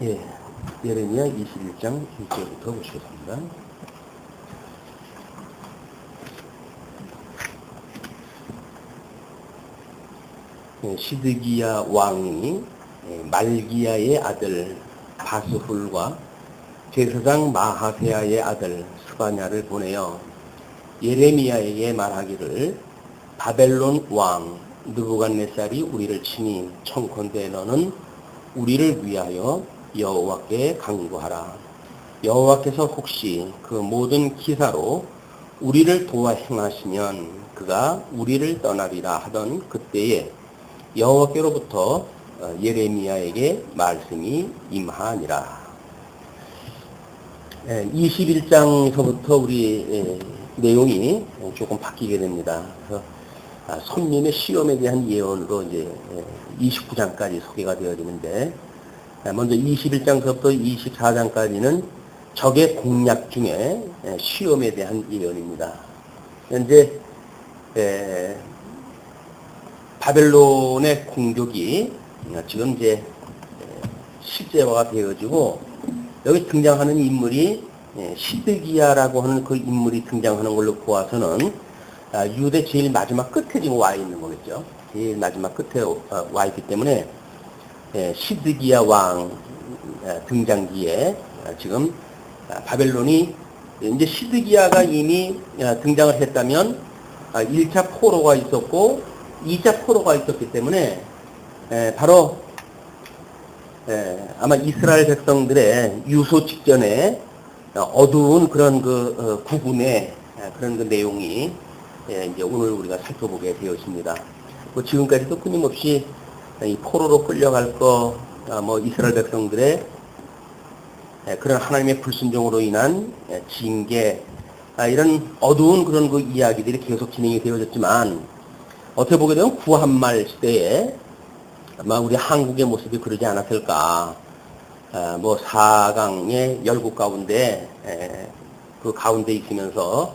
예, 예레미야 21장 1절부터 보시겠습니다. 시드기야 왕이 말기야의 아들 바스훌과 제사장 마하세야의 아들 스바냐를 보내어 예레미야에게 말하기를 바벨론 왕 느부갓네살이 우리를 치니 청컨대 너는 우리를 위하여 여호와께 간구하라. 여호와께서 혹시 그 모든 기사로 우리를 도와 행하시면 그가 우리를 떠나리라 하던 그때에 여호와께로부터 예레미야에게 말씀이 임하니라. 21장서부터 우리 내용이 조금 바뀌게 됩니다. 그래서 손님의 시험에 대한 예언으로 이제 29장까지 소개가 되어지는데, 먼저 21장서부터 24장까지는 적의 공략 중에 시험에 대한 예언입니다. 현재 바벨론의 공격이 지금 이제 실제화가 되어지고, 여기 등장하는 인물이 시드기야라고 하는 그 인물이 등장하는 걸로 보아서는 유대 제일 마지막 끝에 지금 와 있는 거겠죠. 제일 마지막 끝에 와 있기 때문에 시드기야 왕 등장기에 지금 바벨론이 이제 시드기야가 이미 등장을 했다면 1차 포로가 있었고 2차 포로가 있었기 때문에 바로 아마 이스라엘 백성들의 유소 직전에 어두운 그런 그 구분의 그런 그 내용이 이제 오늘 우리가 살펴보게 되었습니다. 지금까지도 끊임없이 이 포로로 끌려갈 뭐 이스라엘 백성들의 그런 하나님의 불순종으로 인한 징계, 이런 어두운 그런 그 이야기들이 계속 진행이 되어졌지만, 어떻게 보게 되면 구한말 시대에 아마 우리 한국의 모습이 그러지 않았을까. 뭐 4강의 열국 가운데 그 가운데 있으면서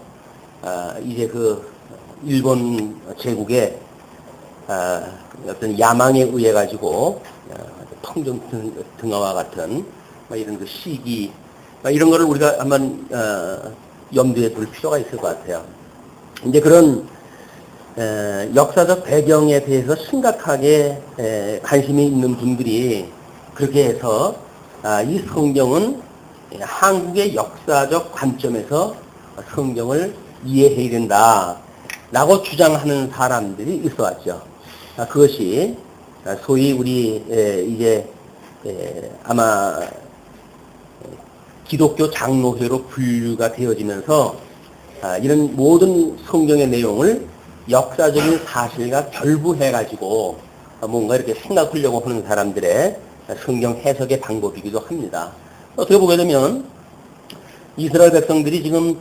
이제 그 일본 제국의 어떤 야망에 의해 가지고 통정 등화와 같은 이런 그 시기, 이런 거를 우리가 한번 염두에 둘 필요가 있을 것 같아요. 이제 그런 역사적 배경에 대해서 심각하게 관심이 있는 분들이 그렇게 해서 이 성경은 한국의 역사적 관점에서 성경을 이해해야 된다라고 주장하는 사람들이 있어 왔죠. 그것이 소위 우리 이제 아마 기독교 장로회로 분류가 되어지면서 이런 모든 성경의 내용을 역사적인 사실과 결부해가지고 뭔가 이렇게 생각하려고 하는 사람들의 성경 해석의 방법이기도 합니다. 어떻게 보게 되면 이스라엘 백성들이 지금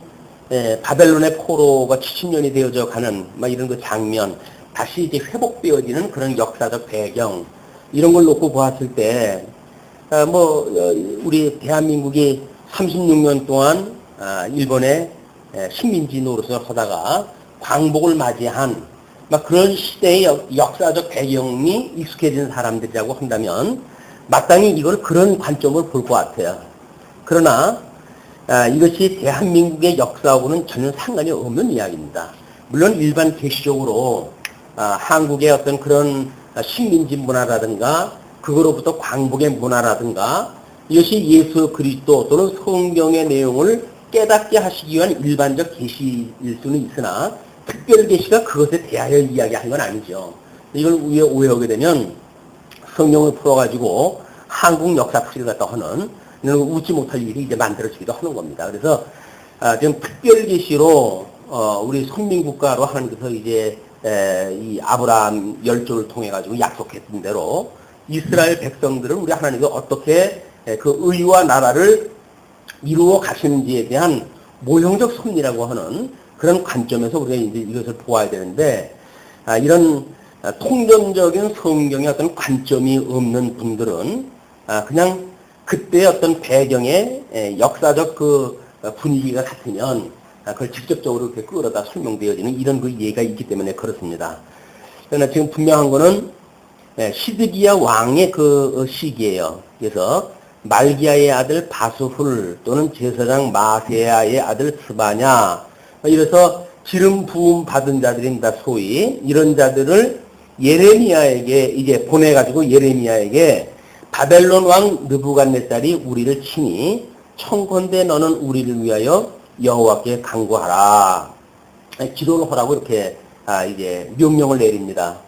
바벨론의 포로가 70년이 되어져 가는 이런 그 장면, 다시 이제 회복되어지는 그런 역사적 배경, 이런 걸 놓고 보았을 때, 우리 대한민국이 36년 동안 일본의 식민지 노릇을 하다가 광복을 맞이한 그런 시대의 역사적 배경이 익숙해진 사람들이라고 한다면 마땅히 이걸 그런 관점을 볼 것 같아요. 그러나 이것이 대한민국의 역사하고는 전혀 상관이 없는 이야기입니다. 물론 일반 계시적으로 한국의 어떤 그런 식민지 문화라든가 그거로부터 광복의 문화라든가 이것이 예수 그리스도 또는 성경의 내용을 깨닫게 하시기 위한 일반적 계시일 수는 있으나 특별 계시가 그것에 대하여 이야기하는 건 아니죠. 이걸 오해하게 되면 성경을 풀어가지고 한국 역사 풀이를 갖다 하는 웃지 못할 일이 이제 만들어지기도 하는 겁니다. 그래서 지금 특별 계시로 우리 선민국가로 하나님께서 이제 이 아브라함 열조를 통해 가지고 약속했던 대로 이스라엘 백성들은 우리 하나님께서 어떻게 그 의와 나라를 이루어 가시는지에 대한 모형적 섭리라고 하는 그런 관점에서 우리가 이제 이것을 보아야 되는데, 이런 통전적인 성경의 어떤 관점이 없는 분들은 그냥 그때의 어떤 배경의 역사적 그 분위기가 같으면 그걸 직접적으로 이렇게 끌어다 설명되어지는 이런 그 이해가 있기 때문에 그렇습니다. 그러나 지금 분명한 거는 시드기야 왕의 그 시기예요. 그래서 말기야의 아들 바스훌 또는 제사장 마세야의 아들 스바냐. 이래서 기름 부음 받은 자들입니다. 소위 이런 자들을 예레미야에게 이제 보내가지고 예레미야에게 바벨론 왕 느부갓네살이 우리를 치니 청컨대 너는 우리를 위하여 여호와께 간구하라. 기도를 하라고 이렇게 이제 명령을 내립니다.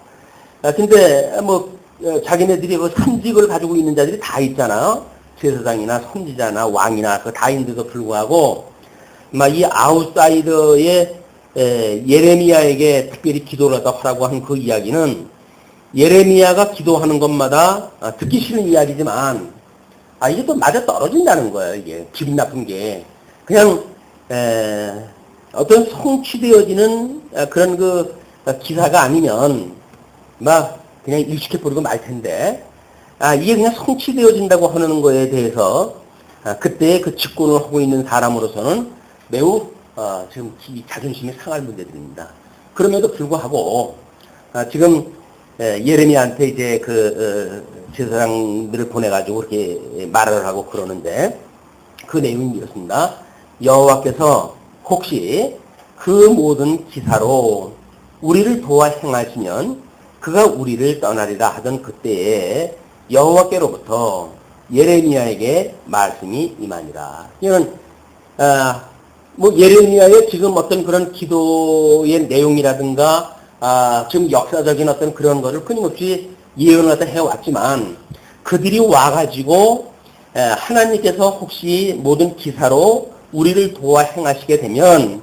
근데 자기네들이 그 선직을 가지고 있는 자들이 다 있잖아요. 제사장이나 선지자나 왕이나 그 다 있는데도 불구하고 이 아웃사이더의 예레미야에게 특별히 기도를 하라고 한 그 이야기는 예레미야가 기도하는 것마다 듣기 싫은 이야기지만 이게 또 맞아 떨어진다는 거예요. 이게 기분 나쁜 게 그냥 어떤 성취되어지는 그런 그 기사가 아니면 그냥 일시켜버리고 말 텐데 이게 그냥 성취되어진다고 하는 거에 대해서 그때 그 직권을 하고 있는 사람으로서는 매우 지금 자존심이 상할 문제들입니다. 그럼에도 불구하고 지금 예레미야한테 이제 그 제사장들을 보내가지고 그렇게 말을 하고 그러는데 그 내용이 이렇습니다. 여호와께서 혹시 그 모든 기사로 우리를 도와 행하시면 그가 우리를 떠나리라 하던 그때에 여호와께로부터 예레미야에게 말씀이 임하니라. 이는 예레미야의 지금 어떤 그런 기도의 내용이라든가 지금 역사적인 어떤 그런 거를 끊임없이 예언을 갖다 해왔지만 그들이 와가지고 하나님께서 혹시 모든 기사로 우리를 도와 행하시게 되면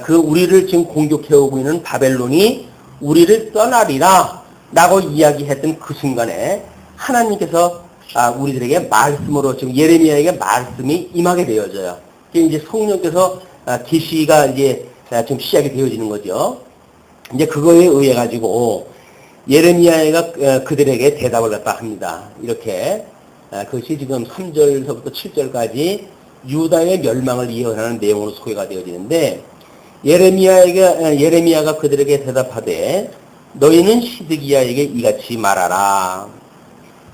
그 우리를 지금 공격해오고 있는 바벨론이 우리를 떠나리라 라고 이야기했던 그 순간에 하나님께서 우리들에게 말씀으로 지금 예레미야에게 말씀이 임하게 되어져요. 이제 성령께서 계시가 이제 지금 시작이 되어지는 거죠. 이제 그거에 의해 가지고 예레미야가 그들에게 대답을 갖다 합니다. 이렇게 그것이 지금 3절서부터 7절까지 유다의 멸망을 예언하는 내용으로 소개가 되어지는데 예레미야가 그들에게 대답하되 너희는 시드기야에게 이같이 말하라.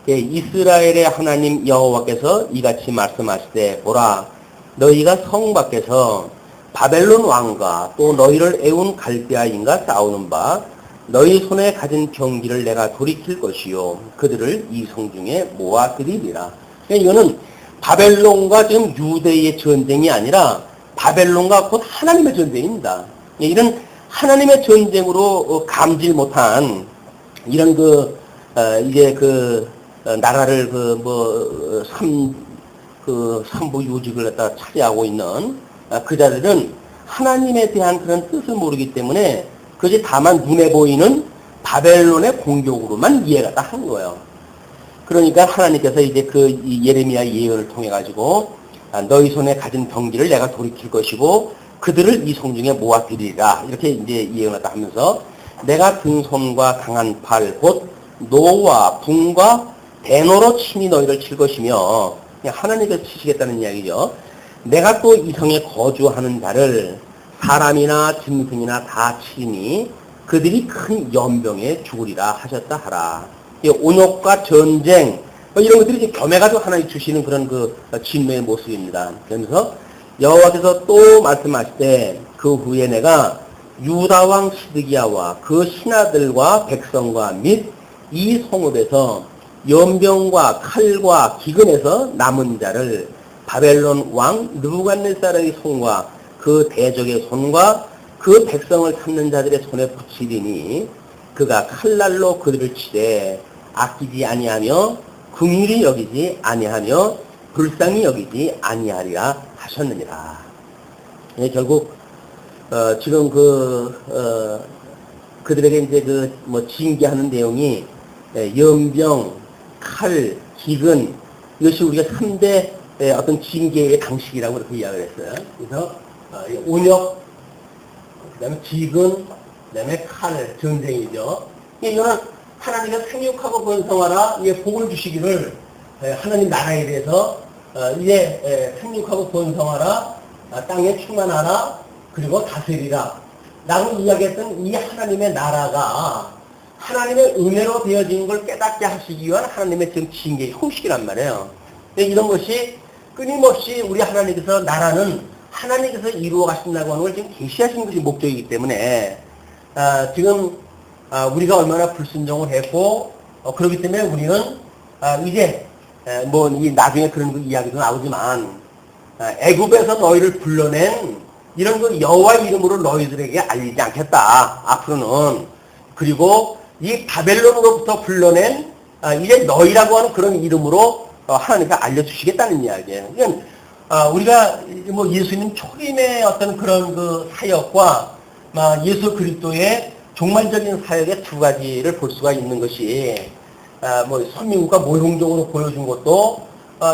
이스라엘의 하나님 여호와께서 이같이 말씀하시되 보라 너희가 성 밖에서 바벨론 왕과 또 너희를 애운 갈대아인과 싸우는 바 너희 손에 가진 병기를 내가 돌이킬 것이요 그들을 이 성 중에 모아들이리라. 이거는 바벨론과 지금 유대의 전쟁이 아니라 바벨론과 곧 하나님의 전쟁입니다. 이런 하나님의 전쟁으로 감지 못한 이런 나라를 삼부 요직을 갖다 차지하고 있는 그 자들은 하나님에 대한 그런 뜻을 모르기 때문에 그것이 다만 눈에 보이는 바벨론의 공격으로만 이해가 한 거예요. 그러니까 하나님께서 이제 그 예레미야 예언을 통해 가지고 너희 손에 가진 병기를 내가 돌이킬 것이고 그들을 이 성 중에 모아들이리라 이렇게 이제 예언을 하면서 내가 든 손과 강한 팔 곧 노와 붕과 대노로 친히 너희를 칠 것이며 그냥 하나님께서 치시겠다는 이야기죠. 내가 또 이 성에 거주하는 자를 사람이나 짐승이나 다 치니 그들이 큰 연병에 죽으리라 하셨다 하라. 온역과 전쟁 이런 것들이 이제 겸해가지고 하나님 주시는 그런 그 진노의 모습입니다. 그러면서 여호와께서 또 말씀하실 그 후에 내가 유다 왕 시드기야와 그 신하들과 백성과 및 이 성읍에서 연병과 칼과 기근에서 남은 자를 바벨론 왕 느부갓네살의 손과 그 대적의 손과 그 백성을 찾는 자들의 손에 붙이리니 그가 칼날로 그들을 치되 아끼지 아니하며 긍휼히 여기지 아니하며 불쌍히 여기지 아니하리라 하셨느니라. 결국 지금 그들에게 이제 징계하는 내용이 연병, 칼, 기근 이것이 우리가 3대 어떤 징계의 방식이라고 이렇게 이야기를 했어요. 그래서 온역, 그다음에 기근, 그다음에 칼, 전쟁이죠. 이거는 하나님과 생육하고 번성하라, 이게 복을 주시기를 하나님 나라에 대해서 이제 생육하고 번성하라, 땅에 충만하라, 그리고 다스리라 라고 이야기했던 이 하나님의 나라가 하나님의 은혜로 되어진 걸 깨닫게 하시기 위한 하나님의 지금 징계의 형식이란 말이에요. 이런 것이 끊임없이 우리 하나님께서 나라는 하나님께서 이루어 가신다고 하는 걸 지금 계시하시는 것이 목적이기 때문에 지금 우리가 얼마나 불순종을 했고 그렇기 때문에 우리는 이제 뭐 이 나중에 그런 그 이야기도 나오지만 애굽에서 너희를 불러낸 이런 그 여호와 이름으로 너희들에게 알리지 않겠다 앞으로는. 그리고 이 바벨론으로부터 불러낸 이제 너희라고 하는 그런 이름으로 하나님께서 알려주시겠다는 이야기예요. 그러니까 우리가 뭐 예수님 초림의 어떤 그런 그 사역과 예수 그리스도의 종말적인 사역의 두 가지를 볼 수가 있는 것이 뭐 선민국과 모형적으로 보여준 것도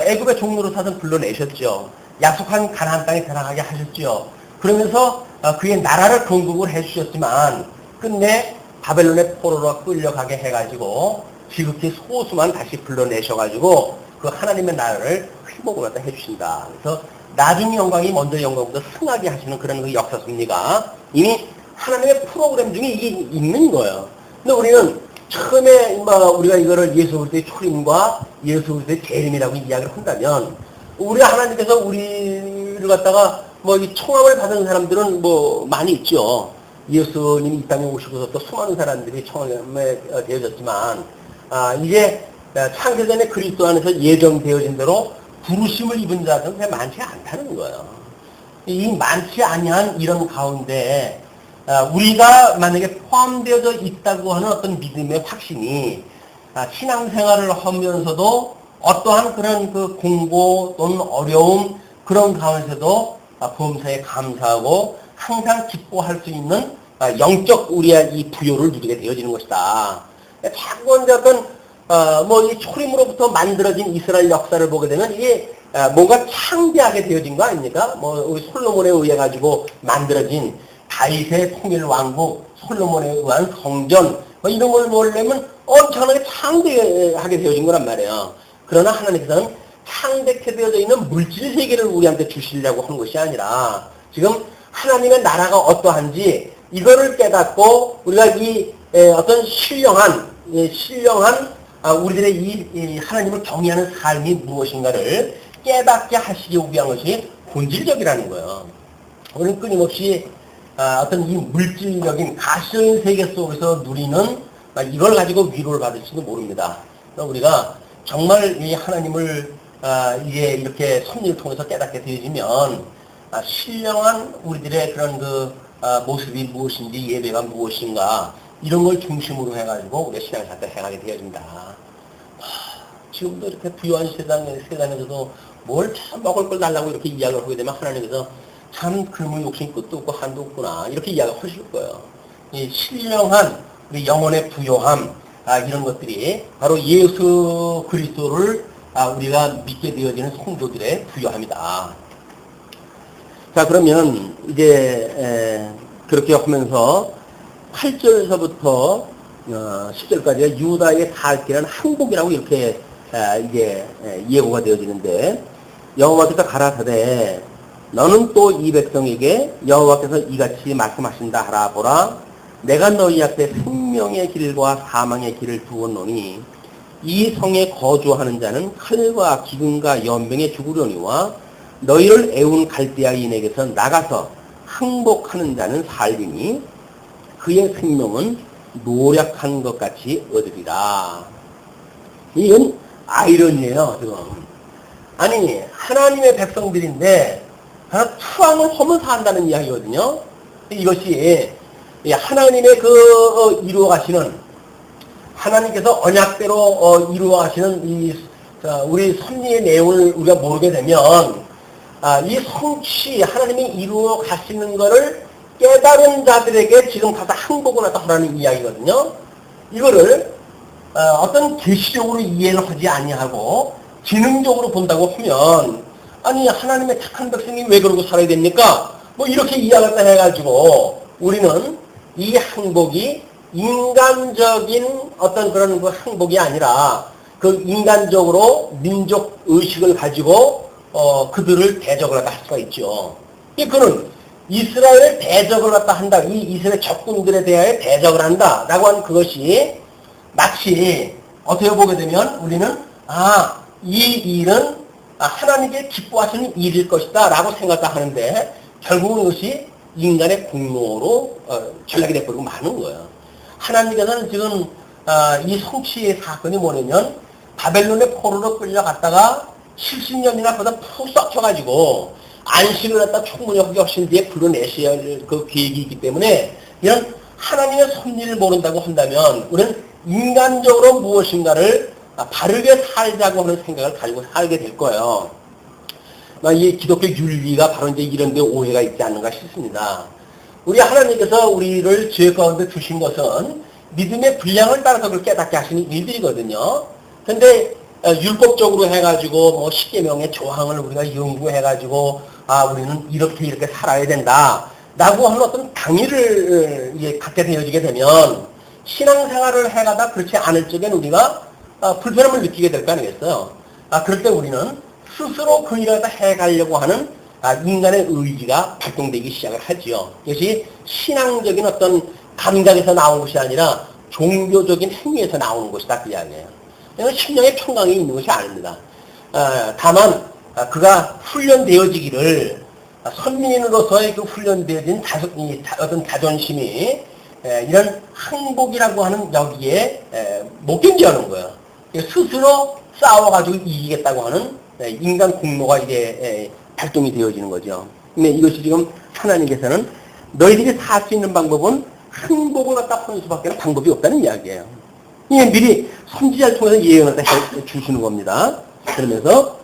애굽의 종로로 사서 불러내셨죠. 약속한 가나안 땅에 들어가게 하셨죠. 그러면서 그의 나라를 건국을 해주셨지만 끝내 바벨론의 포로로 끌려가게 해가지고 지극히 소수만 다시 불러내셔가지고 그 하나님의 나라를 회복을 갖다 해주신다. 그래서 나중 영광이 먼저 영광보다 승하게 하시는 그런 그 역사 섭리가 이미 하나님의 프로그램 중에 이게 있는 거예요. 근데 우리는 처음에 우리가 이거를 예수 그리스도의 초림과 예수 그리스도의 재림이라고 이야기를 한다면 우리 하나님께서 우리를 갖다가 뭐 이 청함을 받은 사람들은 뭐 많이 있죠. 예수님이 이 땅에 오시고서 또 수많은 사람들이 청함에 되어졌지만 이제 창세전에 그리스도 안에서 예정되어진 대로 부르심을 입은 자들은 그렇게 많지 않다는 거예요. 이 많지 아니한 이런 가운데 우리가 만약에 포함되어져 있다고 하는 어떤 믿음의 확신이 신앙생활을 하면서도 어떠한 그런 그 공고 또는 어려움 그런 가운데서도 범사에 감사하고 항상 기뻐할 수 있는 영적 우리의 이 부요를 누리게 되어지는 것이다. 자꾸 어떤 뭐 이 초림으로부터 만들어진 이스라엘 역사를 보게 되면 이게 뭔가 창대하게 되어진 거 아닙니까? 뭐 우리 솔로몬에 의해 가지고 만들어진 다윗의 통일 왕국, 솔로몬에 의한 성전 뭐 이런 걸 보려면 엄청나게 창대하게 되어진 거란 말이에요. 그러나 하나님께서는 창대케 되어져 있는 물질 세계를 우리한테 주시려고 하는 것이 아니라 지금 하나님의 나라가 어떠한지 이거를 깨닫고 우리가 이 어떤 신령한 우리들의 이 하나님을 경외하는 삶이 무엇인가를 깨닫게 하시기 위한 것이 본질적이라는 거예요. 우리는 끊임없이 어떤 이 물질적인 가시적인 세계 속에서 누리는 이걸 가지고 위로를 받을지도 모릅니다. 우리가 정말 이 하나님을 이제 이렇게 섭리를 통해서 깨닫게 되어지면 신령한 우리들의 그런 그 모습이 무엇인지 예배가 무엇인가 이런 걸 중심으로 해가지고 우리가 신앙생활을 행하게 되어집니다. 지금도 이렇게 부유한 세상에서도 뭘 참 먹을 걸 달라고 이렇게 이야기를 하게 되면 하나님께서 참 그놈의 욕심 끝도 없고 한도 없구나 이렇게 이야기를 하실 거예요. 이 신령한 우리 영혼의 부요함 이런 것들이 바로 예수 그리스도를 우리가 믿게 되어지는 성도들의 부요함이다. 자 그러면 이제 그렇게 하면서 8절에서부터 10절까지가 유다의 갈 길은 항복이라고 이렇게 이게 예고가 되어지는데 여호와께서 가라사대 너는 또 이 백성에게 여호와께서 이같이 말씀하신다 하라. 보라 내가 너희 앞에 생명의 길과 사망의 길을 두었노니 이 성에 거주하는 자는 칼과 기근과 연병에 죽으려니와 너희를 애운 갈대아인에게서 나가서 항복하는 자는 살리니 그의 생명은 노력한 것 같이 얻으리라. 이건 아이러니예요 지금. 아니 하나님의 백성들인데 투항을 하면서 한다는 이야기거든요. 이것이 하나님의 그 이루어가시는 하나님께서 언약대로 이루어가시는 이 우리 섭리의 내용을 우리가 모르게 되면 이 성취 하나님이 이루어 가시는 것을 깨달은 자들에게 지금 가서 항복을 하다 하라는 이야기거든요. 이거를 어떤 계시적으로 이해를 하지 아니하고 지능적으로 본다고 하면 아니 하나님의 착한 백성이 왜 그러고 살아야 됩니까? 뭐 이렇게 이야기를 해가지고 우리는 이 항복이 인간적인 어떤 그런 그 항복이 아니라 그 인간적으로 민족 의식을 가지고 그들을 대적을 갖다 할 수가 있죠. 그는 이스라엘을 대적을 갖다 한다. 이 이스라엘 적군들에 대하여 대적을 한다라고 하는 그것이 마치 어떻게 보게 되면 우리는 이 일은 하나님께 기뻐하시는 일일 것이다 라고 생각하는데 결국은 이것이 인간의 공로로 전락이 돼버리고 마는 거예요. 하나님께서는 지금 이 성취의 사건이 뭐냐면 바벨론의 포로로 끌려갔다가 70년이나 그다 푹 썩혀가지고 안식을 갖다 총무역하게 하신 뒤에 불러내셔야 할 그 계획이 있기 때문에 이런 하나님의 섭리를 모른다고 한다면 우리는 인간적으로 무엇인가를 바르게 살자고 하는 생각을 가지고 살게 될 거예요. 이 기독교 윤리가 바로 이제 이런 데 오해가 있지 않는가 싶습니다. 우리 하나님께서 우리를 죄 가운데 두신 것은 믿음의 분량을 따라서 그걸 깨닫게 하시는 일들이거든요. 근데 율법적으로 해가지고 뭐 십계명의 조항을 우리가 연구해가지고 우리는 이렇게 살아야 된다 라고 하는 어떤 강의를 갖게 되어지게 되면 신앙생활을 해가다 그렇지 않을 적엔 우리가 불편함을 느끼게 될 거 아니겠어요. 그럴 때 우리는 스스로 그 일을 해가려고 하는 인간의 의지가 발동되기 시작을 하지요. 이것이 신앙적인 어떤 감각에서 나온 것이 아니라 종교적인 행위에서 나오는 것이다 그 이야기예요. 이건 심령의 평강이 있는 것이 아닙니다. 다만 그가 훈련되어지기를 선민으로서의 그 훈련되어진 어떤 자존심이 이런 항복이라고 하는 여기에 못 견디하는 거예요. 스스로 싸워가지고 이기겠다고 하는 인간 공로가 이제 발동이 되어지는 거죠. 근데 이것이 지금 하나님께서는 너희들이 살 수 있는 방법은 항복을 갖다 하는 수밖에 방법이 없다는 이야기예요. 이게 미리 선지자를 통해서 예언을 해 주시는 겁니다. 그러면서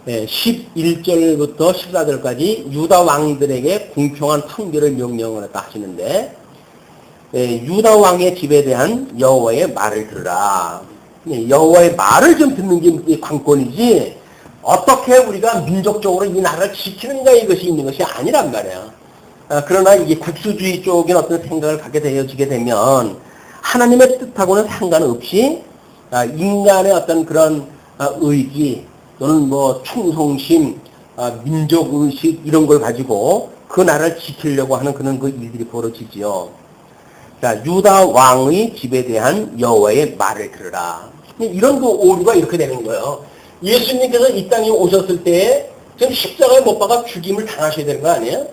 11절부터 14절까지 유다 왕들에게 공평한 판결을 명령을 했다 하시는데 유다 왕의 집에 대한 여호와의 말을 들으라. 여호와의 말을 좀 듣는 게 관건이지 어떻게 우리가 민족적으로 이 나라를 지키는가 이것이 있는 것이 아니란 말이에요. 그러나 이게 국수주의 쪽인 어떤 생각을 갖게 되어지게 되면 하나님의 뜻하고는 상관없이 인간의 어떤 그런 의기 또는 뭐 충성심, 민족의식 이런 걸 가지고 그 나라를 지키려고 하는 그런 그 일들이 벌어지지요. 자, 유다 왕의 집에 대한 여호와의 말을 들으라. 이런 그 오류가 이렇게 되는 거예요. 예수님께서 이 땅에 오셨을 때 지금 십자가에 못 박아 죽임을 당하셔야 되는 거 아니에요?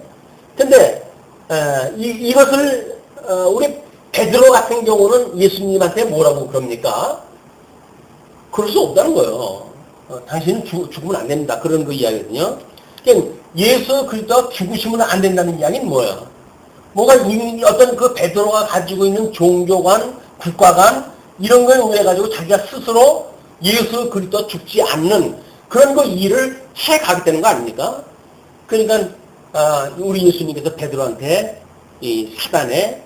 근데 이것을 우리 베드로 같은 경우는 예수님한테 뭐라고 그럽니까? 그럴 수 없다는 거예요. 당신은 죽으면 안 됩니다. 그런 그 이야기거든요. 그러니까 예수 그리스도가 죽으시면 안 된다는 이야기는 뭐예요? 뭔가 어떤 그 베드로가 가지고 있는 종교관, 국가관 이런 거에 의해 가지고 자기가 스스로 예수 그리스도 죽지 않는 그런 거 일을 해 가겠다는 거 아닙니까? 그러니까 우리 예수님께서 베드로한테 이 사단에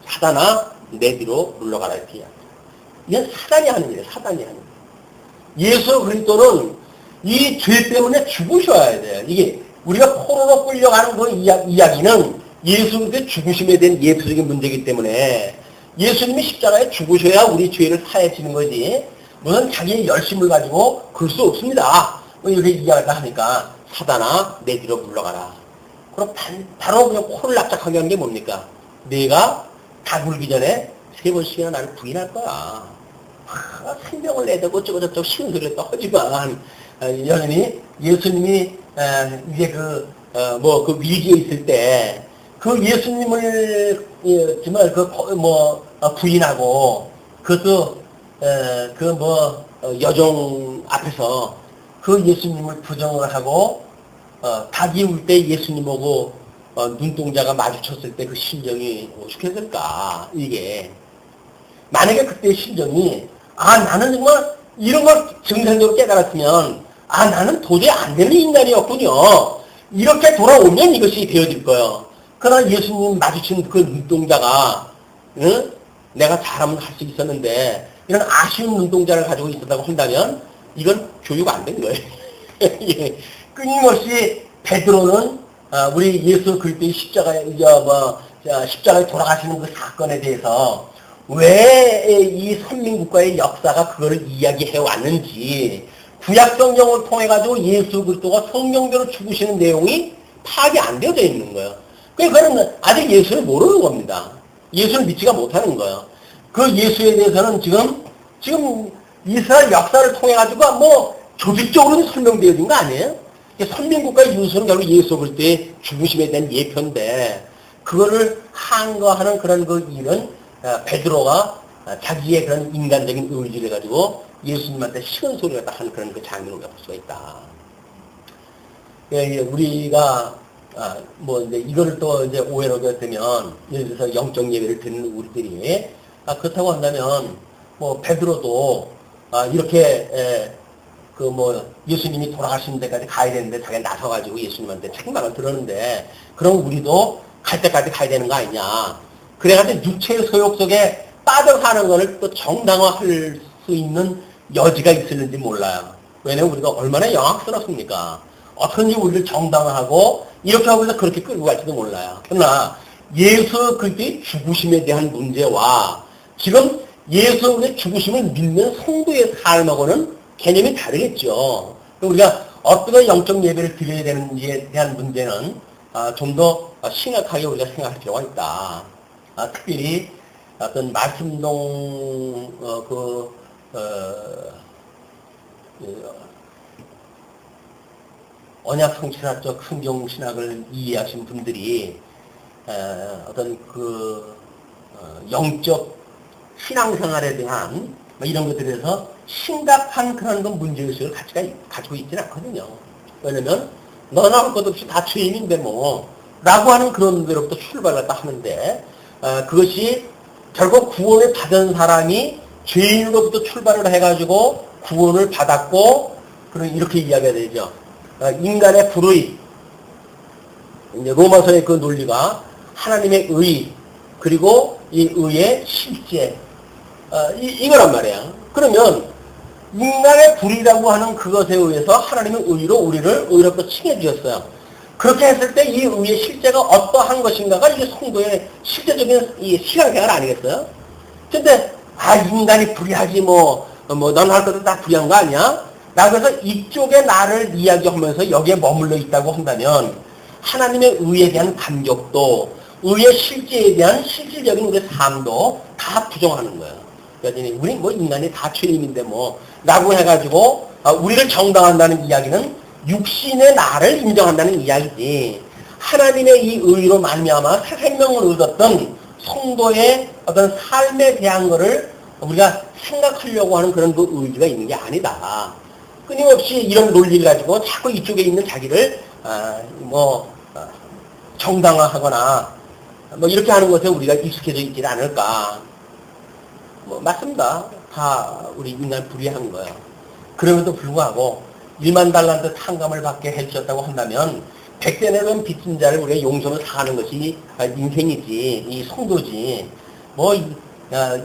사단아 내 뒤로 물러가라 이렇게 이야기해요. 이건 사단이 하는 일이에요. 사단이 하는 일. 예수 그리스도는 이 죄 때문에 죽으셔야 돼요. 이게 우리가 포로로 끌려가는 그 이야기는 예수 그리스도의 죽으심에 대한 예표적인 문제이기 때문에 예수님이 십자가에 죽으셔야 우리 죄를 사해지는 거지. 무슨 자기의 열심을 가지고 그럴 수 없습니다. 이렇게 이야기를 하니까 사단아 내 뒤로 물러가라. 그럼 바로 그냥 코를 납작하게 한 게 뭡니까? 내가 다 굴기 전에 3번씩이나 나를 부인할 거야. 생명을 내다고 어쩌고저쩌고 쉬운 소리를 또 하지만 여전히 예수님이 이제 그 위기에 있을 때 그 예수님을 정말 부인하고 그것도 여종 앞에서 그 예수님을 부정을 하고 닭이 울 때 예수님 보고 눈동자가 마주쳤을 때 그 심정이 어떻게 될까? 이게 만약에 그때 심정이 나는 정말 이런 걸 정상적으로 깨달았으면 나는 도저히 안 되는 인간이었군요. 이렇게 돌아오면 이것이 되어질 거예요. 그러나 예수님 마주친 그 눈동자가 내가 잘하면 할 수 있었는데 이런 아쉬운 눈동자를 가지고 있었다고 한다면 이건 교육 안 된 거예요. 예. 끊임없이 베드로는 우리 예수 그리스도의 십자가에 돌아가시는 그 사건에 대해서 왜 이 선민국가의 역사가 그거를 이야기해 왔는지 구약 성경을 통해 가지고 예수 그리스도가 성경대로 죽으시는 내용이 파악이 안 되어져 있는 거예요. 그러니까 아직 예수를 모르는 겁니다. 예수를 믿지가 못하는 거예요. 그 예수에 대해서는 지금 이스라엘 역사를 통해 가지고 뭐 조직적으로는 설명되어진 거 아니에요? 선민국가의 유서는 결국 예수 그리스도의 죽으심에 대한 예표인데 그거를 항거하는 그런 그 일은 베드로가 자기의 그런 인간적인 의지를 가지고 예수님한테 식은 소리가 딱 하는 그런 그 장면을 볼 수가 있다. 우리가 뭐 이제 이거를 또 이제 오해로 되면 예를 들어서 영적 예배를 드리는 우리들이 그렇다고 한다면 뭐 베드로도 이렇게 그 뭐 예수님이 돌아가시는 데까지 가야 되는데 자기가 나서가지고 예수님한테 책망을 들었는데 그럼 우리도 갈 때까지 가야 되는 거 아니냐. 그래가지고 육체의 소욕 속에 빠져 사는 것을 또 정당화할 수 있는 여지가 있을는지 몰라요. 왜냐면 우리가 얼마나 영악스럽습니까? 어떤지 우리를 정당화하고 이렇게 하고 해서 그렇게 끌고 갈지도 몰라요. 그러나 예수 그리스도의 죽으심에 대한 문제와 지금 예수 그리스도의 죽으심을 믿는 성도의 삶하고는 개념이 다르겠죠. 우리가 어떤 영적 예배를 드려야 되는지에 대한 문제는 좀 더 심각하게 우리가 생각할 필요가 있다. 특별히 어떤 말씀동 언약 성취학적 성경 신학을 이해하신 분들이 어떤 그 영적 신앙생활에 대한 이런 것들에 대해서 심각한 그런 문제의식을 가지고 있지는 않거든요. 왜냐면 너나 할 것 없이 다 죄인인데 뭐 라고 하는 그런 데로부터 출발을 하는데 그것이 결국 구원을 받은 사람이 죄인으로부터 출발을 해가지고 구원을 받았고 이렇게 이야기가 되죠. 인간의 불의, 이제 로마서의 그 논리가 하나님의 의, 그리고 이 의의 실제, 이거란 말이야. 그러면 인간의 불의라고 하는 그것에 의해서 하나님의 의로 우리를 의롭게 칭해 주셨어요. 그렇게 했을 때 이 의의 실제가 어떠한 것인가가 이게 성도의 실제적인 이 신앙생활 아니겠어요? 근데 인간이 불의하지 넌 할 것도 다 불의한 거 아니야? 라고 해서 이쪽에 나를 이야기하면서 여기에 머물러 있다고 한다면 하나님의 의에 대한 감격도 의의 실제에 대한 실질적인 우리의 삶도 다 부정하는 거예요. 그러니 우리 인간이 다 죄인인데 라고 해가지고 우리를 정당한다는 이야기는 육신의 나를 인정한다는 이야기지. 하나님의 이 의로 말미암아 새 생명을 얻었던 성도의 어떤 삶에 대한 거를 우리가 생각하려고 하는 그런 그 의지가 있는 게 아니다. 끊임없이 이런 논리를 가지고 자꾸 이쪽에 있는 자기를 정당화하거나 이렇게 하는 것에 우리가 익숙해져 있지 않을까. 맞습니다. 다 우리 인간 불의한 거예요. 그럼에도 불구하고 1만 달란트 탕감을 받게 해주셨다고 한다면 100대 내는 빚진 자를 우리가 용서를 사하는 것이 인생이지, 이 성도지.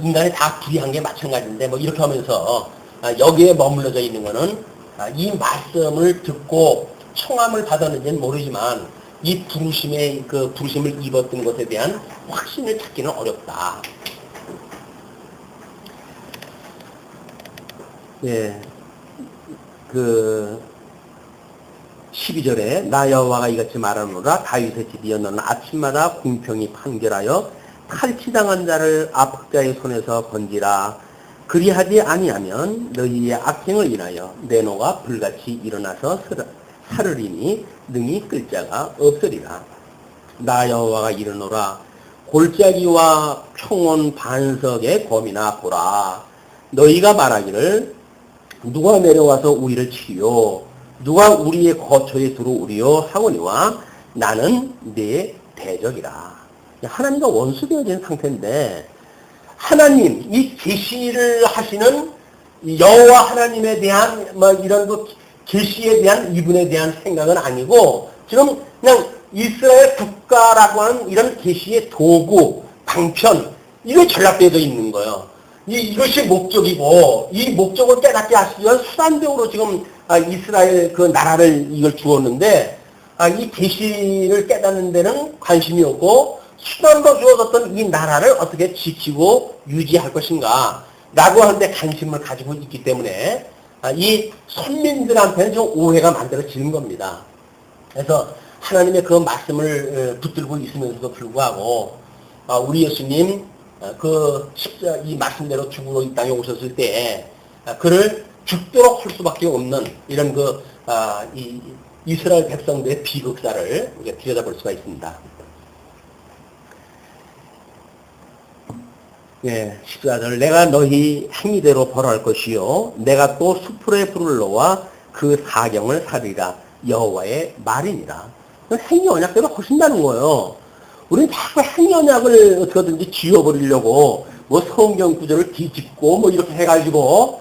인간이 다 불의한 게 마찬가지인데 이렇게 하면서 여기에 머물러져 있는 거는 이 말씀을 듣고 청함을 받았는지는 모르지만 이 부르심을 입었던 것에 대한 확신을 찾기는 어렵다. 예, 12절에 나 여호와가 이같이 말하노라. 다윗의 집이여 너는 아침마다 공평히 판결하여 탈취당한 자를 압흑자의 손에서 건지라. 그리하지 아니하면 너희의 악행을 인하여 내 노가 불같이 일어나서 사르리니 능히 끌 자가 없으리라. 나 여호와가 이르노라. 골짜기와 평원 반석의 검이나 보라. 너희가 말하기를 누가 내려와서 우리를 치리요 누가 우리의 거처에 들어오리요 하거니와 나는 네 대적이라. 하나님과 원수되어진 상태인데 하나님 이 계시를 하시는 여호와 하나님에 대한 이런 그 계시에 대한 이분에 대한 생각은 아니고 지금 그냥 이스라엘 국가라고 하는 이런 계시의 도구 방편 이게 전락되어져 있는 거예요. 이것이 목적이고 이 목적을 깨닫게 하시기 위한 수단적으로 지금 이스라엘 그 나라를 이걸 주었는데 이 계시를 깨닫는 데는 관심이 없고 수단으로 주어졌던 이 나라를 어떻게 지키고 유지할 것인가 라고 하는데 관심을 가지고 있기 때문에 이 선민들한테는 좀 오해가 만들어지는 겁니다. 그래서 하나님의 그 말씀을 붙들고 있으면서도 불구하고 우리 예수님 이 말씀대로 죽으러 이 땅에 오셨을 때 그를 죽도록 할 수밖에 없는 이런 이 이스라엘 백성들의 비극사를 우리가 들여다볼 수가 있습니다. 예, 14절. 내가 너희 행위대로 벌할 것이요 내가 또 수풀에 불을 놓아 그 사경을 살리라. 여호와의 말이니라. 행위 언약대로 하신다는 거예요. 우리는 자꾸 행위 언약을 어떻게든지 지워버리려고 뭐 성경 구절을 뒤집고 뭐 이렇게 해가지고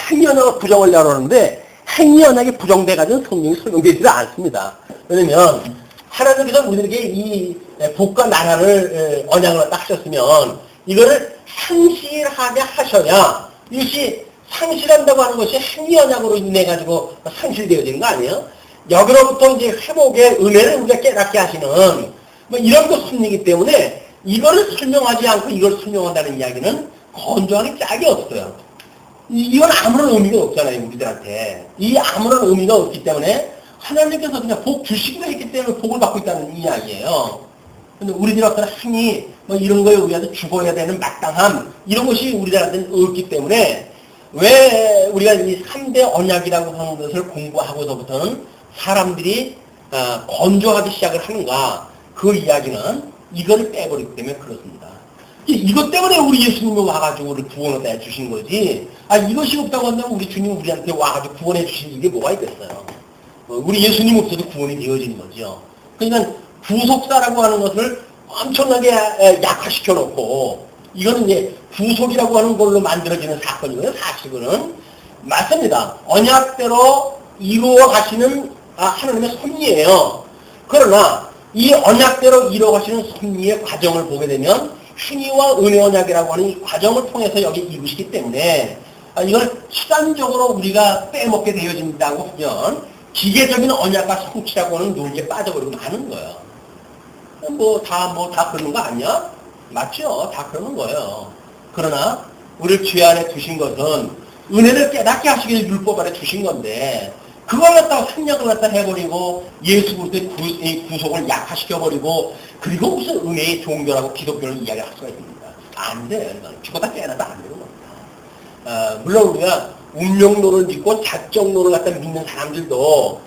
행위 언약을 부정하려고 하는데 행위 언약이 부정돼가지고 성경이 설명되지 않습니다. 왜냐면 하나님께서 우리에게 이 복과 나라를 언약을 딱 하셨으면 이거를 상실하게 하셔야 이것이 상실한다고 하는 것이 행위 언약으로 인해 가지고 상실되어지는 거 아니에요? 여기로부터 이제 회복의 은혜를 우리가 깨닫게 하시는 뭐 이런 것뿐이기 때문에 이거를 설명하지 않고 이걸 설명한다는 이야기는 건조하기 짝이 없어요. 이건 아무런 의미가 없잖아요, 우리들한테. 이 아무런 의미가 없기 때문에 하나님께서 그냥 복 주시기로 했기 때문에 복을 받고 있다는 이야기예요. 근데 우리들 어떤 행위, 뭐 이런 거에 의해서 죽어야 되는 마땅함, 이런 것이 우리들한테는 없기 때문에 왜 우리가 이 3대 언약이라고 하는 것을 공부하고서부터는 사람들이 건조하기 시작을 하는가, 그 이야기는 이걸 빼버리기 때문에 그렇습니다. 이것 때문에 우리 예수님이 와가지고 우리 구원을 해주신 거지, 이것이 없다고 한다면 우리 주님 우리한테 와가지고 구원해 주신 일이 뭐가 있겠어요. 우리 예수님 없어도 구원이 되어지는 거죠. 그러니까 구속사라고 하는 것을 엄청나게 약화시켜 놓고, 이거는 이제 구속이라고 하는 걸로 만들어지는 사건이고요. 사실은 맞습니다. 언약대로 이루어 가시는 하나님의 섭리예요. 그러나 이 언약대로 이루어 가시는 섭리의 과정을 보게 되면 행위와 은혜 언약이라고 하는 이 과정을 통해서 여기 이루시기 때문에 이걸 수단적으로 우리가 빼먹게 되어진다고 하면 기계적인 언약과 성취라고 하는 논리에 빠져버리고 마는 거예요. 다 그러는 거 아니야? 맞죠? 다 그러는 거예요. 그러나 우리를 죄 안에 두신 것은 은혜를 깨닫게 하시기 위해 율법 안에 두신 건데, 그걸 갖다가 생략을 갖다 해버리고 예수 그리스도의 구속을 약화시켜버리고 그리고 무슨 은혜의 종교라고 기독교를 이야기할 수가 있습니다. 안 돼요. 죽어다 깨어나도 안 되는 겁니다. 물론 우리가 운명론을 믿고 작정론을 갖다 믿는 사람들도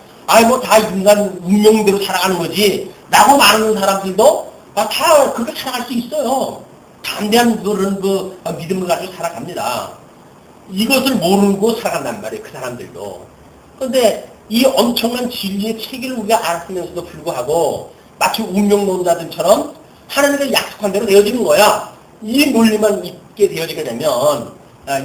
다 인간 운명대로 살아가는 거지 라고 말하는 사람들도 다 그렇게 살아갈 수 있어요. 담대한 그런 믿음을 가지고 살아갑니다. 이것을 모르고 살아간단 말이에요, 그 사람들도. 그런데 이 엄청난 진리의 체계를 우리가 알았으면서도 불구하고 마치 운명론자들처럼 하나님의 약속한 대로 되어지는 거야. 이 논리만 있게 되어지게 되면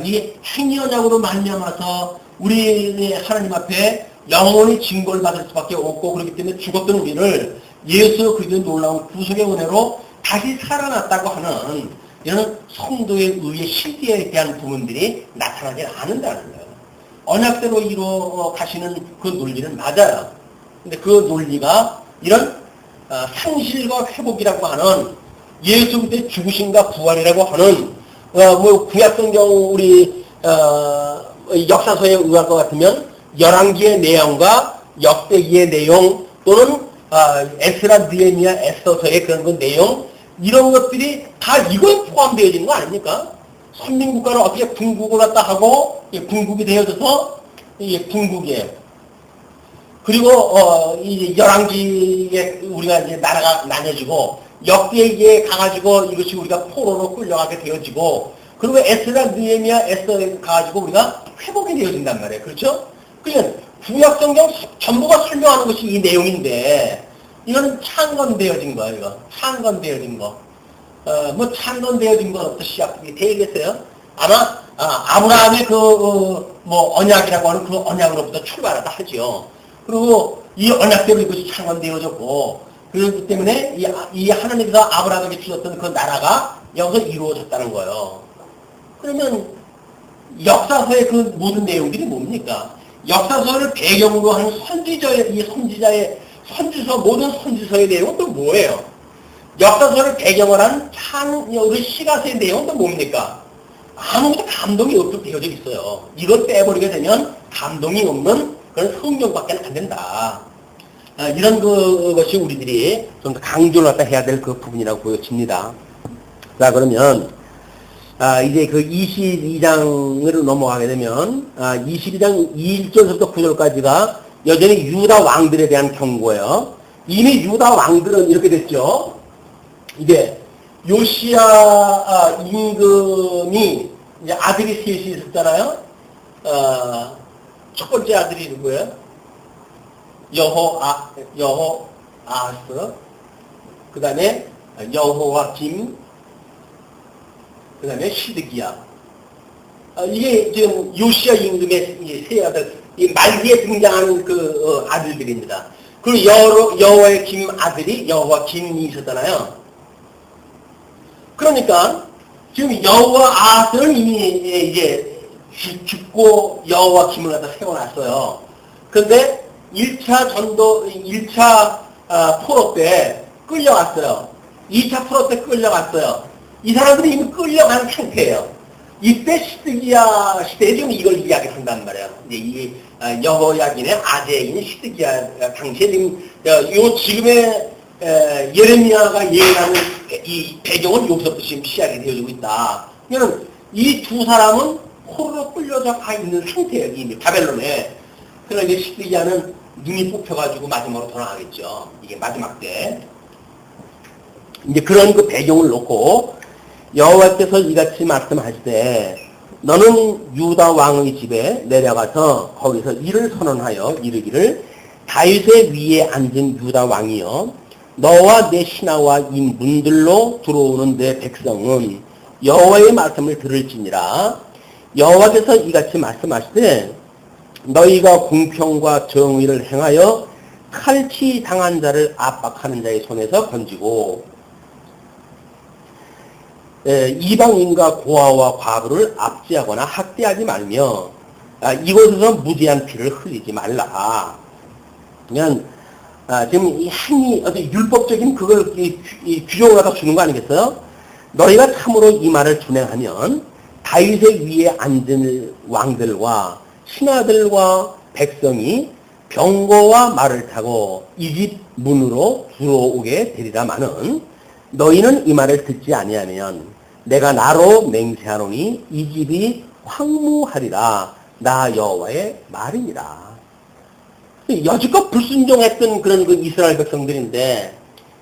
이 행위 언약으로 말미암아서 우리 하나님 앞에 영원히 징벌을 받을 수밖에 없고, 그렇기 때문에 죽었던 우리를 예수 그리스도의 놀라운 구속의 은혜로 다시 살아났다고 하는 이런 성도의 의의 실제에 대한 부분들이 나타나지 않는다는 거예요. 언약대로 이루어 가시는 그 논리는 맞아요. 근데 그 논리가 이런 상실과 회복이라고 하는 예수 그리스도의 죽으심과 부활이라고 하는 구약성경 우리 역사서에 의할 것 같으면 열왕기의 내용과 역대기의 내용 또는 에스라 느헤미야 에스더서의 그런 그 내용, 이런 것들이 다 이거에 포함되어지는 거 아닙니까? 선민국가는 어떻게 분국을 갖다 하고 분국이 되어져서 분국이에요. 그리고 이 열왕기에 우리가 이제 나라가 나뉘어지고 역대기에 가가지고 이것이 우리가 포로로 끌려가게 되어지고, 그리고 에스라 느헤미야 에스더에 가가지고 우리가 회복이 되어진단 말이에요. 그렇죠? 그러니까 구약성경 전부가 설명하는 것이 이 내용인데, 이거는 창건되어진 거예요. 이거 창건되어진 거. 창건되어진 건 어떻게 시작이 되겠어요? 아마 아브라함의 언약이라고 하는 그 언약으로부터 출발하다 하죠. 그리고 이 언약대로 이것이 창건되어졌고, 그렇기 때문에 이 하나님께서 아브라함에게 주셨던 그 나라가 여기서 이루어졌다는 거예요. 그러면 역사서의 그 모든 내용들이 뭡니까? 역사서를 배경으로 하는 선지서, 모든 선지서의 내용은 또 뭐예요? 역사서를 배경으로 한 우리 시가서의 내용은 또 뭡니까? 아무것도 감동이 없게 되어져 있어요. 이걸 빼버리게 되면 감동이 없는 그런 성경밖에 안 된다. 이런 것이 우리들이 좀 더 강조를 갖다 해야 될 그 부분이라고 보여집니다. 자, 그러면 이제 그 22장으로 넘어가게 되면, 22장 1절부터 9절까지가 여전히 유다 왕들에 대한 경고예요. 이미 유다 왕들은 이렇게 됐죠. 이게 요시야 임금이 이제 아들이 셋이 있었잖아요. 첫 번째 아들이 누구예요? 여호아스, 그 다음에 여호와김, 그 다음에 시드기야. 이게 지금 요시야 임금의 세 아들, 이 말기에 등장하는 그 아들들입니다. 그리고 여호와의 김 아들이 여호와김이 있었잖아요. 그러니까 지금 여호와아스는 이미 이제 죽고 여호와김을 갖다 세워놨어요. 그런데 1차 포로 때 끌려갔어요. 2차 포로 때 끌려갔어요. 이 사람들이 이미 끌려간 상태예요. 이때 시드기야 시대에 지금 이걸 이야기한단 말이에요. 이제 이 여호야긴의 아재인 시드기야 당시에 지금 지금의 예레미야가 예언하는 이 배경은 여기서부터 지금 시작이 되어지고 있다. 그러면 이 두 사람은 포로로 끌려져 가 있는 상태예요. 이미 바벨론에. 그러나 이제 시드기야는 눈이 뽑혀가지고 마지막으로 돌아가겠죠. 이게 마지막 때. 이제 그런 그 배경을 놓고 여호와께서 이같이 말씀하실 때 너는 유다 왕의 집에 내려가서 거기서 이를 선언하여 이르기를 다윗의 위에 앉은 유다 왕이여 너와 내 신하와 이 문들로 들어오는 내 백성은 여호와의 말씀을 들을지니라. 여호와께서 이같이 말씀하시되 너희가 공평과 정의를 행하여 칼치 당한 자를 압박하는 자의 손에서 건지고 이방인과 고아와 과부를 압제하거나 학대하지 말며 이곳에서 무지한 피를 흘리지 말라. 그냥 지금 이 행위 어떤 율법적인 그걸 이 규정을 갖다 주는 거 아니겠어요? 너희가 참으로 이 말을 준행하면 다윗의 위에 앉은 왕들과 신하들과 백성이 병거와 말을 타고 이 집 문으로 들어오게 되리라마는 너희는 이 말을 듣지 아니하면 내가 나로 맹세하노니 이 집이 황무하리라. 나 여호와의 말이니라. 여지껏 불순종했던 그런 그 이스라엘 백성들인데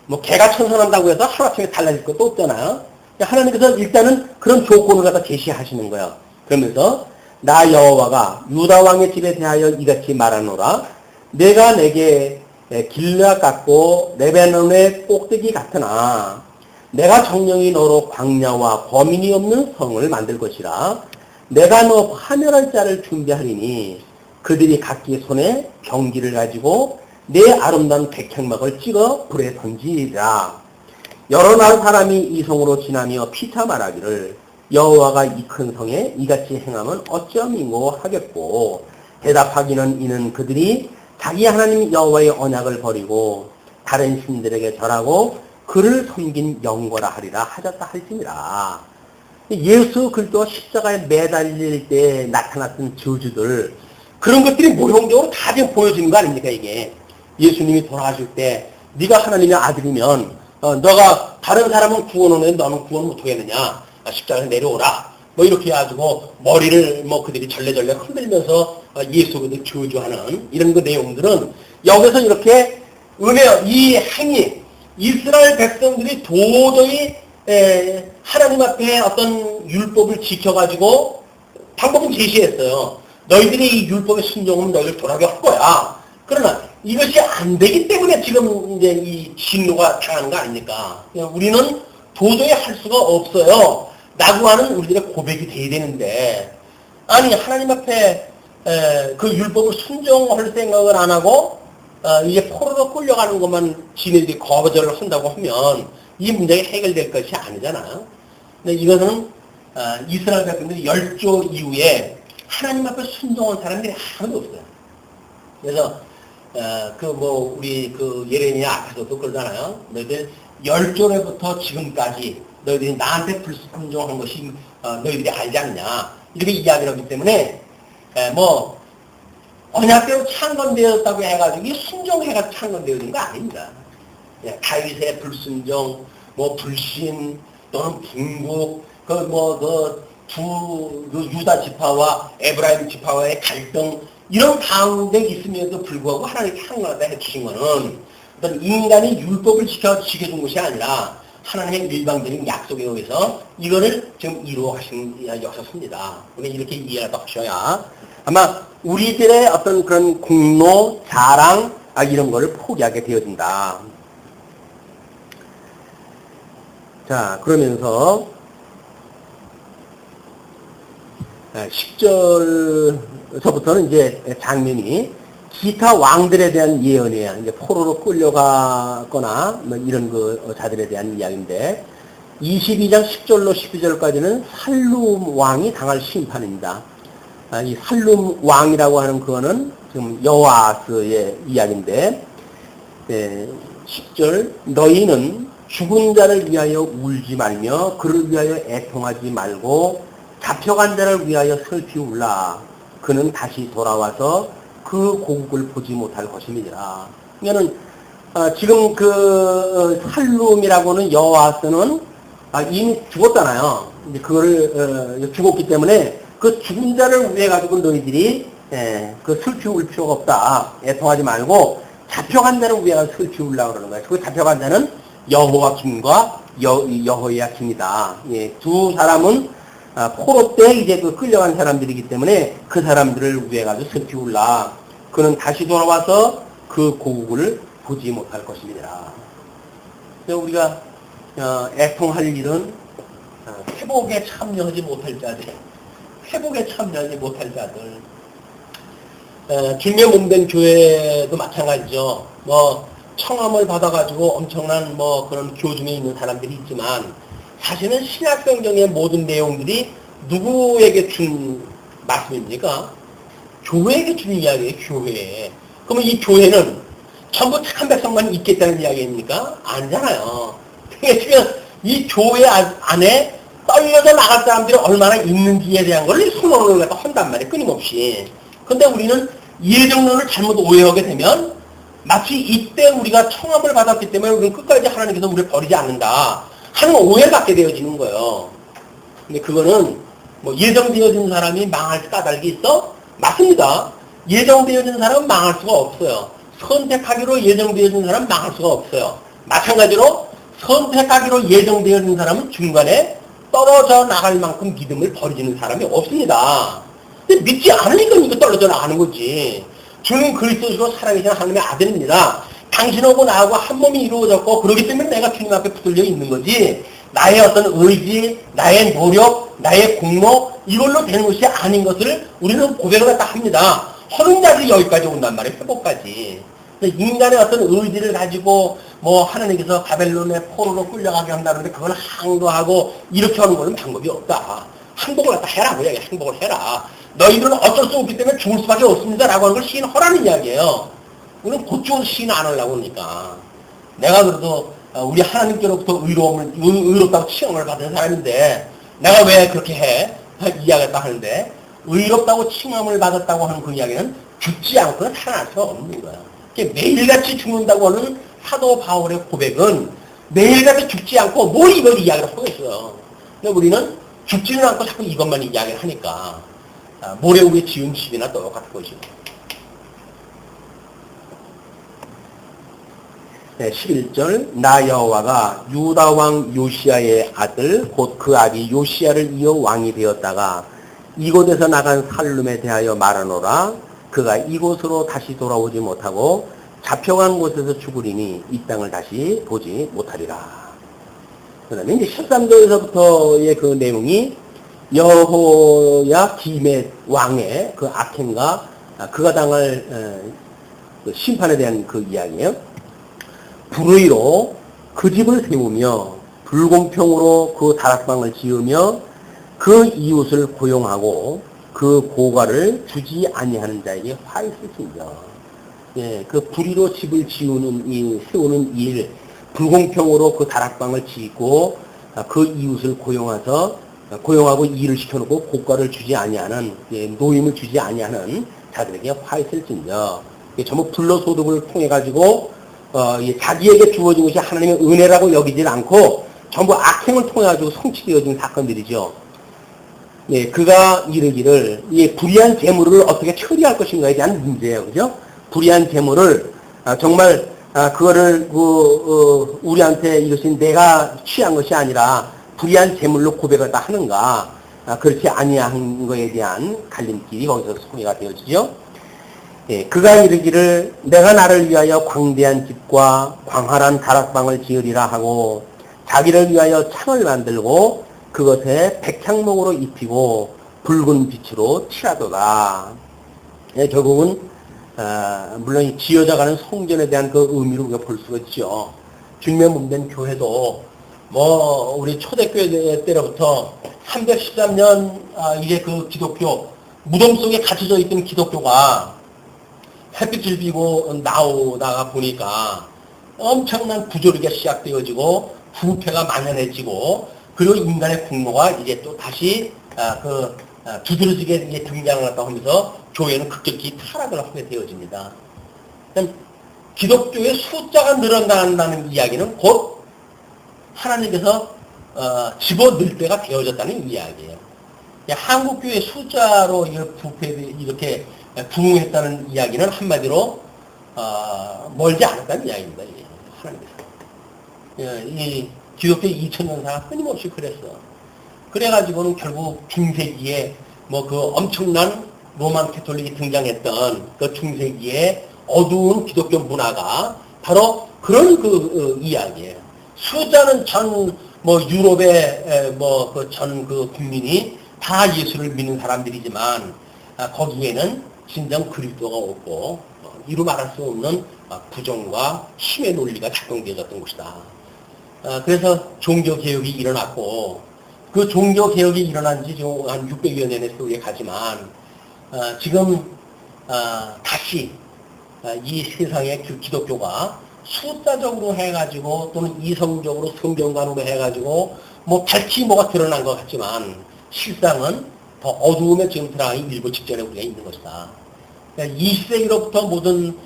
뭐 개가 천선한다고 해서 하루아침에 달라질 것도 없잖아요. 하나님께서 일단은 그런 조건을 갖다 제시하시는 거예요. 그러면서 나 여호와가 유다 왕의 집에 대하여 이같이 말하노라. 내가 내게 길라 같고 레바논의 꼭대기 같으나 내가 정령이 너로 광야와 거민이 없는 성을 만들 것이라. 내가 너 파멸할 자를 준비하리니 그들이 각기 손에 병기를 가지고 내 아름다운 백향막을 찍어 불에 던지리라. 여러 나라 사람이 이 성으로 지나며 피차 말하기를 여호와가 이 큰 성에 이같이 행하면 어찌함이고 하겠고 대답하기는 이는 그들이 자기 하나님 여호와의 언약을 버리고 다른 신들에게 절하고 그를 섬긴 영거라 하리라 하셨다 할지니라. 예수 그리스도 십자가에 매달릴 때 나타났던 저주들 그런 것들이 모형적으로 다 지금 보여지는 거 아닙니까? 이게 예수님이 돌아가실 때 네가 하나님의 아들이면 너가 다른 사람은 구원하는데 너는 구원 못하겠느냐? 십자가에 내려오라. 뭐 이렇게 해가지고 머리를 뭐 그들이 절레절레 흔들면서 예수 그리스도 저주하는 이런 그 내용들은 여기서 이렇게 이 행위 이스라엘 백성들이 도저히 하나님 앞에 어떤 율법을 지켜가지고 방법은 제시했어요. 너희들이 이 율법에 순종하면 너희를 돌아게 할 거야. 그러나 이것이 안 되기 때문에 지금 이제 이 진노가 당하는 거 아닙니까? 우리는 도저히 할 수가 없어요. 라고 하는 우리들의 고백이 돼야 되는데, 아니, 하나님 앞에 그 율법을 순종할 생각을 안 하고, 이제 포로로 끌려가는 것만 지네들이 거절을 한다고 하면 이 문제가 해결될 것이 아니잖아요. 근데 이것은 이스라엘 백성들이 열조 이후에 하나님 앞에 순종한 사람들이 하나도 없어요. 그래서 우리 예레미야 앞에서도 그러잖아요. 너희들 열조로부터 지금까지 너희들이 나한테 불순종한 것이 너희들이 알지 않냐 이렇게 이야기를 하기 때문에 언약대로 창건되었다고 해가지고 이게 순종해가 창건되어진 거 아닙니다. 다윗의 불순종, 불신 또는 분국 유다 지파와 에브라임 지파와의 갈등, 이런 가운데 있음에도 불구하고 하나님께 한가하다 해주신 거는 어떤 인간이 율법을 지켜준 것이 아니라 하나님의 일방적인 약속에 의해서 이거를 지금 이루어가신 역사입니다. 우리 이렇게 이해를 하셔야 아마 우리들의 어떤 그런 공로, 자랑, 이런 거를 포기하게 되어진다. 자, 그러면서 10절서부터는 이제 장면이 기타 왕들에 대한 예언이에요. 이제 포로로 끌려가거나 뭐 이런 그 자들에 대한 이야기인데 22장 10절로 12절까지는 살룸 왕이 당할 심판입니다. 이 살룸 왕이라고 하는 그거는 지금 여호아스의 이야기인데 10절 너희는 죽은 자를 위하여 울지 말며 그를 위하여 애통하지 말고 잡혀간 자를 위하여 슬피 울라. 그는 다시 돌아와서 그 고국을 보지 못할 것입니다. 그러니까는 지금 그 살룸이라고는 여호아스는 이미 죽었잖아요. 이제 그거를 죽었기 때문에 그 죽은 자를 위해 가지고 너희들이 그 슬피 울 필요가 없다. 애통하지 말고 잡혀간 자를 위해 슬피 울라 그러는 거예요. 그 잡혀간 자는 여호와김과 여호야김이다. 두 사람은 포로 때 이제 그 끌려간 사람들이기 때문에 그 사람들을 위해 가지고 슬피 울라. 그는 다시 돌아와서 그 고국을 보지 못할 것입니다. 그래서 우리가 애통할 일은 회복에 참여하지 못할 자들, 회복에 참여하지 못할 자들. 주님의 몸된 교회도 마찬가지죠. 뭐 청함을 받아가지고 엄청난 뭐 그런 교중에 있는 사람들이 있지만 사실은 신약성경의 모든 내용들이 누구에게 준 말씀입니까? 교회에게 준 이야기예요. 교회에. 그러면 이 교회는 전부 착한 백성만 있겠다는 이야기입니까? 아니잖아요. 그러니까 이 교회 안에 떨려져 나갈 사람들이 얼마나 있는지에 대한 걸 선언을 갖다 한단 말이에요. 끊임없이. 근데 우리는 예정론을 잘못 오해하게 되면 마치 이때 우리가 청함을 받았기 때문에 우리는 끝까지 하나님께서 우리를 버리지 않는다 하는 오해를 갖게 되어지는 거예요. 근데 그거는 뭐 예정되어진 사람이 망할 까닭이 있어? 맞습니다. 예정되어진 사람은 망할 수가 없어요. 선택하기로 예정되어진 사람은 망할 수가 없어요. 마찬가지로 선택하기로 예정되어진 사람은 중간에 떨어져 나갈 만큼 믿음을 버리는 사람이 없습니다. 근데 믿지 않으니까 이거 떨어져 나가는 거지. 주는 그리스도시로 살아계신 하나님의 아들입니다. 당신하고 나하고 한 몸이 이루어졌고 그렇기 때문에 내가 주님 앞에 붙들려 있는 거지. 나의 어떤 의지, 나의 노력, 나의 공로 이걸로 되는 것이 아닌 것을 우리는 고백을 갖다 합니다. 하는 자들이 여기까지 온단 말이에요. 회복까지. 인간의 어떤 의지를 가지고 뭐 하나님께서 바벨론의 포로로 끌려가게 한다는데 그걸 항도하고 이렇게 하는 것은 방법이 없다. 항복을 갖다 해라. 그 이야기야. 항복을 해라. 너희들은 어쩔 수 없기 때문에 죽을 수밖에 없습니다. 라고 하는 걸 시인하라는 이야기예요. 우리는 그쪽으로 시인 안 하려고 그러니까. 내가 그래도 우리 하나님께로부터 의롭다고 칭함을 받은 사람인데 내가 왜 그렇게 해? 이야기했다 하는데 의롭다고 칭함을 받았다고 하는 그 이야기는 죽지 않고는 살아날 수가 없는 거야. 매일같이 죽는다고 하는 사도 바울의 고백은 매일같이 죽지 않고 뭘 이걸 이야기를 하고 있어요. 근데 우리는 죽지는 않고 자꾸 이것만 이야기를 하니까 모래 위에 지은 집이나 똑같은 것이고. 네, 11절 나 여호와가 유다 왕 요시야의 아들 곧 그 아비 요시야를 이어 왕이 되었다가 이곳에서 나간 살룸에 대하여 말하노라. 그가 이곳으로 다시 돌아오지 못하고 잡혀간 곳에서 죽으리니 이 땅을 다시 보지 못하리라. 그 다음에 이제 13절에서부터의 그 내용이 여호야 김의 왕의 그 악행과 그가 당할 그 심판에 대한 그 이야기예요. 불의로 그 집을 세우며 불공평으로 그 다락방을 지으며 그 이웃을 고용하고 그 고가를 주지 아니하는 자에게 화있으시며. 예, 그 불의로 집을 세우는 일, 불공평으로 그 다락방을 짓고 그 이웃을 고용하고 일을 시켜놓고 고가를 주지 아니하는, 노임을 주지 아니하는 자들에게 화있을진저. 전부 불로소득을 통해 가지고 자기에게 주어진 것이 하나님의 은혜라고 여기질 않고 전부 악행을 통해 가지고 성취되어진 사건들이죠. 예, 그가 이르기를 이 불의한 재물을 어떻게 처리할 것인가에 대한 문제예요, 그죠? 불의한 재물을 정말 그거를 우리한테 이것이 내가 취한 것이 아니라 불의한 재물로 고백을 다 하는가? 그렇지 아니한 것에 대한 갈림길이 거기서 소개가 되어지죠. 예, 그가 이르기를 내가 나를 위하여 광대한 집과 광활한 다락방을 지으리라 하고 자기를 위하여 창을 만들고 그것에 백향목으로 입히고 붉은 빛으로 칠하도다. 예, 결국은 물론 이 지어져가는 성전에 대한 그 의미를 우리가 볼 수가 있죠. 주님의 몸된 교회도 우리 초대교회 때로부터 313년 이제 그 기독교 무덤 속에 갇혀져 있던 기독교가 햇빛을 비고 나오다가 보니까 엄청난 부조리가 시작되어지고 부패가 만연해지고 그리고 인간의 공로가 이제 또 다시 두드러지게 이제 등장을 했다고 하면서 교회는 급격히 타락을 하게 되어집니다. 기독교의 숫자가 늘어난다는 이야기는 곧 하나님께서 집어넣을 때가 되어졌다는 이야기예요. 한국교회 숫자로 부패 이렇게 부흥했다는 이야기는 한마디로 멀지 않았다는 이야기입니다. 하나님께서 이 기독교 2000년사가 끊임없이 그랬어. 그래가지고는 결국 중세기에 그 엄청난 로만 캐톨릭이 등장했던 그 중세기에 어두운 기독교 문화가 바로 그런 이야기예요. 숫자는 전 유럽의 전 국민이 다 예수를 믿는 사람들이지만 거기에는 진정 그리스도가 없고 이루 말할 수 없는 부정과 힘의 논리가 작동되어졌던 것이다. 그래서 종교개혁이 일어났고 그 종교개혁이 일어난 지 한 600여 년의 세월이 가지만 지금 다시 이 세상의 기독교가 숫자적으로 해가지고 또는 이성적으로 성경관으로 해가지고 밝히 뭐가 드러난 것 같지만 실상은 더 어두움에 지금 들어가기 일부 직전에 우리가 있는 것이다. 20세기로부터 모든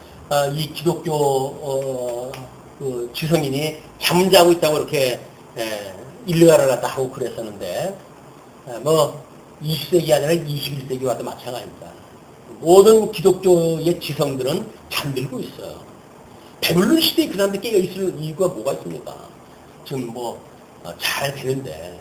이 기독교 지성인이 잠자고 있다고 이렇게 일가를 갖다 하고 그랬었는데 20세기 아니라 21세기와도 마찬가지입니다. 모든 기독교의 지성들은 잠들고 있어요. 배불른 시대에 그 사람들 깨어있을 이유가 뭐가 있습니까? 지금 잘 되는데.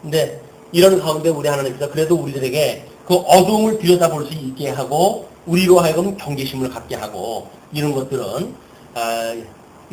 근데 이런 가운데 우리 하나님께서 그래도 우리들에게 그 어두움을 들여다볼 수 있게 하고 우리로 하여금 경계심을 갖게 하고 이런 것들은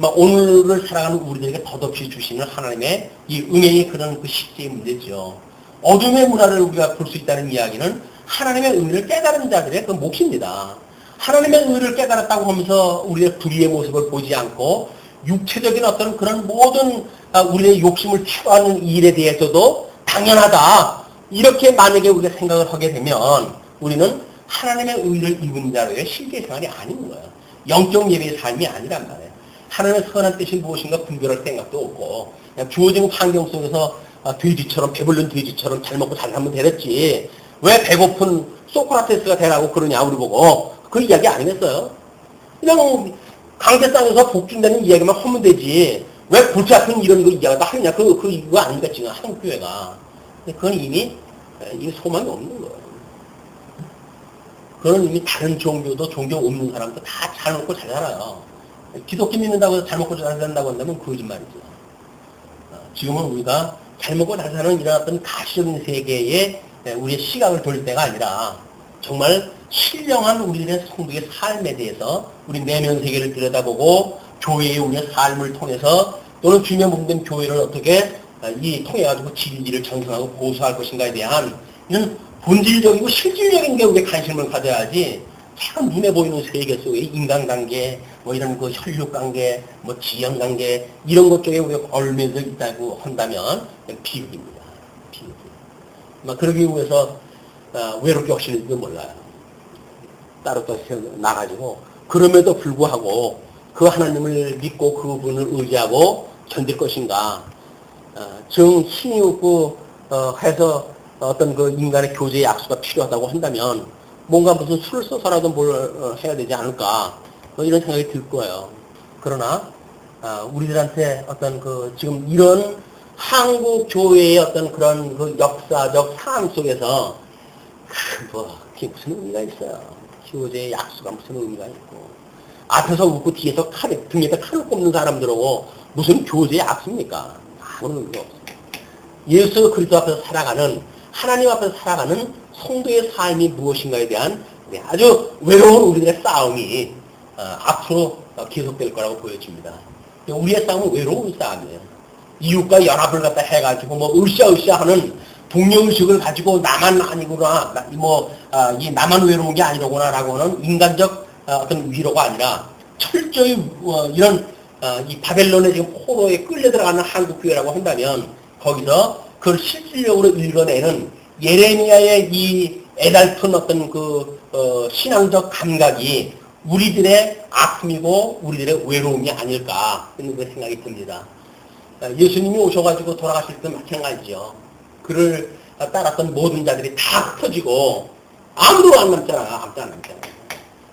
오늘을 살아가는 우리들에게 덧없이 주시는 하나님의 이 은혜의 그런 그 실제의 문제죠. 어둠의 문화를 우리가 볼 수 있다는 이야기는 하나님의 의를 깨달은 자들의 그 몫입니다. 하나님의 의를 깨달았다고 하면서 우리의 불의의 모습을 보지 않고 육체적인 어떤 그런 모든 우리의 욕심을 추구하는 일에 대해서도 당연하다. 이렇게 만약에 우리가 생각을 하게 되면 우리는 하나님의 의를 입은 자로의 실제 생활이 아닌 거예요. 영적 예배의 삶이 아니란 말이에요. 하나님의 선한 뜻이 무엇인가 분별할 생각도 없고 그냥 주어진 환경 속에서 돼지처럼 배불른 돼지처럼 잘 먹고 잘 살면 되랬지. 왜 배고픈 소크라테스가 되라고 그러냐 우리 보고 그 이야기 아니겠어요? 그냥 강대상에서 복준다는 이야기만 하면 되지. 왜 골치 아픈 이런 거 이야기가 하느냐 이거 아닙니까 지금 한국교회가. 그건 이미 소망이 없는 거예요. 그건 이미 다른 종교도 종교 없는 사람도 다 잘 먹고 잘 살아요. 기독교 믿는다고 해서 잘 먹고 잘 산다고 한다면 거짓말이죠. 지금은 우리가 잘 먹고 잘 사는 이런 어떤 가시적인 세계에 우리의 시각을 돌릴 때가 아니라 정말 신령한 우리들의 성도의 삶에 대해서 우리 내면 세계를 들여다보고 교회의 우리의 삶을 통해서 또는 주님의 몸된 교회를 어떻게 통해가지고 진리를 전승하고 보수할 것인가에 대한 이런 본질적이고 실질적인 게 우리의 관심을 가져야지 참 눈에 보이는 세계 속의 인간관계, 이런 그 혈육관계, 지형관계 이런 것 쪽에 우리가 얽매여 있다고 한다면 비극입니다. 비극. 그러기 위해서 외롭게 하시는지도 몰라요. 따로 또 나가지고 그럼에도 불구하고 그 하나님을 믿고 그분을 의지하고 견딜 것인가. 정 힘이 없고 해서 어떤 그 인간의 교제의 약수가 필요하다고 한다면 뭔가 무슨 술을 써서라도 뭘 해야 되지 않을까 이런 생각이 들 거예요. 그러나 우리들한테 어떤 그 지금 이런 한국 교회의 어떤 그런 그 역사적 상황 속에서 그게 무슨 의미가 있어요. 교제의 약수가 무슨 의미가 있고 앞에서 웃고 뒤에서 등에다 칼을 꼽는 사람들하고 무슨 교제의 약수입니까? 아무런 의미가 없어요. 예수 그리스도 앞에서 살아가는 하나님 앞에서 살아가는 성도의 삶이 무엇인가에 대한 아주 외로운 우리들의 싸움이 앞으로 계속될 거라고 보여집니다. 우리의 싸움은 외로운 싸움이에요. 이웃과 연합을 갖다 해가지고 으쌰으쌰 하는 동료의식을 가지고 나만 아니구나, 이 나만 외로운 게 아니로구나라고 하는 인간적 어떤 위로가 아니라 철저히 이런 이 바벨론의 지금 포로에 끌려 들어가는 한국 교회라고 한다면 거기서 그걸 실질적으로 읽어내는 예레미야의 이 애달픈 어떤 신앙적 감각이 우리들의 아픔이고 우리들의 외로움이 아닐까 하는 그 생각이 듭니다. 예수님이 오셔가지고 돌아가실 때 마찬가지죠. 그를 따랐던 모든 자들이 다 흩어지고 아무도 안 남잖아. 아무도 안 남잖아.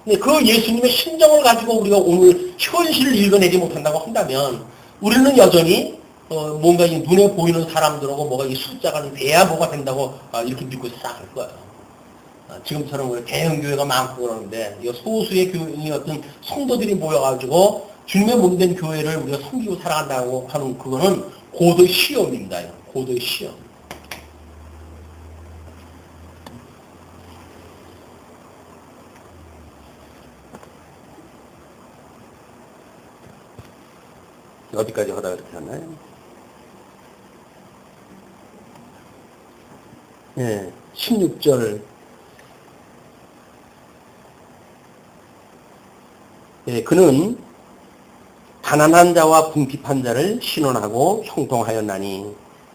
근데 그 예수님의 심정을 가지고 우리가 오늘 현실을 읽어내지 못한다고 한다면 우리는 여전히 뭔가 이 눈에 보이는 사람들하고 뭐가 이 숫자가 돼야 뭐가 된다고 이렇게 믿고 살아갈 거예요. 지금처럼 우리 대형교회가 많고 그러는데 이 소수의 교인이 어떤 성도들이 모여가지고 주님의 몸된 교회를 우리가 섬기고 살아간다고 하는 그거는 고도의 시험입니다. 고도의 시험. 어디까지 하다 그렇게 하나요? 네, 16절. 네, 그는 가난한 자와 궁핍한 자를 신원하고 형통하였나니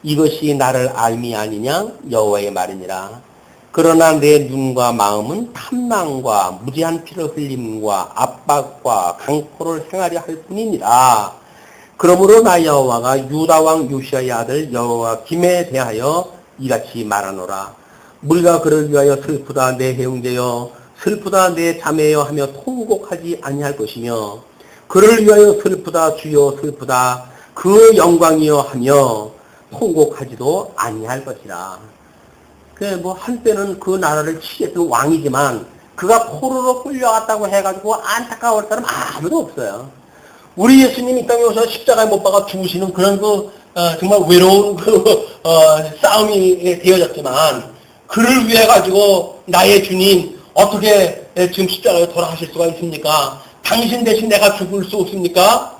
이것이 나를 알미 아니냐 여호와의 말이니라. 그러나 내 눈과 마음은 탐망과 무지한 피를 흘림과 압박과 강포를 행하려 할 뿐이니라. 그러므로 나 여호와가 유다 왕 요시아의 아들 여호와김에 대하여 이같이 말하노라. 우리가 그를 위하여 슬프다 내 해용되어 슬프다 내 자매여 하며 통곡하지 아니할 것이며 그를 위하여 슬프다 주여 슬프다 그 영광이여 하며 통곡하지도 아니할 것이라. 한때는 그 나라를 치겠던 왕이지만 그가 포로로 끌려갔다고 해가지고 안타까울 사람 아무도 없어요. 우리 예수님이 이 땅에 오셔서 십자가에 못 박아 죽으시는 그런 정말 외로운 싸움이 되어졌지만 그를 위해 가지고 나의 주님 어떻게 지금 십자가에 돌아가실 수가 있습니까? 당신 대신 내가 죽을 수 없습니까?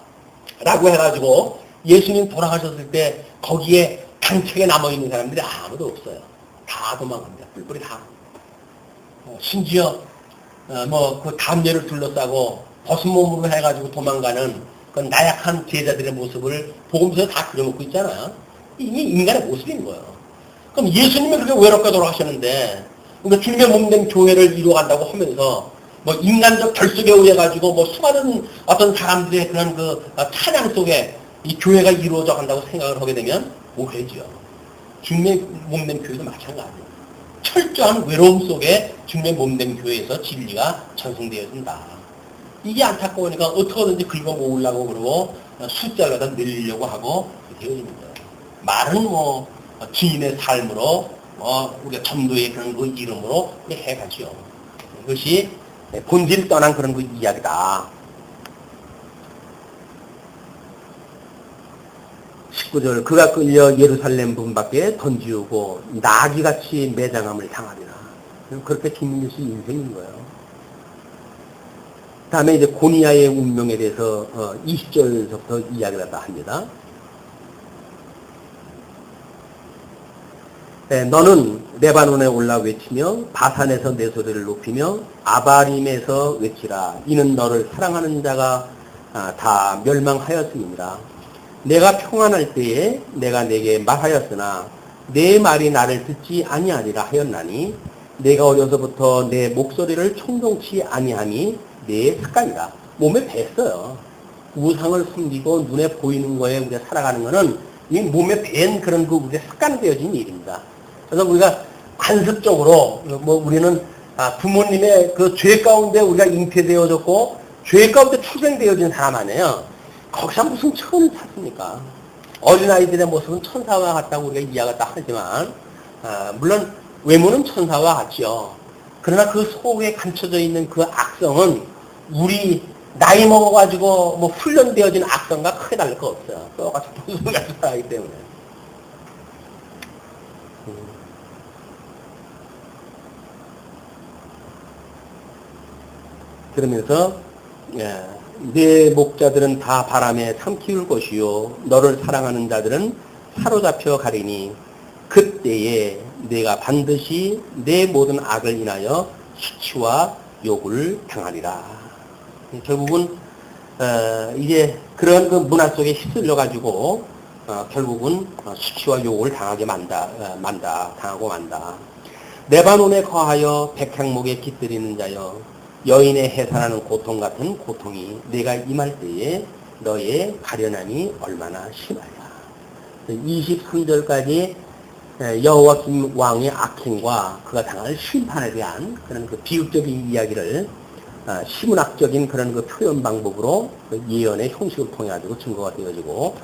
라고 해가지고 예수님 돌아가셨을 때 거기에 당책에 남아있는 사람들이 아무도 없어요. 다 도망갑니다. 뿔뿔이 다. 심지어 그 담례를 둘러싸고 벗은 몸으로 해가지고 도망가는 그 나약한 제자들의 모습을 복음서에 다 그려놓고 있잖아요. 이게 인간의 모습인 거예요. 그럼 예수님이 그렇게 외롭게 돌아가셨는데 그러니까 주님의 몸된 교회를 이루어간다고 하면서 인간적 결속에 의해 가지고 수많은 어떤 사람들의 그런 찬양 속에 이 교회가 이루어져 간다고 생각을 하게 되면 오해죠. 주님의 몸된 교회도 마찬가지예요. 철저한 외로움 속에 주님의 몸된 교회에서 진리가 전승되어진다. 이게 안타까우니까 어떻게든지 긁어 모으려고 그러고 숫자를 갖다 늘리려고 하고 되어지는 거예요. 말은 주인의 삶으로 우리가 전도의 그런 이름으로 해가지요. 그것이 본질을 떠난 그런 이야기다. 19절 그가 끌려 예루살렘 문 밖에 던지우고 나귀같이 매장함을 당하리라. 그렇게 죽는 것이 인생인 거예요. 다음에 이제 고니야의 운명에 대해서 20절부터 이야기를 합니다. 네, 너는 레바논에 올라 외치며 바산에서 내 소리를 높이며 아바림에서 외치라. 이는 너를 사랑하는 자가 다 멸망하였음이니라. 내가 평안할 때에 내가 내게 말하였으나 내 말이 나를 듣지 아니하리라 하였나니 내가 어려서부터 내 목소리를 청종치 아니하니 내 습관이다. 몸에 뱄어요. 우상을 숨기고 눈에 보이는 거에 우리가 살아가는 거는 이 몸에 밴 그런 우리의 습관되어진 일입니다. 그래서 우리가 관습적으로 우리는 부모님의 그 죄 가운데 우리가 잉태되어졌고 죄 가운데 출생되어진 사람 아니에요. 거기서 무슨 천을 찾습니까? 어린아이들의 모습은 천사와 같다고 우리가 이야기를 다 하지만, 물론 외모는 천사와 같죠. 그러나 그 속에 감춰져 있는 그 악성은 우리 나이 먹어가지고 뭐 훈련되어진 악성과 크게 다를 거 없어요. 똑같이 보수같이 살아가기 때문에. 그러면서 내 목자들은 다 바람에 삼키울 것이요 너를 사랑하는 자들은 사로잡혀 가리니 그때에 내가 반드시 내 모든 악을 인하여 수치와 욕을 당하리라. 결국은 이제 그런 그 문화 속에 휩쓸려 가지고 결국은 수치와 욕을 당하게 당하고 만다. 레바논에 거하여 백향목에 깃들이는 자여 여인의 해산하는 고통 같은 고통이 내가 임할 때에 너의 가련함이 얼마나 심하냐. 23절까지 여호와김 왕의 악행과 그가 당할 심판에 대한 그런 그 비극적인 이야기를 시문학적인 그런 그 표현 방법으로 그 예언의 형식을 통해 가지고 증거가 되어지고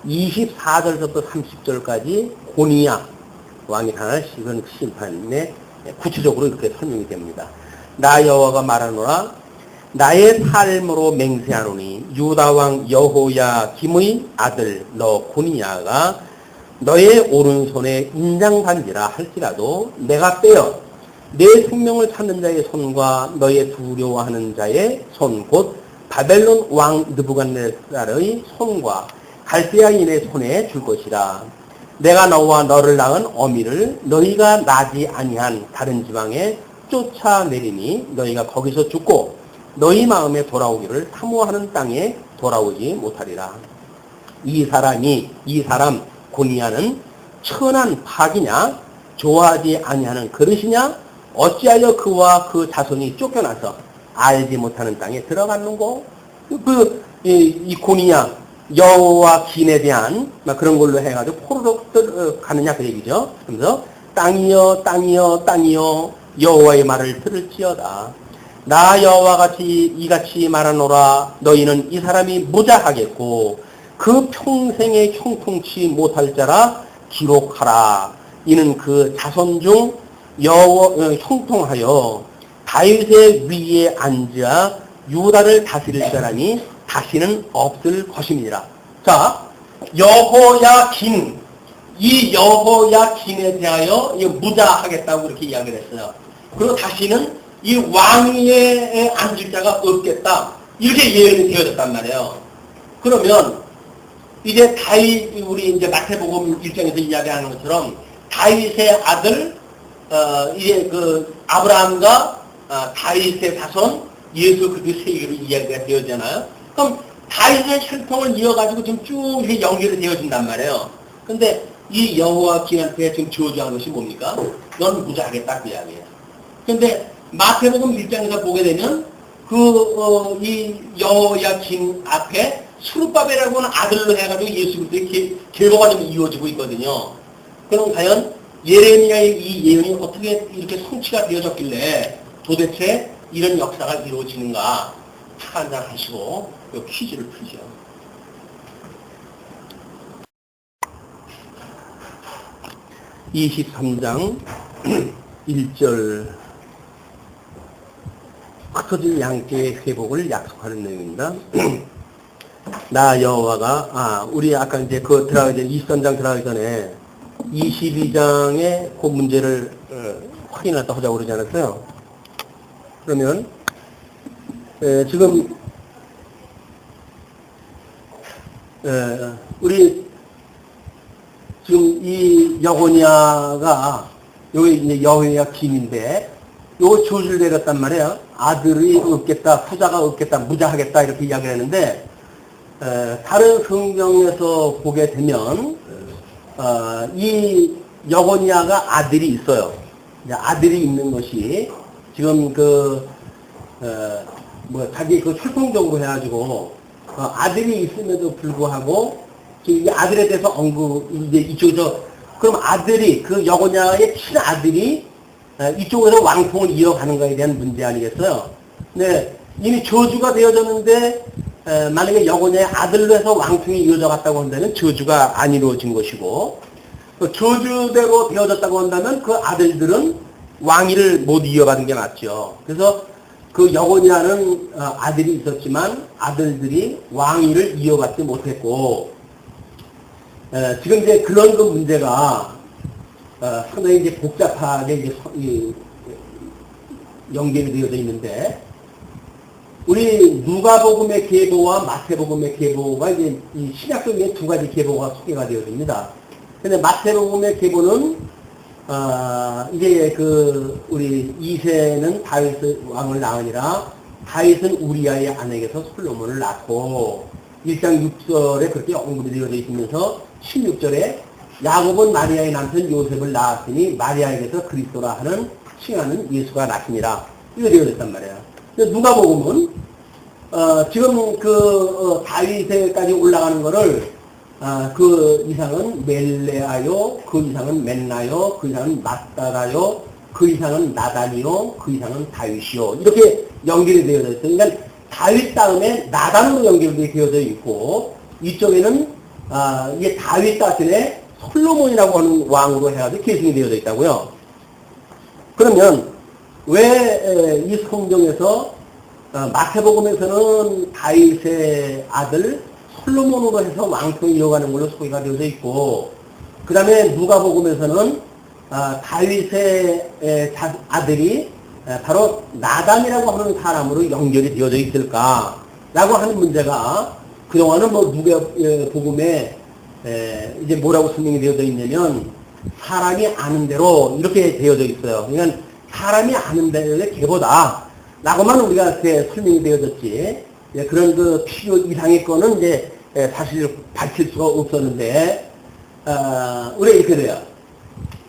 24절부터 30절까지 고니야 왕이 당할 그런 심판에 구체적으로 이렇게 설명이 됩니다. 나 여호와가 말하노라 나의 삶으로 맹세하노니 유다왕 여호야김의 아들 너 고니야가 너의 오른손에 인장반지라 할지라도 내가 빼어 내 생명을 찾는 자의 손과 너의 두려워하는 자의 손 곧 바벨론 왕 느부갓네살의 손과 갈대아인의 손에 줄 것이라. 내가 너와 너를 낳은 어미를 너희가 나지 아니한 다른 지방에 쫓아내리니 너희가 거기서 죽고 너희 마음에 돌아오기를 사모하는 땅에 돌아오지 못하리라. 이 사람 고니야는 천한 박이냐 좋아하지 아니하는 그릇이냐 어찌하여 그와 그 자손이 쫓겨나서 알지 못하는 땅에 들어갔는고. 이 고니야 여호와 긴에 대한 그런 걸로 해가지고 포로로 가느냐 그 얘기죠. 그래서 땅이여 여호와의 말을 들을지어다. 나 여호와같이 이같이 말하노라. 너희는 이 사람이 무자하겠고 그 평생에 형통치 못할 자라 기록하라. 이는 그 자손 중 형통하여 다윗의 위에 앉아 유다를 다스릴 사람이 다시는 없을 것임이니라. 자, 여호야긴, 이 여호야긴에 대하여 무자하겠다고 이렇게 이야기를 했어요. 그리고 다시는 이 왕위에 앉을 자가 없겠다. 이렇게 예언이 되어졌단 말이에요. 그러면 이제 다윗, 우리 이제 마태복음 1장에서 이야기하는 것처럼 다윗의 아들, 이제 그 아브라함과 다윗의 자손 예수 그리스도 세계로 이야기가 되어지잖아요. 그럼 다윗의 혈통을 이어가지고 지금 쭉 이렇게 연결이 되어진단 말이에요. 근데 이 여호와긴한테 지금 저주하는 것이 뭡니까? 넌 무자하겠다 그 이야기예요. 근데 마태복음 1장에서 보게 되면 이 여호야긴 앞에 수르바벨이라고 하는 아들로 해가지고 예수 그리스도의 계보가 좀 이루어지고 있거든요. 그럼 과연 예레미야의 이 예언이 어떻게 이렇게 성취가 되어졌길래 도대체 이런 역사가 이루어지는가 판단하시고 퀴즈를 풀죠. (23장) 1절 흩어진 양떼의 회복을 약속하는 내용입니다. 나 여호와가 우리 아까 이제 그 들어가기 전에 23장 들어가기 전에 22장의 그 문제를 확인하다 하자고 그러지 않았어요? 그러면 지금 우리 지금 이 여호냐가 여기 이제 여호야김인데 요 저주를 내렸단 말이에요. 아들이 없겠다, 후자가 없겠다, 무자하겠다 이렇게 이야기를 했는데 다른 성경에서 보게 되면 이 여호냐가 아들이 있어요. 아들이 있는 것이 지금 자기 그 혈통적으로 해가지고 아들이 있음에도 불구하고 이 아들에 대해서 이제 이쪽에서 그럼 아들이 그 여호냐의 친아들이 이쪽에서 왕통을 이어가는 것에 대한 문제 아니겠어요? 네, 이미 저주가 되어졌는데 만약에 여고냐의 아들로 해서 왕통이 이어져 갔다고 한다면 저주가 안 이루어진 것이고, 저주대로 되어졌다고 한다면 그 아들들은 왕위를 못 이어받은 게 맞죠. 그래서 그 여고냐는 아들이 있었지만 아들들이 왕위를 이어받지 못했고, 지금 이제 그런 그 문제가 상당히 이제 복잡하게 이제 연결이 되어져 있는데, 우리 누가복음의 계보와 마태복음의 계보가 이제 이 신약성경에 두 가지 계보가 소개가 되어집니다. 근데 마태복음의 계보는 이제 우리 2세는 다윗 왕을 낳으니라 다윗은 우리아의 아내에게서 솔로몬을 낳고 1장 6절에 그렇게 언급이 되어져 있으면서 16절에 야곱은 마리아의 남편 요셉을 낳았으니 마리아에게서 그리스도라 하는 칭하는 예수가 낳습니다. 이거 되어졌단 말이에요. 누가복음은 지금 다윗에까지 올라가는 거를 그 이상은 멜레아요, 그 이상은 맨나요, 그 이상은 마따라요, 그 이상은 나단이요, 그 이상은 다윗이요. 이렇게 연결이 되어져 있어요. 그러니까 다윗 다음에 나단으로 연결이 되어져 있고, 이쪽에는 이게 다윗 다음에 솔로몬이라고 하는 왕으로 해가지고 계승이 되어져 있다고요. 그러면 왜 이 성경에서 마태복음에서는 다윗의 아들 솔로몬으로 해서 왕통이 이어가는 걸로 소개가 되어져 있고, 그 다음에 누가복음에서는 다윗의 아들이 바로 나단이라고 하는 사람으로 연결이 되어져 있을까라고 하는 문제가 그동안은 누가복음에 이제 뭐라고 설명이 되어져 있냐면 사람이 아는 대로 이렇게 되어져 있어요. 그러니까 사람이 아는 대로의 계보다 라고만 우리가 이렇게 설명이 되어졌지, 그런 필요 이상의 거는 이제 사실 밝힐 수가 없었는데, 우리가 이렇게 돼요.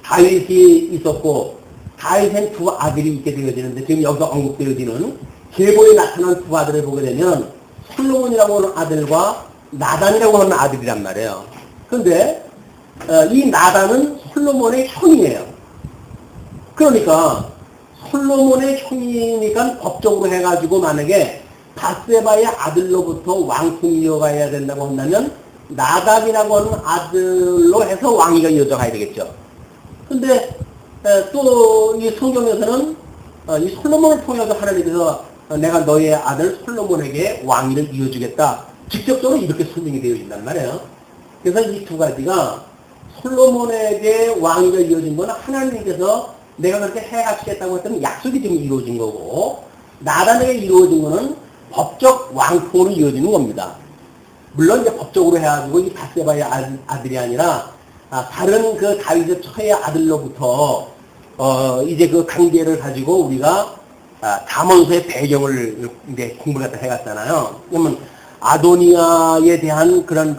다윗이 있었고, 다윗엔 두 아들이 있게 되어지는데, 지금 여기서 언급되어지는 계보에 나타난 두 아들을 보게 되면, 솔로몬이라고 하는 아들과 나단이라고 하는 아들이란 말이에요. 그런데, 이 나단은 솔로몬의 형이에요. 그러니까, 솔로몬의 형이니까 법적으로 해가지고 만약에 바세바의 아들로부터 왕통이 이어가야 된다고 한다면 나단이라고 하는 아들로 해서 왕위가 이어져 가야 되겠죠. 근데 또 이 성경에서는 이 솔로몬을 통해서 하나님께서 내가 너의 아들 솔로몬에게 왕위를 이어주겠다. 직접적으로 이렇게 설명이 되어진단 말이에요. 그래서 이 두 가지가 솔로몬에게 왕위가 이어진 건 하나님께서 내가 그렇게 해하시겠다고 했던 약속이 지금 이루어진 거고, 나단에게 이루어진 거는 법적 왕통으로 이어지는 겁니다. 물론 이제 법적으로 해가지고 이 바세바의 아들이 아니라 다른 그 다윗의 처의 아들로부터 이제 그 관계를 가지고 우리가 잠언서의 배경을 이제 공부를 갖다 해갔잖아요. 그러면 아도니아에 대한 그런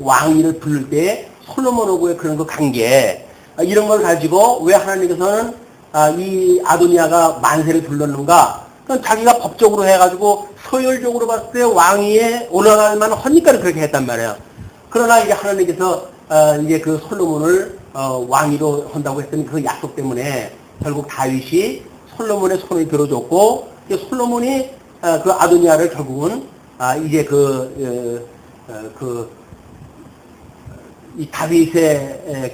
왕위를 부를 때 솔로몬하고의 그런 관계, 이런 걸 가지고 왜 하나님께서는 이 아도니아가 만세를 불렀는가? 그건 자기가 법적으로 해가지고 서열적으로 봤을 때 왕위에 올라갈 만한 허니까를 그렇게 했단 말이에요. 그러나 이제 하나님께서 이제 그 솔로몬을 왕위로 한다고 했던 그 약속 때문에 결국 다윗이 솔로몬의 손을 들어줬고, 솔로몬이 그 아도니아를 결국은 이제 이 다윗의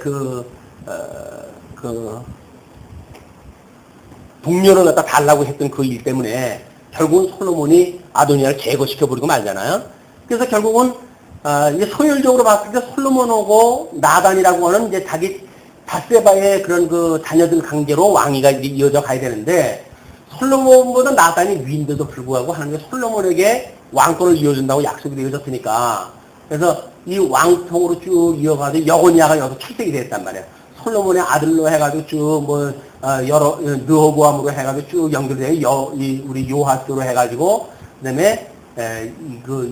동료를 갖다 달라고 했던 그 일 때문에 결국은 솔로몬이 아도니아를 제거시켜버리고 말잖아요. 그래서 결국은 이제 서열적으로 봤을 때 솔로몬하고 나단이라고 하는 이제 자기 바세바의 그런 그 자녀들 관계로 왕위가 이어져 가야 되는데, 솔로몬보다 나단이 위인데도 불구하고 하나님이 솔로몬에게 왕권을 이어준다고 약속이 되어졌으니까, 그래서 이 왕통으로 쭉 이어가서 여고니아가 여기서 출생이 됐단 말이에요. 솔로몬의 아들로 해가지고 쭉 여러 느호보암으로 해가지고 쭉 연결돼요. 우리 요하스로 해가지고, 그다음에 그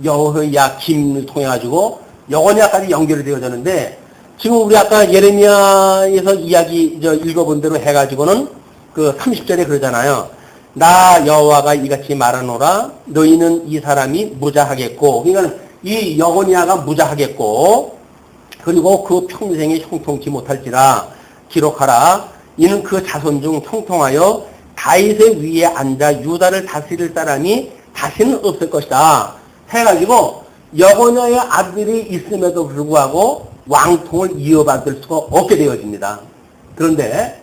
여호야김을 통해 가지고 여고니아까지 연결이 되어졌는데, 지금 우리 아까 예레미야에서 이야기 읽어본 대로 해가지고는 그 30절에 그러잖아요. 나 여호와가 이같이 말하노라. 너희는 이 사람이 무자하겠고, 그러니까 이 여고니아가 무자하겠고, 그리고 그 평생에 형통치 못할지라 기록하라. 이는 그 자손 중 형통하여 다윗의 위에 앉아 유다를 다스릴 사람이 다시는 없을 것이다 해가지고 여호냐의 아들이 있음에도 불구하고 왕통을 이어받을 수가 없게 되어집니다. 그런데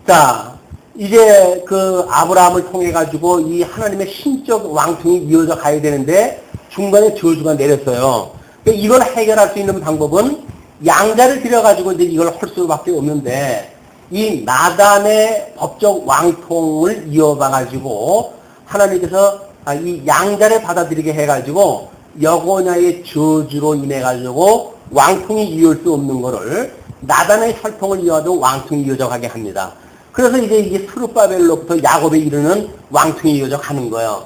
자 이제 그 아브라함을 통해 가지고 이 하나님의 신적 왕통이 이어져 가야 되는데 중간에 저주가 내렸어요. 이걸 해결할 수 있는 방법은 양자를 들여가지고 이제 이걸 할 수밖에 없는데 이 나단의 법적 왕통을 이어봐가지고 하나님께서 이 양자를 받아들이게 해가지고 여호냐의 저주로 인해가지고 왕통이 이을 수 없는 거를 나단의 혈통을 이어도 왕통이 이어져 가게 합니다. 그래서 이제 이게 스룹바벨로부터 야곱에 이르는 왕통이 이어져 가는 거예요.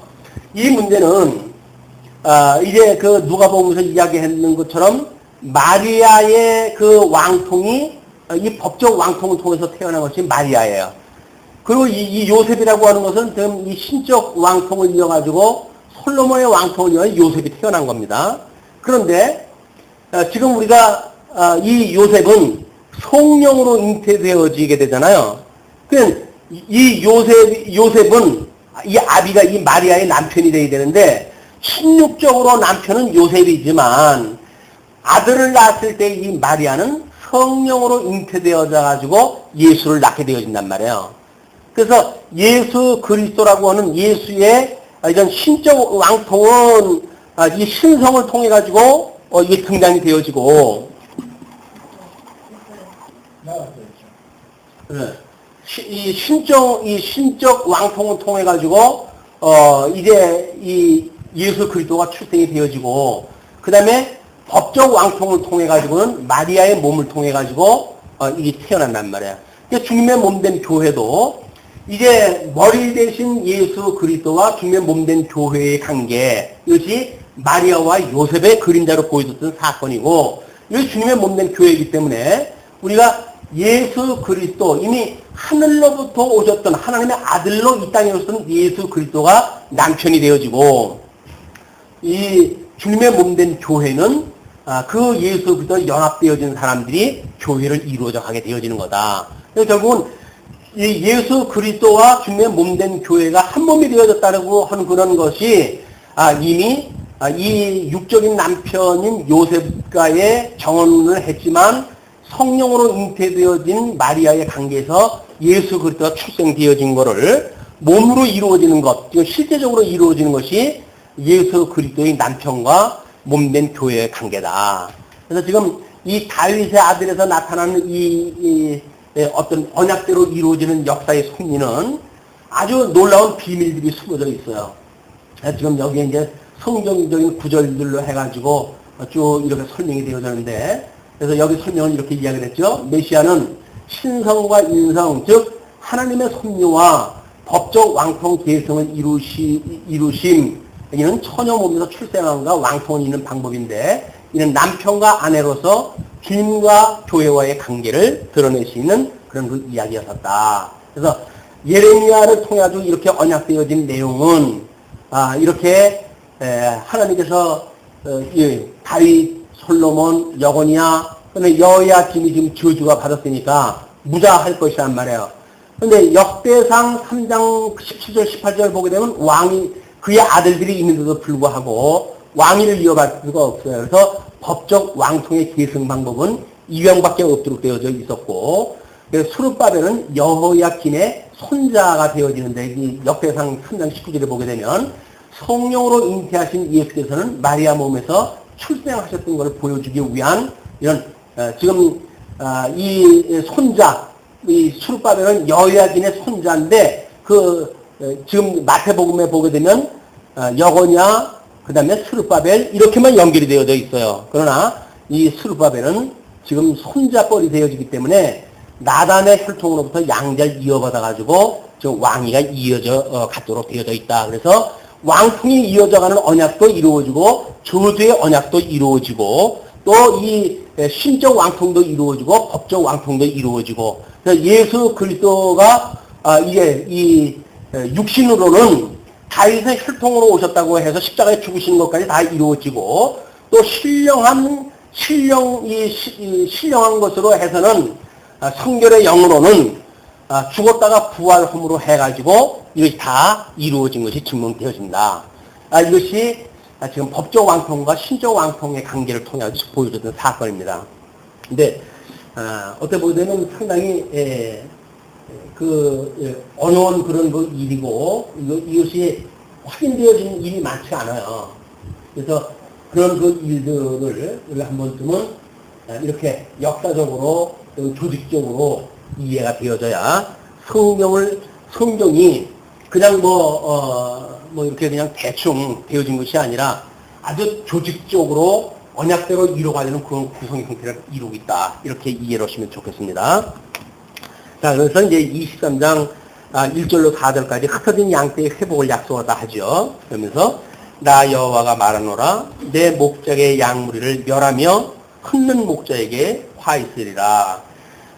이 문제는 이제 그 누가복음에서 이야기했는 것처럼 마리아의 그 왕통이 이 법적 왕통을 통해서 태어난 것이 마리아예요. 그리고 이 요셉이라고 하는 것은 지금 이 신적 왕통을 이어가지고 솔로몬의 왕통을 이어 요셉이 태어난 겁니다. 그런데 지금 우리가 이 요셉은 성령으로 잉태되어지게 되잖아요. 그러니까 이 요셉은 이 아비가 이 마리아의 남편이 되어야 되는데 신육적으로 남편은 요셉이지만 아들을 낳았을 때 이 마리아는 성령으로 잉태되어져 가지고 예수를 낳게 되어진단 말이에요. 그래서 예수 그리스도라고 하는 예수의 이런 신적 왕통은 이 신성을 통해 가지고 이게 등장이 되어지고 이 신적 왕통을 통해 가지고 이제 이 예수 그리스도가 출생이 되어지고 그 다음에 법적 왕통을 통해 가지고는 마리아의 몸을 통해 가지고 이게 태어난단 말이야. 주님의 몸된 교회도 이제 머리 대신 예수 그리스도와 주님의 몸된 교회의 관계, 이것이 마리아와 요셉의 그림자로 보여줬던 사건이고, 이것이 주님의 몸된 교회이기 때문에 우리가 예수 그리스도, 이미 하늘로부터 오셨던 하나님의 아들로 이 땅에 오셨던 예수 그리스도가 남편이 되어지고, 이 주님의 몸된 교회는 그 예수 그리스도와 연합되어진 사람들이 교회를 이루어져 가게 되어지는 거다. 그래서 결국은 이 예수 그리스도와 주님의 몸된 교회가 한 몸이 되어졌다고 하는 그런 것이 이미 이 육적인 남편인 요셉과의 정혼을 했지만 성령으로 잉태되어진 마리아의 관계에서 예수 그리스도가 출생되어진 것을 몸으로 이루어지는 것, 실제적으로 이루어지는 것이 예수 그리스도의 남편과 몸된 교회의 관계다. 그래서 지금 이 다윗의 아들에서 나타나는 이 어떤 언약대로 이루어지는 역사의 섭리는 아주 놀라운 비밀들이 숨어져 있어요. 지금 여기에 이제 성경적인 구절들로 해가지고 쭉 이렇게 설명이 되어졌는데, 그래서 여기 설명을 이렇게 이야기를 했죠. 메시아는 신성과 인성, 즉 하나님의 섭리와 법적 왕통 계승을 이루심, 이는 처녀 몸에서 출생함과 왕통을 잇는 방법인데, 이는 남편과 아내로서 주님과 교회와의 관계를 드러낼 수 있는 그런 그 이야기였었다. 그래서 예레미야를 통해 가지고 이렇게 언약되어진 내용은 이렇게 하나님께서 다윗, 솔로몬, 여고니아, 그다음에 여호야김이 지금 저주가 받았으니까 무자할 것이란 말이에요. 그런데 역대상 3장 17절, 18절 보게 되면 왕이 그의 아들들이 있는데도 불구하고 왕위를 이어갈 수가 없어요. 그래서 법적 왕통의 계승 방법은 이왕밖에 없도록 되어져 있었고, 수르바벨은 여호야김의 손자가 되어지는데, 이 역대상 3장 19절에 보게 되면 성령으로 잉태하신 예수께서는 마리아 몸에서 출생하셨던 것을 보여주기 위한 이런 지금 이 손자, 이 수르바벨은 여호야김의 손자인데, 지금 마태복음에 보게 되면 여고냐, 그 다음에 스룹바벨 이렇게만 연결이 되어져 있어요. 그러나 이 스룹바벨은 지금 손자뻘이 되어지기 때문에 나단의 혈통으로부터 양자를 이어받아가지고 지금 왕위가 이어져 갖도록 되어져 있다. 그래서 왕통이 이어져가는 언약도 이루어지고 저주의 언약도 이루어지고 또 이 신적 왕통도 이루어지고 법적 왕통도 이루어지고, 그래서 예수 그리스도가 이제 이 육신으로는 다윗의 혈통으로 오셨다고 해서 십자가에 죽으시는 것까지 다 이루어지고, 또 신령한 것으로 해서는 성결의 영으로는 죽었다가 부활함으로 해가지고 이것이 다 이루어진 것이 증명되어진다. 이것이 지금 법적 왕통과 신적 왕통의 관계를 통해 보여줬던 사건입니다. 근데 어떻게 보면 상당히 어려운 그런 그 일이고 이것이 확인되어진 일이 많지 않아요. 그래서 그런 그 일들을 우리가 한 번쯤은 이렇게 역사적으로 조직적으로 이해가 되어져야 성경이 그냥 이렇게 그냥 대충 되어진 것이 아니라 아주 조직적으로 언약대로 이루어가려는 그런 구성 형태를 이루고 있다. 이렇게 이해를 하시면 좋겠습니다. 자, 그래서 이제 23장 1절로 4절까지 흩어진 양떼의 회복을 약속하다 하죠. 그러면서 나 여호와가 말하노라 내 목자의 양무리를 멸하며 흩는 목자에게 화 있으리라.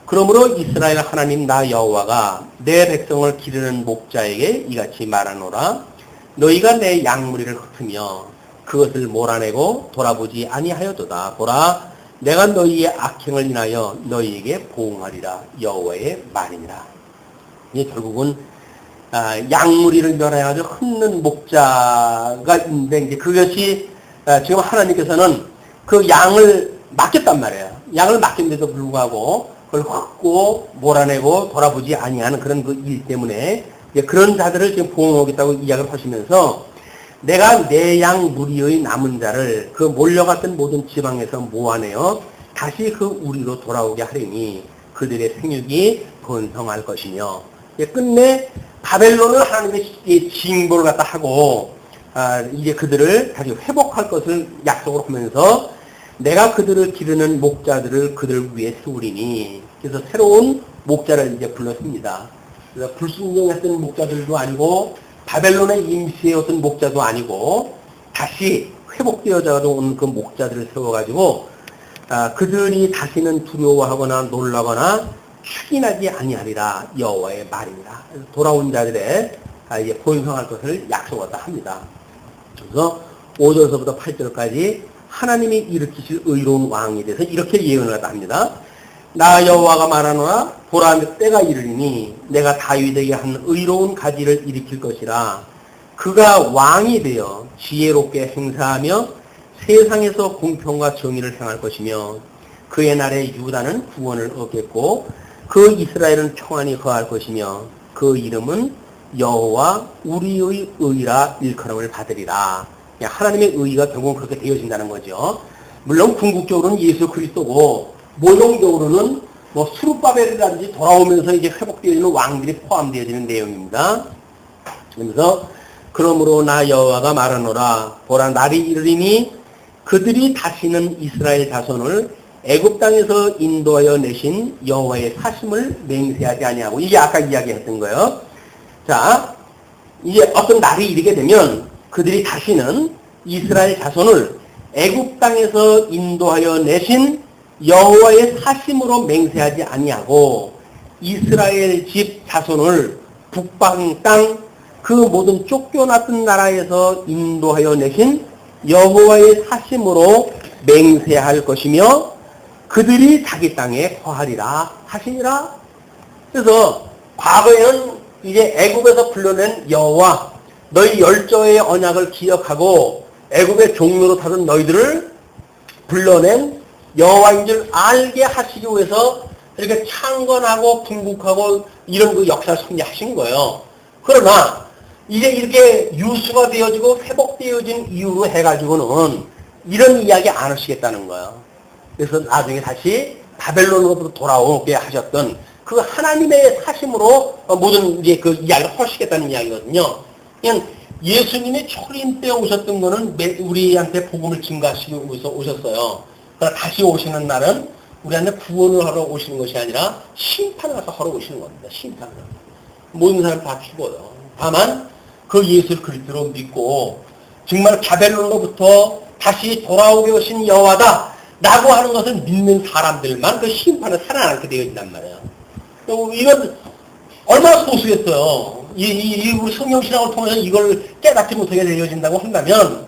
그러므로 이스라엘 하나님 나 여호와가 내 백성을 기르는 목자에게 이같이 말하노라 너희가 내 양무리를 흩으며 그것을 몰아내고 돌아보지 아니하여도다. 보라 내가 너희의 악행을 인하여 너희에게 보응하리라. 여호와의 말이니라. 이게 결국은 양무리를 멸해가지고 흩는 목자가 있는데 이제 그것이 지금 하나님께서는 그 양을 맡겼단 말이에요. 양을 맡긴데도 불구하고 그걸 흩고 몰아내고 돌아보지 아니하는 그런 그 일 때문에 그런 자들을 지금 보응하겠다고 이야기를 하시면서 내가 내 양 무리의 남은 자를 그 몰려갔던 모든 지방에서 모아내어 다시 그 우리로 돌아오게 하리니 그들의 생육이 번성할 것이며 끝내 바벨론을 하나님의 징벌을 갖다 하고 이제 그들을 다시 회복할 것을 약속을 하면서 내가 그들을 기르는 목자들을 그들 위에 세우리니 그래서 새로운 목자를 이제 불렀습니다. 그래서 불순종했던 목자들도 아니고 바벨론의 임시의 어떤 목자도 아니고 다시 회복되어져 온 그 목자들을 세워가지고 그들이 다시는 두려워하거나 놀라거나 추긴하지 아니하리라. 여호와의 말입니다. 돌아온 자들의 이제 번성할 것을 약속하다 합니다. 그래서 5절서부터 8절까지 하나님이 일으키실 의로운 왕에 대해서 이렇게 예언을 하다 합니다. 나 여호와가 말하노라 보라 때가 이르리니 내가 다윗에게 한 의로운 가지를 일으킬 것이라. 그가 왕이 되어 지혜롭게 행사하며 세상에서 공평과 정의를 행할 것이며 그의 날에 유다는 구원을 얻겠고 그 이스라엘은 평안히 거할 것이며 그 이름은 여호와 우리의 의라 일컬음을 받으리라. 하나님의 의가 결국은 그렇게 되어진다는 거죠. 물론 궁극적으로는 예수 그리스도고 모형적으로는 수룹바벨이라든지 돌아오면서 이제 회복되어지는 왕들이 포함되어지는 내용입니다. 그러면서 그러므로 나 여호와가 말하노라 보라 날이 이르리니 그들이 다시는 이스라엘 자손을 애굽 땅에서 인도하여 내신 여호와의 사심을 맹세하지 아니하고 이게 아까 이야기했던 거예요. 자, 이제 어떤 날이 이르게 되면 그들이 다시는 이스라엘 자손을 애굽 땅에서 인도하여 내신 여호와의 사심으로 맹세하지 아니하고 이스라엘 집 자손을 북방 땅 그 모든 쫓겨났던 나라에서 인도하여 내신 여호와의 사심으로 맹세할 것이며 그들이 자기 땅에 거하리라 하시니라. 그래서 과거에는 이제 애굽에서 불러낸 여호와 너희 열조의 언약을 기억하고 애굽의 종로로 타던 너희들을 불러낸 여호와인 줄 알게 하시기 위해서 이렇게 창건하고 궁극하고 이런 그 역사를 섭리하신 거예요. 그러나 이제 이렇게 유수가 되어지고 회복되어진 이후로 해가지고는 이런 이야기 안 하시겠다는 거예요. 그래서 나중에 다시 바벨론으로 돌아오게 하셨던 그 하나님의 사심으로 모든 이제 그 이야기를 하시겠다는 이야기거든요. 그냥 예수님이 초림 때 오셨던 거는 우리한테 복음을 증가하시기 위해서 오셨어요. 그러나 다시 오시는 날은 우리한테 구원을 하러 오시는 것이 아니라 심판을 하러 오시는 겁니다. 심판을. 모든 사람 다 죽어요. 다만 그 예수 그리스도로 믿고 정말 바벨론으로부터 다시 돌아오게 오신 여호와다 라고 하는 것을 믿는 사람들만 그 심판을 살아남게 되어진단 말이에요. 이건 얼마나 소수겠어요. 우리 성경신학을 통해서 이걸 깨닫지 못하게 되어진다고 한다면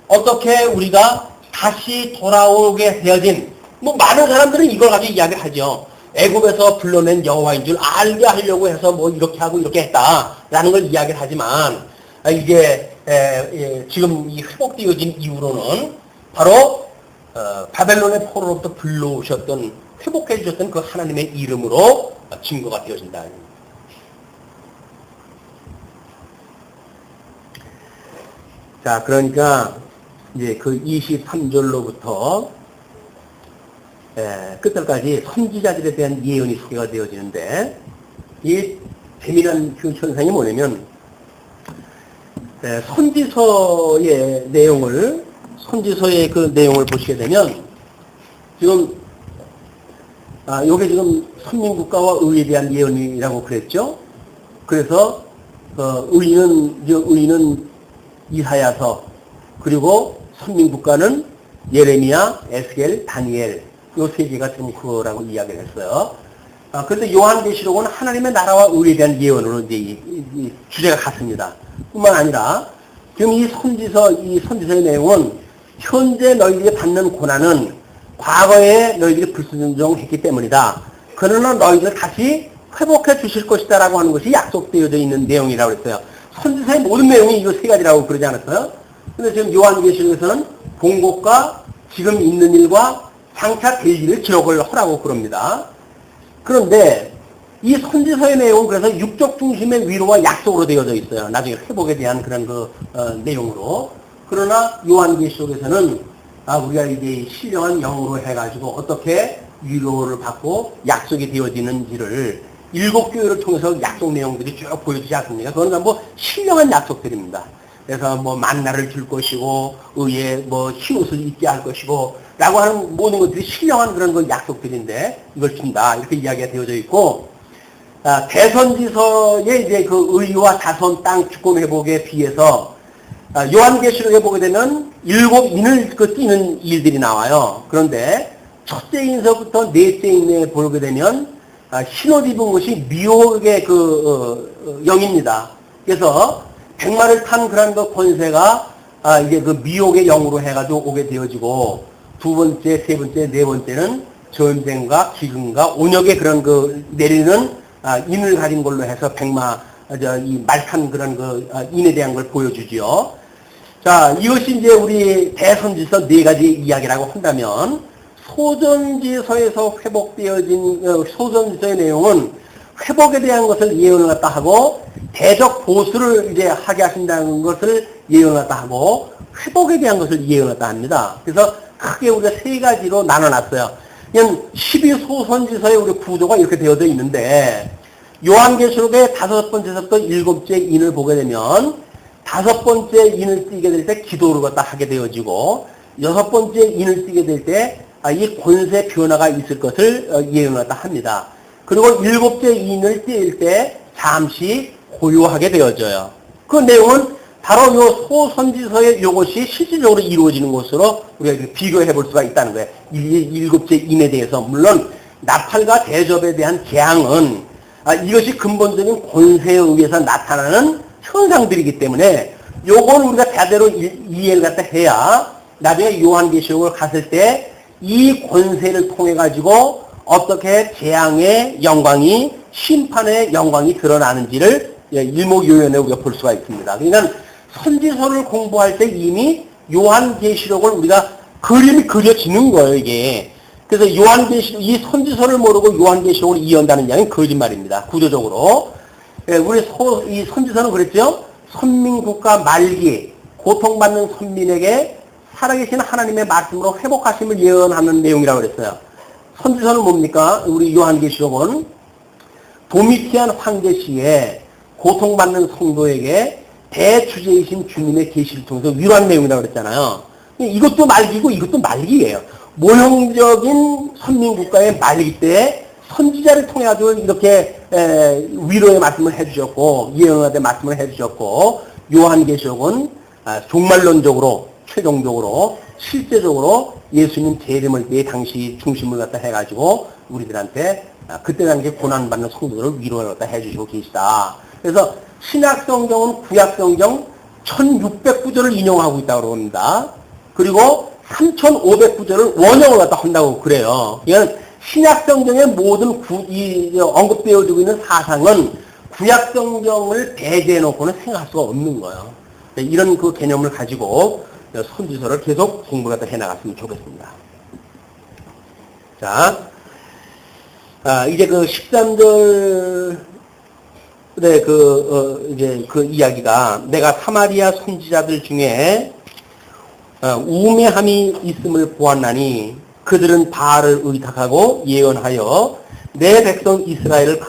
어떻게 우리가 다시 돌아오게 되어진 많은 사람들은 이걸 가지고 이야기하죠. 애굽에서 불러낸 여호와인 줄 알게 하려고 해서 뭐 이렇게 하고 이렇게 했다라는 걸 이야기를 하지만 이게 지금 이 회복되어진 이후로는 바로 바벨론의 포로로부터 불러오셨던 회복해 주셨던 그 하나님의 이름으로 증거가 되어진다. 자, 그러니까 이제 그 23절로부터 끝절까지 선지자들에 대한 예언이 소개가 되어지는데, 이 재미난 그 현상이 뭐냐면 선지서의 그 내용을 보시게 되면 지금 요게 지금 선민국가와 의에 대한 예언이라고 그랬죠. 그래서 의는 이사야서, 그리고 선민국가는 예레미야, 에스겔, 다니엘, 요 세 개가 지금 그거라고 이야기를 했어요. 그런데 요한계시록은 하나님의 나라와 의에 대한 예언으로 이제 이 주제가 같습니다. 뿐만 아니라 지금 이 선지서의 내용은 현재 너희들이 받는 고난은 과거에 너희들이 불순종했기 때문이다. 그러나 너희들 다시 회복해 주실 것이다라고 하는 것이 약속되어져 있는 내용이라고 했어요. 선지서의 모든 내용이 이 세 가지라고 그러지 않았어요? 근데 지금 요한계시록에서는 본 것과 지금 있는 일과 장차 될 일을 기록을 하라고 그럽니다. 그런데 이 선지서의 내용은 그래서 육적 중심의 위로와 약속으로 되어져 있어요. 나중에 회복에 대한 그런 내용으로. 그러나 요한계시록에서는 우리가 이제 신령한 영으로 해가지고 어떻게 위로를 받고 약속이 되어지는지를 7교회를 통해서 약속 내용들이 쭉 보여주지 않습니까? 그건 전부 신령한 약속들입니다. 그래서 뭐 만나를 줄 것이고 의에 뭐 흰옷을 입게 할 것이고 라고 하는 모든 것들이 신령한 그런 그 약속들인데 이걸 준다 이렇게 이야기가 되어져 있고, 대선지서의 이제 그 의와 다선 땅 주권 회복에 비해서 요한계시록에 보게 되면 7인을 띠는 일들이 나와요. 그런데 첫째 인서부터 넷째 인에 보게 되면 흰옷 입은 것이 미혹의 영입니다. 그래서 백마를 탄 그런 그 권세가 이제 그 미혹의 영으로 해가지고 오게 되어지고, 두 번째, 세 번째, 네 번째는 전쟁과 기근과 온역의 그런 내리는 인을 가진 걸로 해서 이 말탄 그런 인에 대한 걸 보여주지요. 자, 이것이 이제 우리 대선지서 네 가지 이야기라고 한다면, 소전지서에서 회복되어진 소전지서의 내용은 회복에 대한 것을 예언을 갖다 하고, 대적 보수를 이제 하게 하신다는 것을 예언을 갖다 하고, 회복에 대한 것을 예언을 갖다 합니다. 그래서 크게 우리가 세 가지로 나눠놨어요. 그냥 12소선지서의 우리 구조가 이렇게 되어져 있는데, 요한계시록의 5번째부터 7째 인을 보게 되면 5번째 인을 띠게 될 때 기도를 갖다 하게 되어지고, 6번째 인을 띠게 될 때 이 권세 변화가 있을 것을 예언을 갖다 합니다. 그리고 7째 인을 띄일 때 잠시 고요하게 되어져요. 그 내용은 바로 요 소선지서의 요것이 실질적으로 이루어지는 것으로 우리가 비교해 볼 수가 있다는 거예요. 7째 인에 대해서. 물론 나팔과 대접에 대한 재앙은 이것이 근본적인 권세에 의해서 나타나는 현상들이기 때문에 요건 우리가 제대로 이해를 갖다 해야 나중에 요한계시록을 갔을 때 이 권세를 통해 가지고 어떻게 재앙의 영광이, 심판의 영광이 드러나는지를 일목요연에 우리가 볼 수가 있습니다. 그러니까 선지서를 공부할 때 이미 요한계시록을 우리가 그림이 그려지는 거예요, 이게. 그래서 이 선지서를 모르고 요한계시록을 이해한다는 양은 거짓말입니다. 구조적으로. 이 선지서는 그랬죠? 선민국가 말기, 고통받는 선민에게 살아계신 하나님의 말씀으로 회복하심을 예언하는 내용이라고 그랬어요. 선지서는 뭡니까? 우리 요한계시록은 도미티안 황제 시에 고통받는 성도에게 대주제이신 주님의 계시를 통해서 위로한 내용이라고 그랬잖아요. 이것도 말기고 이것도 말기예요. 모형적인 선민국가의 말기 때 선지자를 통해 가지고 이렇게 위로의 말씀을 해주셨고, 예언의 말씀을 해주셨고, 요한계시록은 종말론적으로, 최종적으로, 실제적으로 예수님 재림을 때 당시 중심을 갖다 해가지고 우리들한테 그때 당시에 고난받는 성도들을 위로를 갖다 해주시고 계시다. 그래서 신약성경은 구약성경 1600구절을 인용하고 있다고 합니다. 그리고 3500구절을 원형을 갖다 한다고 그래요. 이건 신약성경의 모든 언급되어지고 있는 사상은 구약성경을 배제해놓고는 생각할 수가 없는 거예요. 이런 그 개념을 가지고 선지서를 계속 공부를 갖다 해나갔으면 좋겠습니다. 자, 이제 그 13절의 이제 그 이야기가 내가 사마리아 선지자들 중에 우매함이 있음을 보았나니 그들은 바알을 의탁하고 예언하여 내 백성 이스라엘을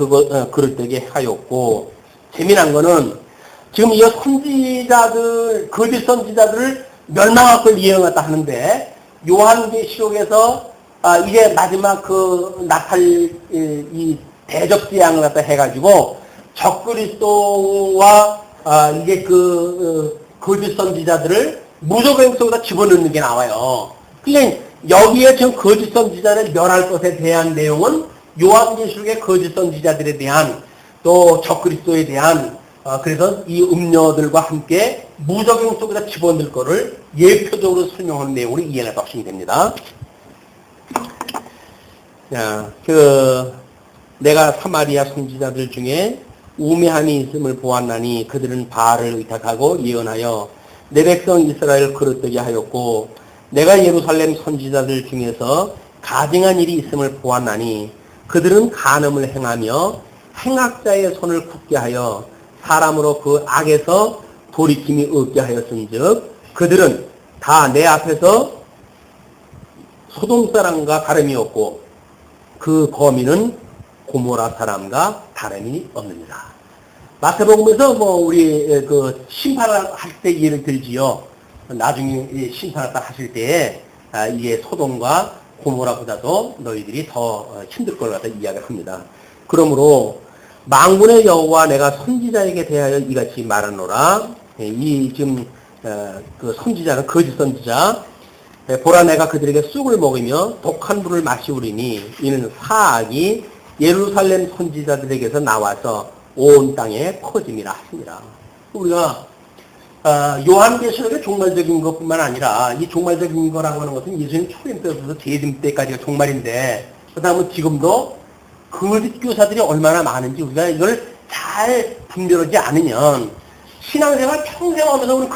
그릇되게 하였고, 재미난 거는 지금 이 선지자들, 거짓 선지자들을 멸망할 걸 예언했다 하는데, 요한계시록에서 이제 마지막 나탈 이 대적재앙을 갖다 해가지고 적그리스도와 이제 거짓 선지자들을 무조건 속에다 집어넣는 게 나와요. 그러니까 여기에 지금 거짓 선지자를 멸할 것에 대한 내용은 요한계시록의 거짓 선지자들에 대한 또 적그리스도에 대한 그래서 이 음녀들과 함께 무적용 속에다 집어넣을 거를 예표적으로 설명하는 내용으로 이해가 확신이 됩니다. 자, 내가 사마리아 선지자들 중에 우매함이 있음을 보았나니 그들은 바알을 의탁하고 예언하여 내 백성 이스라엘을 그릇되게 하였고, 내가 예루살렘 선지자들 중에서 가증한 일이 있음을 보았나니 그들은 간음을 행하며 행악자의 손을 굳게 하여 사람으로 그 악에서 돌이킴이 없게 하였은즉 그들은 다 내 앞에서 소돔 사람과 다름이 없고 그 거민은 고모라 사람과 다름이 없느니라. 마태복음에서 우리 심판을 할 때 예를 들지요. 나중에 심판을 딱 하실 때에 이게 소돔과 고모라보다도 너희들이 더 힘들 걸 갖다 이야기를 합니다. 그러므로 만군의 여호와 내가 선지자에게 대하여 이같이 말하노라. 이 지금 그 선지자는 거짓 선지자. 보라 내가 그들에게 쑥을 먹이며 독한 물을 마시우리니 이는 사악이 예루살렘 선지자들에게서 나와서 온 땅에 퍼짐이라 하시니라. 우리가 요한계시록의 종말적인 것뿐만 아니라 이 종말적인 거라고 하는 것은 예수님 초림 때부터 재림 때까지가 종말인데, 그 다음은 지금도 거짓 교사들이 얼마나 많은지 우리가 이걸 잘 분별하지 않으면 신앙생활 평생 하면서 우리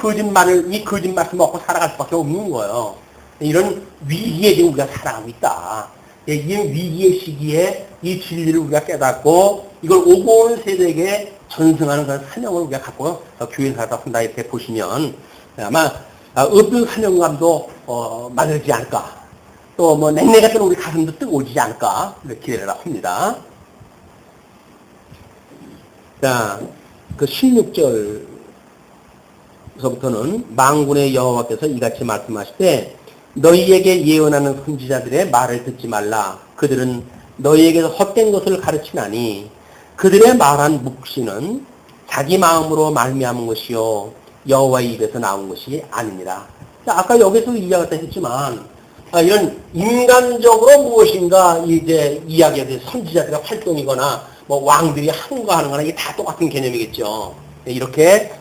이 거짓 말씀 먹고 살아갈 수밖에 없는 거예요. 이런 위기에 지금 우리가 살아가고 있다. 이 위기의 시기에 이 진리를 우리가 깨닫고 이걸 오고 온 세대에게 전승하는 그런 사명을 우리가 갖고 교회에 살다 한다 이렇게 보시면 아마 어떤 사명감도 만들지 않을까. 또 냉내 같은 우리 가슴도 뜨거워지지 않을까. 이렇게 기대를 합니다. 자, 16절서부터는 만군의 여호와께서 이같이 말씀하실 때 너희에게 예언하는 선지자들의 말을 듣지 말라. 그들은 너희에게서 헛된 것을 가르치나니 그들의 말한 묵시는 자기 마음으로 말미암은 것이요 여호와의 입에서 나온 것이 아니니라. 아까 여기서 이야기를 했지만 이런 인간적으로 무엇인가 이제 이야기에 대해 선지자들의 활동이거나 왕들이 하는 거나 이게 다 똑같은 개념이겠죠. 이렇게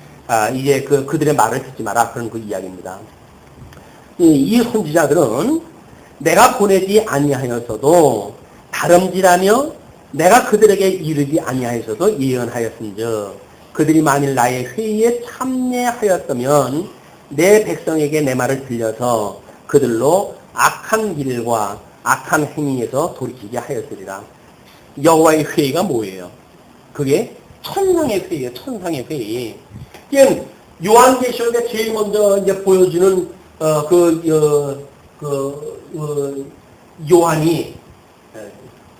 이제 그들의 말을 듣지 마라 그런 그 이야기입니다. 이 선지자들은 내가 보내지 아니하였어도 다름질하며 내가 그들에게 이르지 아니하였어도 예언하였은즉 그들이 만일 나의 회의에 참여하였다면 내 백성에게 내 말을 들려서 그들로 악한 길과 악한 행위에서 돌이키게 하였으리라. 여호와의 회의가 뭐예요? 그게 천상의 회의예요. 천상의 회의. 이게 요한계시록에 제일 먼저 이제 보여주는 요한이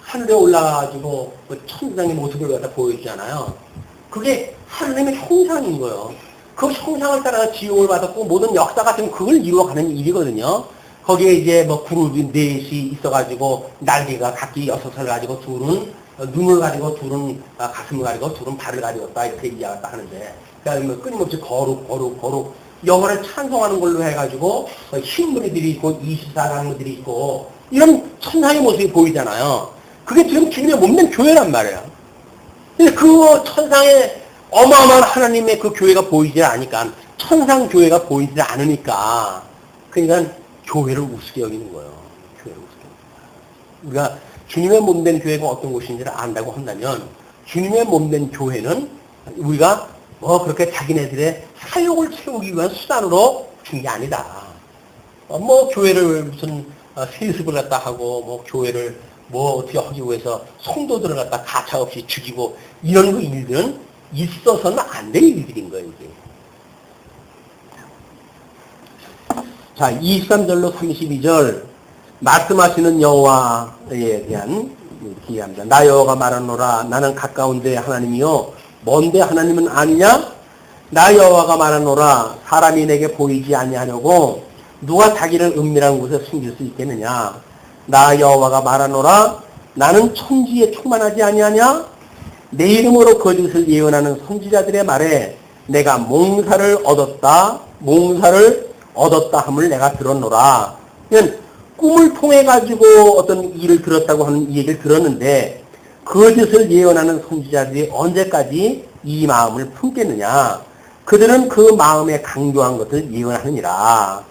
하늘에 올라가지고 천상의 모습을 갖다 보여주잖아요. 그게 하나님의 형상인 거예요. 그 형상을 따라서 지옥을 받았고 모든 역사가 지금 그걸 이루어가는 일이거든요. 거기에 이제 그룹이 넷이 있어가지고 날개가 각기 6살 가지고 둘은 눈을 가지고 둘은 가슴을 가지고 둘은 발을 가지고 다 이렇게 이야기를 하는데, 그러니까 끊임없이 거룩 영어를 찬송하는 걸로 해가지고 흰무리들이 있고 24강들이 있고 이런 천상의 모습이 보이잖아요. 그게 지금 주님의 몸된 교회란 말이에요. 근데 그 천상의 어마어마한 하나님의 그 교회가 보이지 않으니까, 천상 교회가 보이지 않으니까, 그러니까 교회를 우습게 여기는 거예요. 교회를 우습게. 우리가 주님의 몸된 교회가 어떤 곳인지를 안다고 한다면 주님의 몸된 교회는 우리가 그렇게 자기네들의 사욕을 채우기 위한 수단으로 준 게 아니다. 교회를 무슨 세습을 갖다 하고 교회를 어떻게 하기 위해서 성도들을 갖다 가차없이 죽이고 이런 그 일들은 있어서는 안 될 일들인 거예요, 이게. 자, 23절로 32절 말씀하시는 여호와에 대한 기회합니다. 나 여호와가 말하노라 나는 가까운데 하나님이요 먼데 하나님은 아니냐? 나 여호와가 말하노라 사람이 내게 보이지 아니하려고 누가 자기를 은밀한 곳에 숨길 수 있겠느냐? 나 여호와가 말하노라 나는 천지에 충만하지 아니하냐? 내 이름으로 거짓을 예언하는 선지자들의 말에 내가 몽사를 얻었다 함을 내가 들었노라. 꿈을 통해 가지고 어떤 일을 들었다고 하는 이 얘기를 들었는데 거짓을 예언하는 선지자들이 언제까지 이 마음을 품겠느냐? 그들은 그 마음에 강조한 것을 예언하느니라.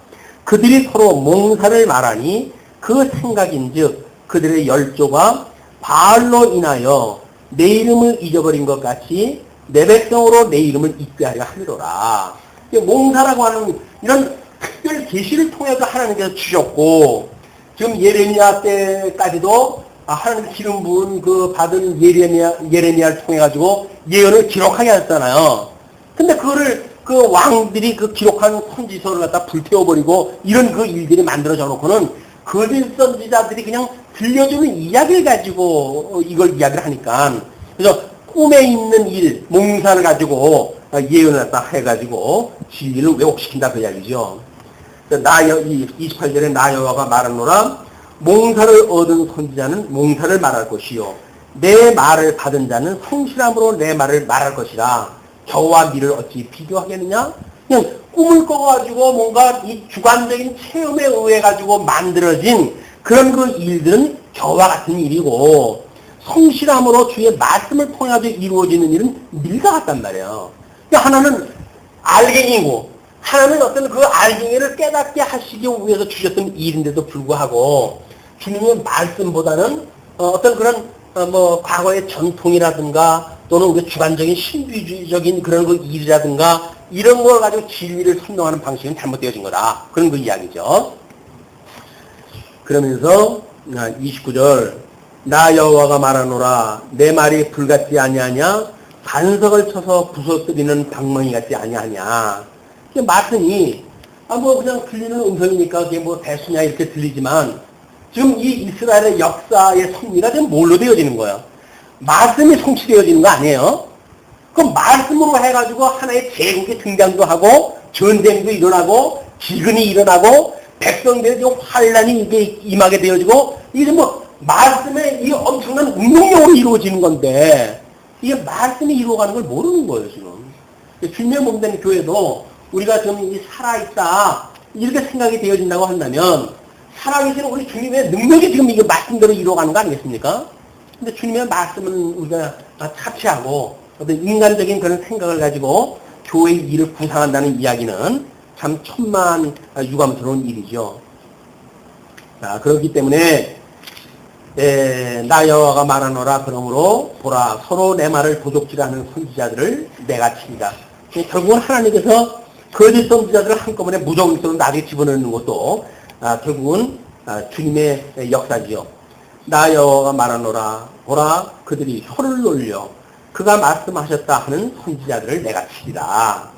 그들이 서로 몽사를 말하니 그 생각인즉 그들의 열조가 바알로 인하여 내 이름을 잊어버린 것 같이 내 백성으로 내 이름을 잊게 하려 하리로라. 몽사라고 하는 이런 특별 계시를 통해서 하나님께서 주셨고 지금 예레미야 때까지도 하나님 기름 부은 그 받은 예레미야를 통해 가지고 예언을 기록하게 하셨잖아요. 근데 그거를 그 왕들이 그 기록한 선지서를 갖다 불태워버리고 이런 그 일들이 만들어져 놓고는 거짓 선지자들이 그냥 들려주는 이야기를 가지고 이걸 이야기를 하니까 그래서 꿈에 있는 일, 몽사를 가지고 예언을 갖다 해가지고 진리를 왜곡시킨다 그 이야기죠. 28절에 나 여호와가 말하노라 몽사를 얻은 선지자는 몽사를 말할 것이요 내 말을 받은 자는 성실함으로 내 말을 말할 것이라. 겨와 미를 어찌 비교하겠느냐? 그냥 꿈을 꿔가지고 뭔가 이 주관적인 체험에 의해 가지고 만들어진 그런 그 일들은 겨와 같은 일이고 성실함으로 주의 말씀을 통해 가지고 이루어지는 일은 밀과 같단 말이에요. 그러니까 하나는 알갱이고 하나는 어떤 그 알갱이를 깨닫게 하시기 위해서 주셨던 일인데도 불구하고 주님의 말씀보다는 어떤 그런 과거의 전통이라든가 또는 우리 주관적인 신비주의적인 그런 그 일이라든가 이런 걸 가지고 진리를 설명하는 방식은 잘못되어진 거다. 그런 그 이야기죠. 그러면서 29절 나 여호와가 말하노라 내 말이 불같지 아니하냐 반석을 쳐서 부서뜨리는 방망이 같지 아니하냐. 말씀이 그냥 들리는 음성이니까 그게 대수냐 이렇게 들리지만 지금 이 이스라엘의 역사의 성리가 지금 뭘로 되어지는 거예요? 말씀이 성취되어지는 거 아니에요? 그 말씀으로 해가지고 하나의 제국이 등장도 하고 전쟁도 일어나고 기근이 일어나고 백성들의 지금 환란이 이게 임하게 되어지고 이게 말씀의 이 엄청난 운동력으로 이루어지는 건데 이게 말씀이 이루어가는 걸 모르는 거예요 지금. 주님의 몸된 교회도 우리가 지금 살아있다 이렇게 생각이 되어진다고 한다면 살아계신 우리 주님의 능력이 지금 이게 말씀대로 이루어가는 거 아니겠습니까? 근데 주님의 말씀은 우리가 차치하고 어떤 인간적인 그런 생각을 가지고 교회의 일을 구상한다는 이야기는 참 천만 유감스러운 일이죠. 자, 그렇기 때문에 나 여호와가 말하노라 그러므로 보라 서로 내 말을 도적질하는 선지자들을 내가 치리라. 결국은 하나님께서 거짓 선지자들을 한꺼번에 무정익으로 나중에 집어넣는 것도 결국은 주님의 역사지요. 나 여호와가 말하노라 보라 그들이 혀를 놀려 그가 말씀하셨다 하는 선지자들을 내가 치리라.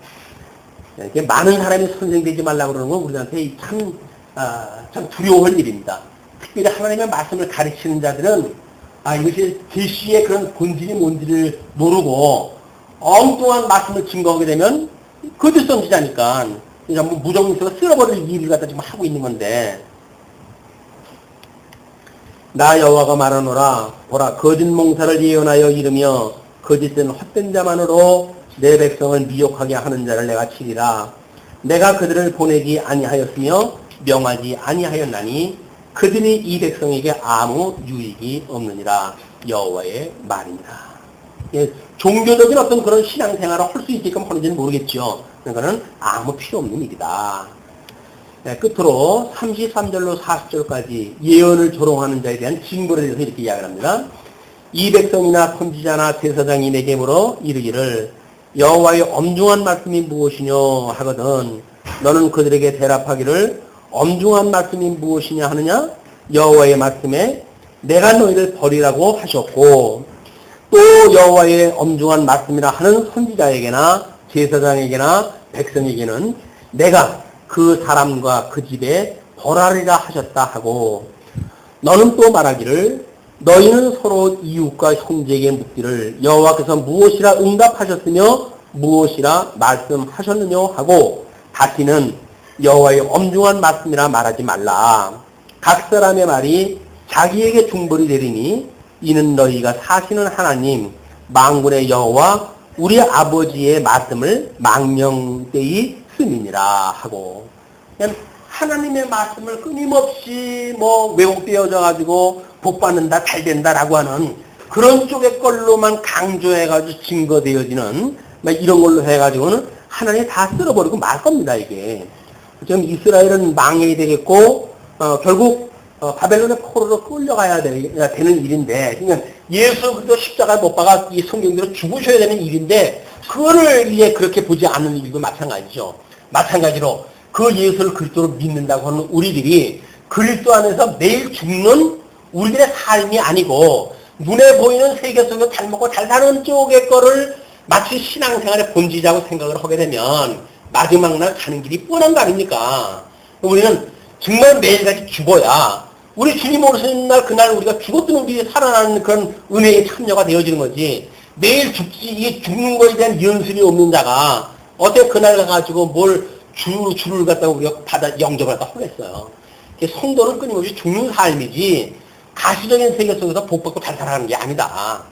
이렇게 많은 사람이 선생되지 말라고 그러는 건 우리한테 참 두려워할 일입니다. 특별히 하나님의 말씀을 가르치는 자들은 이것이 계시의 그런 본질이 뭔지를 모르고 엉뚱한 말씀을 증거하게 되면 거짓 선지자니까 전부 무정익으로 쓸어버릴 일을 갖다 지금 하고 있는 건데 나 여호와가 말하노라 보라 거짓 몽사를 예언하여 이르며 거짓된 헛된 자만으로 내 백성을 미혹하게 하는 자를 내가 치리라. 내가 그들을 보내지 아니하였으며 명하지 아니하였나니 그들이 이 백성에게 아무 유익이 없느니라. 여호와의 말이니라. 종교적인 어떤 그런 신앙생활을 할 수 있게끔 하는지는 모르겠죠. 그러니까는 아무 필요 없는 일이다. 네, 끝으로 33절로 40절까지 예언을 조롱하는 자에 대한 징벌에 대해서 이렇게 이야기를 합니다. 이 백성이나 선지자나 제사장이 내게 물어 이르기를 여호와의 엄중한 말씀이 무엇이뇨 하거든 너는 그들에게 대답하기를 엄중한 말씀이 무엇이냐 하느냐 여호와의 말씀에 내가 너희를 버리라고 하셨고 또 여호와의 엄중한 말씀이라 하는 선지자에게나 제사장에게나 백성에게는 내가 그 사람과 그 집에 벌하리라 하셨다 하고 너는 또 말하기를 너희는 서로 이웃과 형제에게 묻기를 여호와께서 무엇이라 응답하셨으며 무엇이라 말씀하셨느냐 하고 다시는 여호와의 엄중한 말씀이라 말하지 말라. 각 사람의 말이 자기에게 중벌이 되리니 이는 너희가 사시는 하나님 만군의 여호와 우리 아버지의 말씀을 망령되이 씀이니라 하고 그냥 하나님의 말씀을 끊임없이 왜곡되어져 가지고 복 받는다 잘 된다라고 하는 그런 쪽의 걸로만 강조해 가지고 증거되어지는 이런 걸로 해 가지고는 하나님이 다 쓸어버리고 말 겁니다. 이게 지금 이스라엘은 망해야 되겠고 결국 바벨론의 포로로 끌려가야 되는 일인데 그러니까 예수 그리스도 십자가에 못 박아 이 성경대로 죽으셔야 되는 일인데 그거를 이제 그렇게 보지 않는 일도 마찬가지죠. 마찬가지로 그 예수를 그리스도로 믿는다고 하는 우리들이 그리스도 안에서 매일 죽는 우리들의 삶이 아니고 눈에 보이는 세계 속에서 잘 먹고 잘 사는 쪽의 거를 마치 신앙생활의 본질이라고 생각을 하게 되면 마지막 날 가는 길이 뻔한 거 아닙니까? 우리는 정말 매일같이 죽어야 우리 주님 오시는 날 그날 우리가 죽었던 우리 살아나는 그런 은혜의 참여가 되어지는 거지 매일 죽지 이게 죽는 거에 대한 연습이 없는 자가 어떻게 그날 가가지고 뭘 주를 갖다가 우리가 받아 영접을 갖다 하겠어요. 성도는 끊임없이 죽는 삶이지 가시적인 세계 속에서 복 받고 잘 살아가는 게 아니다.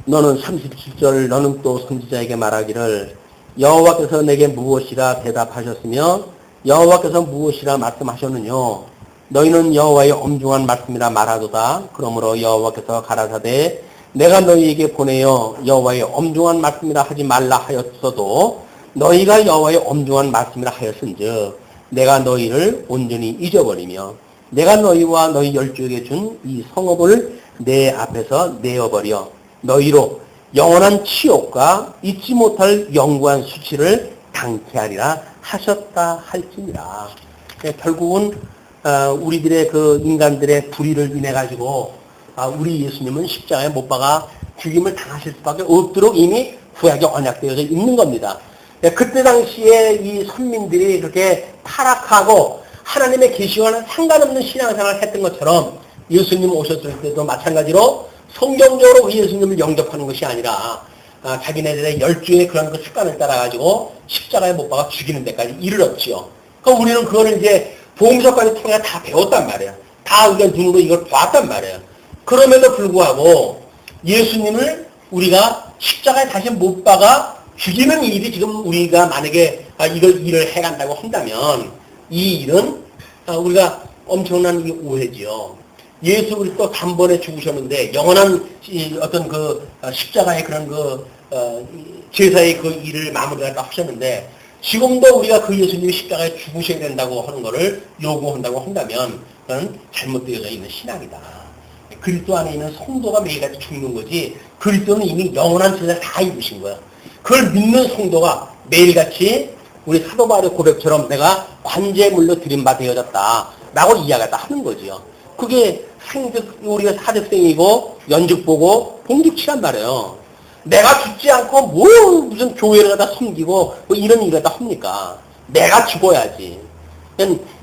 너는 37절 너는 또 선지자에게 말하기를 여호와께서 내게 무엇이라 대답하셨으며 여호와께서 무엇이라 말씀하셨느냐 너희는 여호와의 엄중한 말씀이라 말하도다. 그러므로 여호와께서 가라사대 내가 너희에게 보내어 여호와의 엄중한 말씀이라 하지 말라 하였어도 너희가 여호와의 엄중한 말씀이라 하였은즉 내가 너희를 온전히 잊어버리며 내가 너희와 너희 열조에게 준 이 성읍을 내 앞에서 내어버려 너희로 영원한 치욕과 잊지 못할 영구한 수치를 당케 하리라 하셨다 할지니라. 결국은 우리들의 그 인간들의 불의를 인해 가지고 우리 예수님은 십자가에 못 박아 죽임을 당하실 수밖에 없도록 이미 구약에 언약되어져 있는 겁니다. 그때 당시에 이 선민들이 그렇게 타락하고 하나님의 계시와는 상관없는 신앙생활을 했던 것처럼 예수님 오셨을 때도 마찬가지로 성경적으로 그 예수님을 영접하는 것이 아니라 자기네들의 열주의 그런 그 습관을 따라가지고 십자가에 못 박아 죽이는 데까지 이르렀지요. 그러니까 우리는 그거를 이제 보험서까지 통해 다 배웠단 말이에요. 다 우리가 눈으로 이걸 봤단 말이에요. 그럼에도 불구하고 예수님을 우리가 십자가에 다시 못 박아 죽이는 일이 지금 우리가 만약에 이걸 일을 해간다고 한다면 이 일은 우리가 엄청난 오해지요. 예수 그리스도 단번에 죽으셨는데 영원한 어떤 그 십자가의 그런 그 제사의 그 일을 마무리하다 하셨는데 지금도 우리가 그 예수님이 십자가에 죽으셔야 된다고 하는 것을 요구한다고 한다면 그건 잘못되어져 있는 신앙이다. 그리스도 안에 있는 성도가 매일같이 죽는 거지 그리스도는 이미 영원한 제사를 다 입으신 거야. 그걸 믿는 성도가 매일같이 우리 사도 바울의 고백처럼 내가 관제물로 드림바 되어졌다 라고 이야기하다 하는 거지요. 그게 우리가 사직생이고 연죽 보고 봉직치란 말이에요. 내가 죽지 않고 무슨 교회를 갖다 섬기고 이런 일을 갖다 합니까? 내가 죽어야지.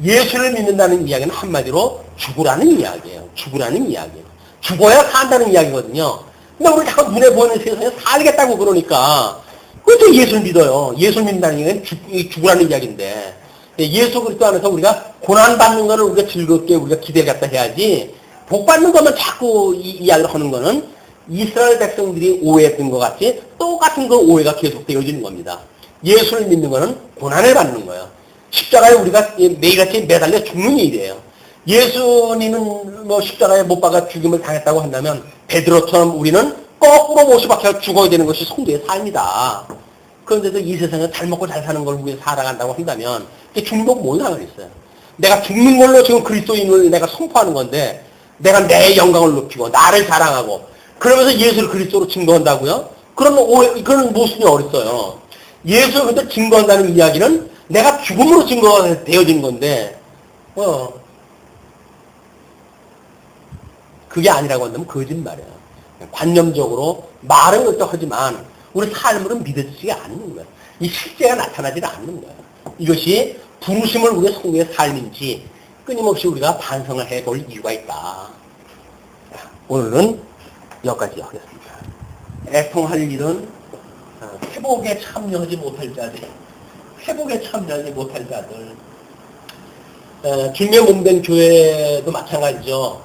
예수를 믿는다는 이야기는 한마디로 죽으라는 이야기예요. 죽으라는 이야기예요. 죽어야 산다는 이야기거든요. 근데 우리 자꾸 눈에 보이는 세상에 살겠다고 그러니까 그것도 예수를 믿어요. 예수를 믿는다는 이야기는 죽으라는 이야기인데 예수 그리스도 안에서 우리가 고난받는 거를 우리가 즐겁게 우리가 기대를 갖다 해야지 복 받는 것만 자꾸 이야기를 하는 거는 이스라엘 백성들이 오해했던 것 같이 똑같은 그 오해가 계속되어지는 겁니다. 예수를 믿는 거는 고난을 받는 거예요. 십자가에 우리가 매일같이 매달려 죽는 일이에요. 예수님은 십자가에 못 박아 죽임을 당했다고 한다면 베드로처럼 우리는 거꾸로 못이 박혀 죽어야 되는 것이 성도의 삶이다. 그런데도 이 세상에 잘 먹고 잘 사는 걸 위해 살아간다고 한다면 중복 뭔 상관이 있어요. 내가 죽는 걸로 지금 그리스도인을 내가 선포하는 건데 내가 내 영광을 높이고 나를 자랑하고 그러면서 예수를 그리스도로 증거한다고요? 그런 모순이 어딨어요. 예수를 그때 증거한다는 이야기는 내가 죽음으로 증거가 되어진 건데 그게 아니라고 한다면 거짓말이에요. 관념적으로 말은 그렇게 하지만 우리 삶으로 믿어지지가 않는 거예요. 이 실제가 나타나지 않는 거예요. 이것이 부르심을 우리의 성도의 삶인지 끊임없이 우리가 반성을 해볼 이유가 있다. 오늘은 여기까지 하겠습니다. 애통할 일은 회복에 참여하지 못할 자들, 회복에 참여하지 못할 자들. 주님의 몸된 교회도 마찬가지죠.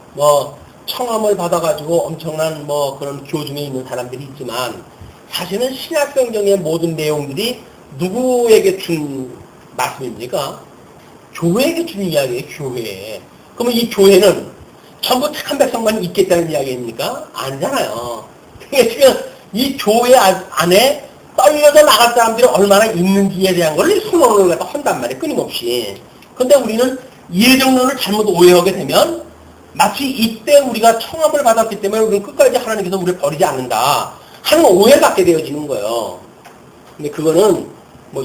청함을 받아가지고 엄청난 그런 교중에 있는 사람들이 있지만 사실은 신약성경의 모든 내용들이 누구에게 준 말씀입니까? 교회에게 준 이야기예요. 교회에. 그러면 이 교회는 전부 착한 백성만 있겠다는 이야기입니까? 아니잖아요. 그러니까 이 교회 안에 떨려져 나갈 사람들이 얼마나 있는지에 대한 걸 선언을 갖다 한단 말이에요. 끊임없이. 근데 우리는 예정론을 잘못 오해하게 되면 마치 이때 우리가 청함을 받았기 때문에 우리는 끝까지 하나님께서 우리를 버리지 않는다 하는 오해를 갖게 되어지는 거예요. 근데 그거는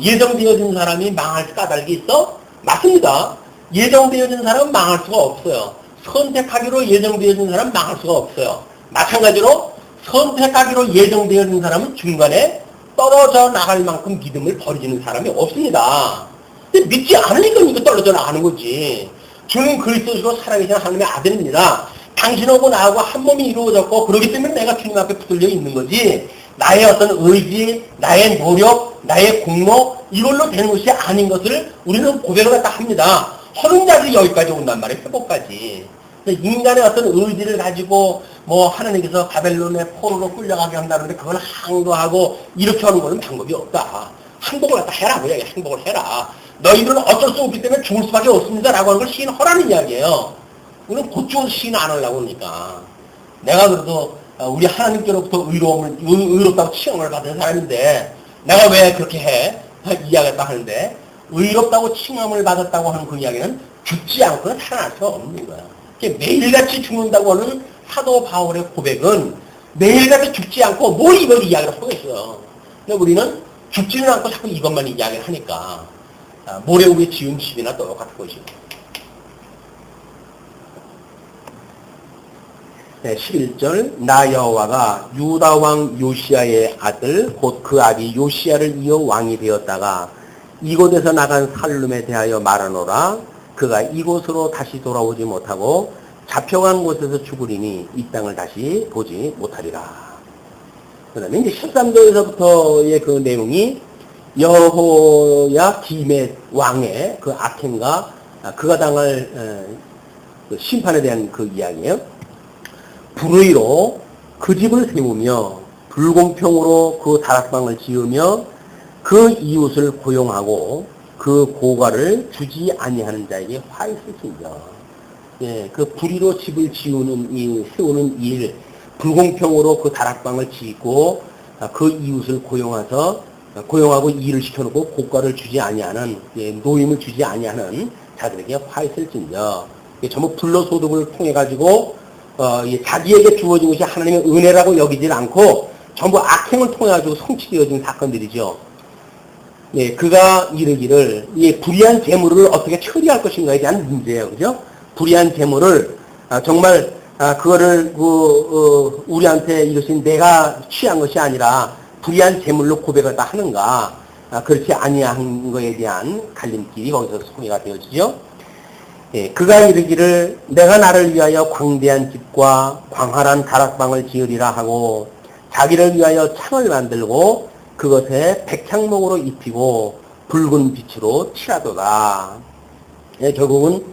예정되어진 사람이 망할 까닭이 있어? 맞습니다. 예정되어진 사람은 망할 수가 없어요. 선택하기로 예정되어진 사람은 망할 수가 없어요. 마찬가지로 선택하기로 예정되어진 사람은 중간에 떨어져 나갈 만큼 믿음을 버리는 사람이 없습니다. 근데 믿지 않으니까 이거 떨어져 나가는 거지. 주는 그리스도시로 살아계신 하나님의 아들입니다. 당신하고 나하고 한 몸이 이루어졌고 그렇기 때문에 내가 주님 앞에 붙들려 있는 거지. 나의 어떤 의지, 나의 노력, 나의 공로 이걸로 되는 것이 아닌 것을 우리는 고백을 갖다 합니다. 하는 자들이 여기까지 온단 말이에요. 회복까지. 인간의 어떤 의지를 가지고 하나님께서 바벨론의 포로로 끌려가게 한다는데 그걸 항도하고 이렇게 하는 것은 방법이 없다. 항복을 갖다 해라. 그 이야기야. 항복을 해라. 너희들은 어쩔 수 없기 때문에 죽을 수밖에 없습니다. 라고 하는 걸 시인하라는 이야기예요. 우리는 곧죽을 시인 안 하려고 그러니까. 내가 그래도 우리 하나님께로부터 의롭다고 칭함을 받은 사람인데 내가 왜 그렇게 해? 이야기했다 하는데 의롭다고 칭함을 받았다고 하는 그 이야기는 죽지 않고는 살아날 수가 없는 거야. 매일같이 죽는다고 하는 사도 바울의 고백은 매일같이 죽지 않고 뭘 이걸 이야기를 하고 있어요. 근데 우리는 죽지는 않고 자꾸 이것만 이야기를 하니까 모래 위에 지은 집이나 똑같은 것이죠. 네, 11절 나 여호와가 유다 왕 요시야의 아들 곧 그 아비 요시야를 이어 왕이 되었다가 이곳에서 나간 살룸에 대하여 말하노라. 그가 이곳으로 다시 돌아오지 못하고 잡혀간 곳에서 죽으리니 이 땅을 다시 보지 못하리라. 그 다음에 이제 13절에서부터의 그 내용이 여호야 김의 왕의 그 악행과 그가 당할 그 심판에 대한 그 이야기예요. 불의로 그 집을 세우며 불공평으로 그 다락방을 지으며 그 이웃을 고용하고 그 고가를 주지 아니하는 자에게 화 있을지니라. 예, 그 불의로 집을 세우는 일, 불공평으로 그 다락방을 짓고 그 이웃을 고용하고 일을 시켜놓고 고가를 주지 아니하는, 노임을 주지 아니하는 자들에게 화 있을지니라. 전부 불로소득을 통해 가지고 자기에게 주어진 것이 하나님의 은혜라고 여기질 않고 전부 악행을 통해 가지고 성취되어진 사건들이죠. 예, 그가 이르기를 불의한 재물을 어떻게 처리할 것인가에 대한 문제예요, 그죠? 불의한 재물을 정말 그거를 우리한테 이것이 내가 취한 것이 아니라 불의한 재물로 고백을 다 하는가? 그렇지 아니한 것에 대한 갈림길이 거기서 소개가 되어지죠. 예, 그가 이르기를 내가 나를 위하여 광대한 집과 광활한 다락방을 지으리라 하고 자기를 위하여 창을 만들고 그것에 백향목으로 입히고 붉은 빛으로 칠하도다. 예, 결국은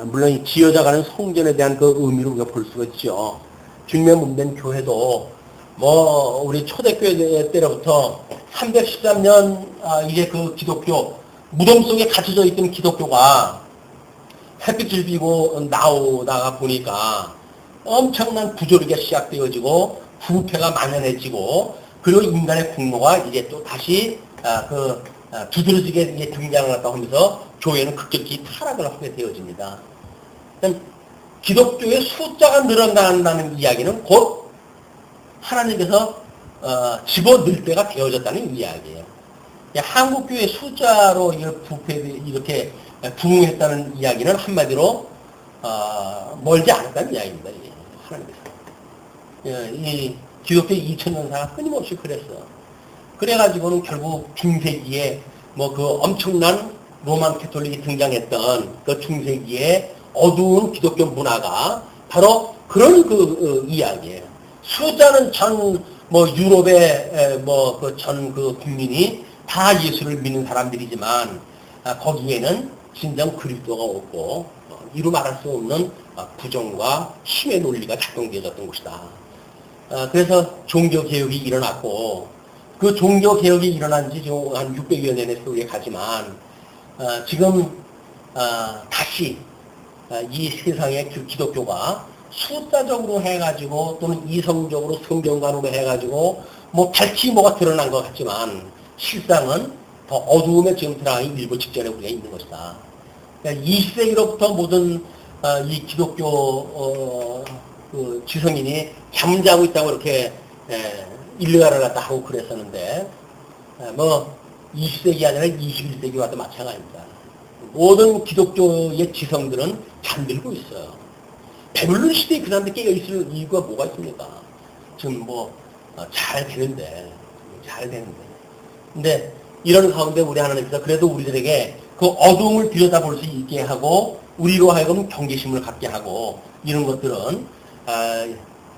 물론 지어져가는 성전에 대한 그 의미를 우리가 볼 수가 있죠. 주님의 몸된 교회도 우리 초대교회 때로부터 313년 이제 그 기독교 무덤 속에 갇혀져 있던 기독교가 햇빛을 비고 나오다가 보니까 엄청난 부조리가 시작되어지고 부패가 만연해지고 그리고 인간의 공로가 이제 또 다시 두드러지게 이제 등장을 했다고 하면서 교회는 급격히 타락을 하게 되어집니다. 기독교의 숫자가 늘어난다는 이야기는 곧 하나님께서 집어넣을 때가 되어졌다는 이야기예요. 한국교회 숫자로 이렇게 부흥했다는 이야기는 한마디로 멀지 않았다는 이야기입니다. 하나님께서. 이 기독교 2000년사가 끊임없이 그랬어. 그래가지고는 결국 중세기에 그 엄청난 로만 캐톨릭이 등장했던 그 중세기에 어두운 기독교 문화가 바로 그런 이야기예요. 숫자는 전 유럽의 전 국민이 다 예수를 믿는 사람들이지만 거기에는 진정 그리스도가 없고 이루 말할 수 없는 부정과 힘의 논리가 작동되어졌던 것이다. 그래서 종교개혁이 일어났고 그 종교개혁이 일어난 지 한 600여 년의 세월이 가지만 지금 다시 이 세상의 기독교가 숫자적으로 해가지고 또는 이성적으로 성경관으로 해가지고 밝히 뭐가 드러난 것 같지만 실상은 더 어두움에 지금 들어가기 일부 직전에 우리가 있는 것이다. 20세기로부터 모든 이 기독교 지성인이 잠자고 있다고 이렇게 일가를 갖다 하고 그랬었는데 20세기 아니라 21세기 와도 마찬가지입니다. 모든 기독교의 지성들은 잠들고 있어요. 배불른 시대에 그 사람들 깨어있을 이유가 뭐가 있습니까? 지금 잘 되는데. 근데 이런 가운데 우리 하나님께서 그래도 우리들에게 그 어두움을 들여다볼 수 있게 하고 우리로 하여금 경계심을 갖게 하고 이런 것들은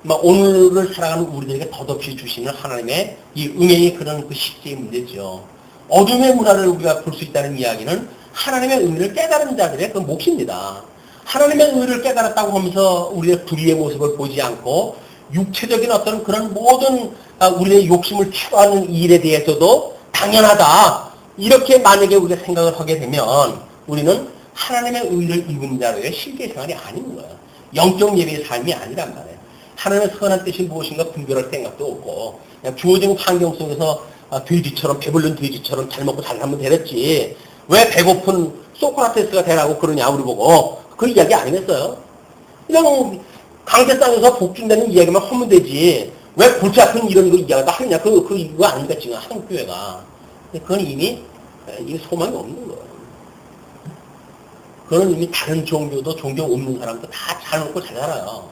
오늘을 살아가는 우리들에게 덧없이 주시는 하나님의 이 응행의 그런 시대의 문제죠. 어둠의 문화를 우리가 볼 수 있다는 이야기는 하나님의 의를 깨달은 자들의 그 몫입니다. 하나님의 의를 깨달았다고 하면서 우리의 불의의 모습을 보지 않고 육체적인 어떤 그런 모든 우리의 욕심을 추구하는 일에 대해서도 당연하다. 이렇게 만약에 우리가 생각을 하게 되면 우리는 하나님의 의를 입은 자로의 실제 생활이 아닌 거예요. 영적 예배의 삶이 아니란 말이에요. 하나님의 선한 뜻이 무엇인가 분별할 생각도 없고 그냥 주어진 환경 속에서 돼지처럼 배불른 돼지처럼 잘 먹고 잘 살면 되랬지. 왜 배고픈 소크라테스가 되라고 그러냐 우리 보고. 그 이야기 아니겠어요? 그냥 강제상에서 복준되는 이야기만 하면 되지. 왜 골치 아픈 이런 거 이야기가 하느냐. 이거 아닙니까 지금 한국교회가. 그건 이미 소망이 없는 거예요. 그건 이미 다른 종교도 종교 없는 사람도 다 잘 먹고 잘 살아요.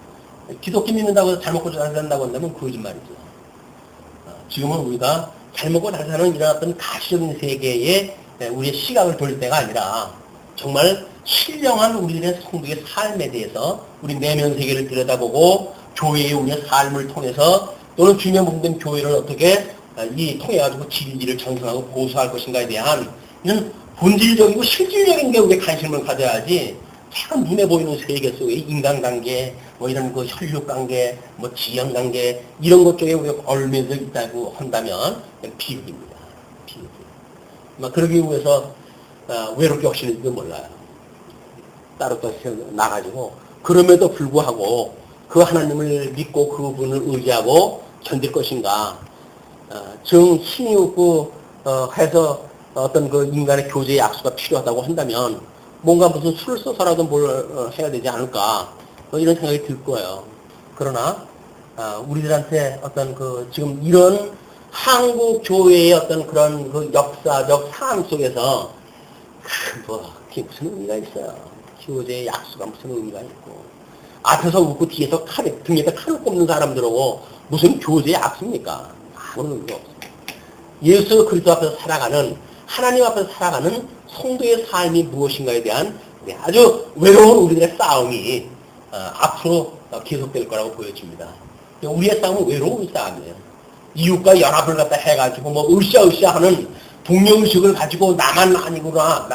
기독교 믿는다고 해서 잘 먹고 잘 산다고 한다면 거짓말이죠. 지금은 우리가 잘 먹고 잘 사는 이런 어떤 가시적인 세계에 우리의 시각을 돌릴 때가 아니라 정말 신령한 우리들의 성도의 삶에 대해서 우리 내면 세계를 들여다보고 교회의 우리의 삶을 통해서 또는 주님의 몸된 교회를 어떻게 통해가지고 진리를 전승하고 보수할 것인가에 대한 이런 본질적이고 실질적인 게 우리의 관심을 가져야지 참 눈에 보이는 세계 속의 인간관계, 이런 혈육관계, 지형관계 이런 것 쪽에 우리가 얽매여 있다고 한다면 비극입니다. 비극. 그러기 위해서 외롭게 하시는지도 몰라요. 따로 또 나가지고 그럼에도 불구하고 그 하나님을 믿고 그분을 의지하고 견딜 것인가. 정 힘이 없고 해서 어떤 인간의 교제의 약수가 필요하다고 한다면 뭔가 무슨 술을 써서라도 뭘 해야 되지 않을까 이런 생각이 들 거예요. 그러나 우리들한테 어떤 지금 이런 한국 교회의 어떤 그런 역사적 상황 속에서 그게 무슨 의미가 있어요. 교제의 약수가 무슨 의미가 있고 앞에서 웃고 뒤에서 등에다 칼을 꼽는 사람들하고 무슨 교제의 약수입니까? 아무런 의미가 없습니다. 예수 그리스도 앞에서 살아가는 하나님 앞에서 살아가는 성도의 삶이 무엇인가에 대한 아주 외로운 우리들의 싸움이 앞으로 계속될 거라고 보여집니다. 우리의 싸움은 외로운 싸움이에요. 이웃과 연합을 갖다 해가지고 으쌰으쌰 하는 동료의식을 가지고 나만 아니구나,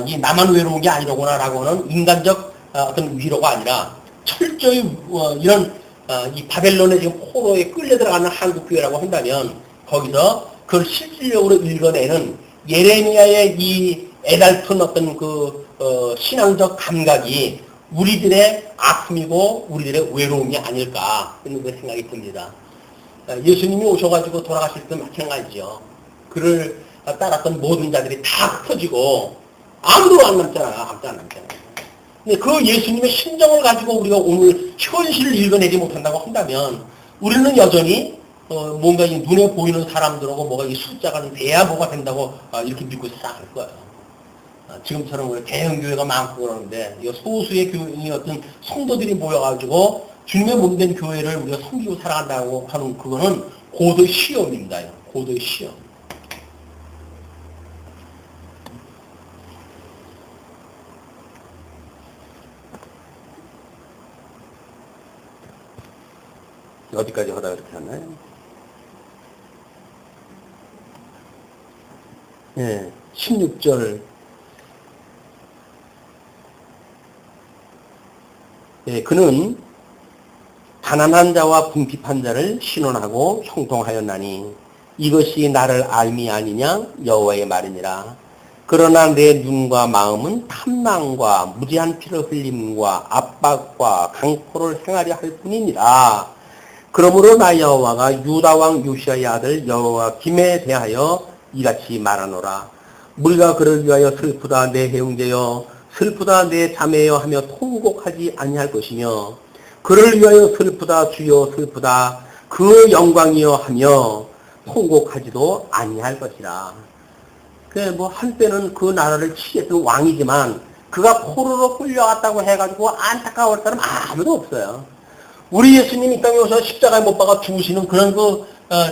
이 나만 외로운 게 아니로구나라고 하는 인간적 어떤 위로가 아니라 철저히 이런 이 바벨론의 지금 포로에 끌려 들어가는 한국교회라고 한다면 거기서 그걸 실질적으로 읽어내는 예레미야의 이 애달픈 어떤 신앙적 감각이 우리들의 아픔이고 우리들의 외로움이 아닐까 하는 생각이 듭니다. 예수님이 오셔가지고 돌아가실 때 마찬가지죠. 그를 따랐던 모든 자들이 다 흩어지고 아무도 안 남잖아. 아무도 안 남잖아. 근데 그 예수님의 심정을 가지고 우리가 오늘 현실을 읽어내지 못한다고 한다면 우리는 여전히 뭔가 이 눈에 보이는 사람들하고 뭐가 이 숫자가 돼야 뭐가 된다고 이렇게 믿고 살아갈 거예요. 지금처럼 우리 대형교회가 많고 그러는데 이 소수의 교인이 어떤 성도들이 모여가지고 주님의 몸된 교회를 우리가 섬기고 살아간다고 하는 그거는 고도의 시험입니다. 고도의 시험. 어디까지 하다 그렇게 하나요? 예, 16절. 예, 그는 가난한 자와 궁핍한 자를 신원하고 형통하였나니 이것이 나를 알미 아니냐 여호와의 말이니라. 그러나 내 눈과 마음은 탐망과 무지한 피를 흘림과 압박과 강포를 행하려 할 뿐이니라. 그러므로 나 여호와가 유다 왕 요시아의 아들 여호와김에 대하여 이같이 말하노라. 우리가 그를 위하여 슬프다 내 해용되어 슬프다 내 자매여 하며 통곡하지 아니할 것이며 그를 위하여 슬프다 주여 슬프다 그 영광이여 하며 통곡하지도 아니할 것이라. 뭐 한때는 그 나라를 치겠던 왕이지만 그가 포로로 끌려갔다고 해가지고 안타까울 사람 아무도 없어요. 우리 예수님이 이 땅에 오셔서 십자가에 못 박아 죽으시는 그런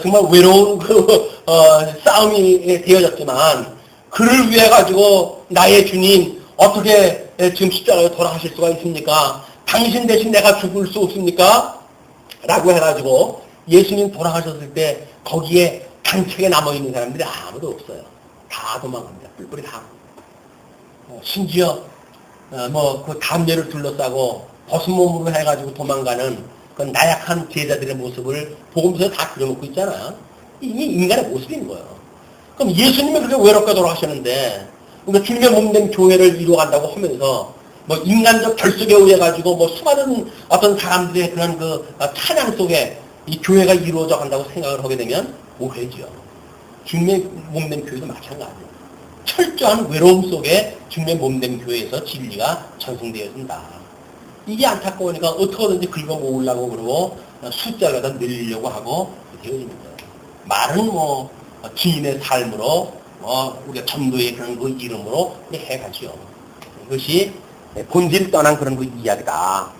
정말 외로운 싸움이 되어졌지만 그를 위해 가지고 나의 주님 어떻게 지금 십자가에 돌아가실 수가 있습니까? 당신 대신 내가 죽을 수 없습니까? 라고 해가지고 예수님 돌아가셨을 때 거기에 단책에 남아있는 사람들이 아무도 없어요. 다 도망갑니다. 뿔뿔이 다. 심지어 그 담배를 둘러싸고 벗은몸으로 해가지고 도망가는 그 나약한 제자들의 모습을 보면서 다 그려놓고 있잖아요. 이게 인간의 모습인 거예요. 그럼 예수님이 그렇게 외롭게 돌아가셨는데 그러니까 주님의 몸된 교회를 이루어간다고 하면서 뭐 인간적 결속에 의해 가지고 뭐 수많은 어떤 사람들의 그런 찬양 속에 이 교회가 이루어져 간다고 생각을 하게 되면 오해죠. 주님의 몸된 교회도 마찬가지예요. 철저한 외로움 속에 주님의 몸된 교회에서 진리가 전승되어진다. 이게 안타까우니까 어떻게든지 긁어 모으려고 그러고 숫자를 갖다 늘리려고 하고 되어지는 거예요. 말은 주인의 삶으로 우리가 전도의 그런 그 이름으로 해가지요. 이것이 본질 떠난 그런 그 이야기다.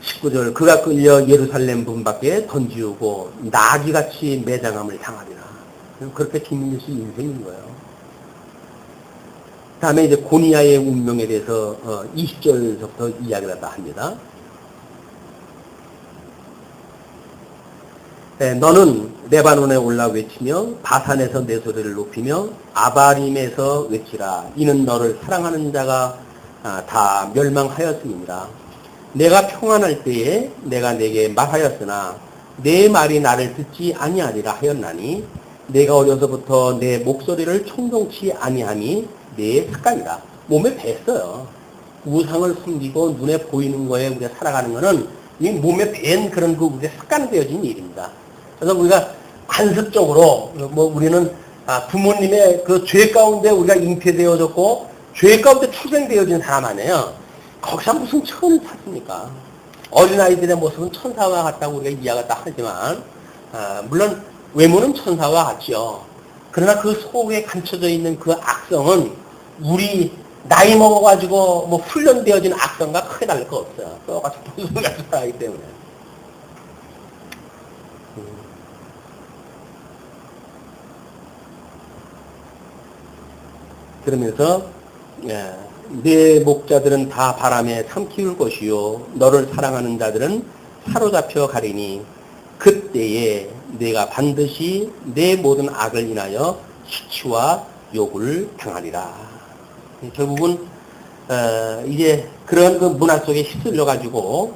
19절 그가 끌려 예루살렘 문 밖에 던지우고 나귀같이 매장함을 당하리라. 그렇게 죽는 것이 인생인 거예요. 다음에 이제 고니야의 운명에 대해서 20절부터 이야기를 합니다. 네, 너는 레바논에 올라 외치며 바산에서 내 소리를 높이며 아바림에서 외치라. 이는 너를 사랑하는 자가 다 멸망하였음이니라. 내가 평안할 때에 내가 내게 말하였으나 내 말이 나를 듣지 아니하리라 하였나니 내가 어려서부터 내 목소리를 청종치 아니함이 내 습관이다. 몸에 뱄어요. 우상을 숨기고 눈에 보이는 거에 우리가 살아가는 거는 이 몸에 밴 그런 우리의 습관되어진 일입니다. 그래서 우리가 관습적으로 우리는 부모님의 그 죄 가운데 우리가 잉태되어졌고 죄 가운데 출생되어진 사람 아니에요. 거기서 무슨 천을 찾습니까? 어린아이들의 모습은 천사와 같다고 우리가 이야기가 하지만 물론 외모는 천사와 같죠. 그러나 그 속에 감춰져 있는 그 악성은 우리 나이 먹어가지고 훈련되어진 악성과 크게 다를 거 없어요. 똑같이 보수같이 살아가기 때문에. 그러면서 내 목자들은 다 바람에 삼키울 것이요 너를 사랑하는 자들은 사로잡혀 가리니 그때에 내가 반드시 내 모든 악을 인하여 수치와 욕을 당하리라. 결국은 이제 그런 그 문화 속에 휩쓸려 가지고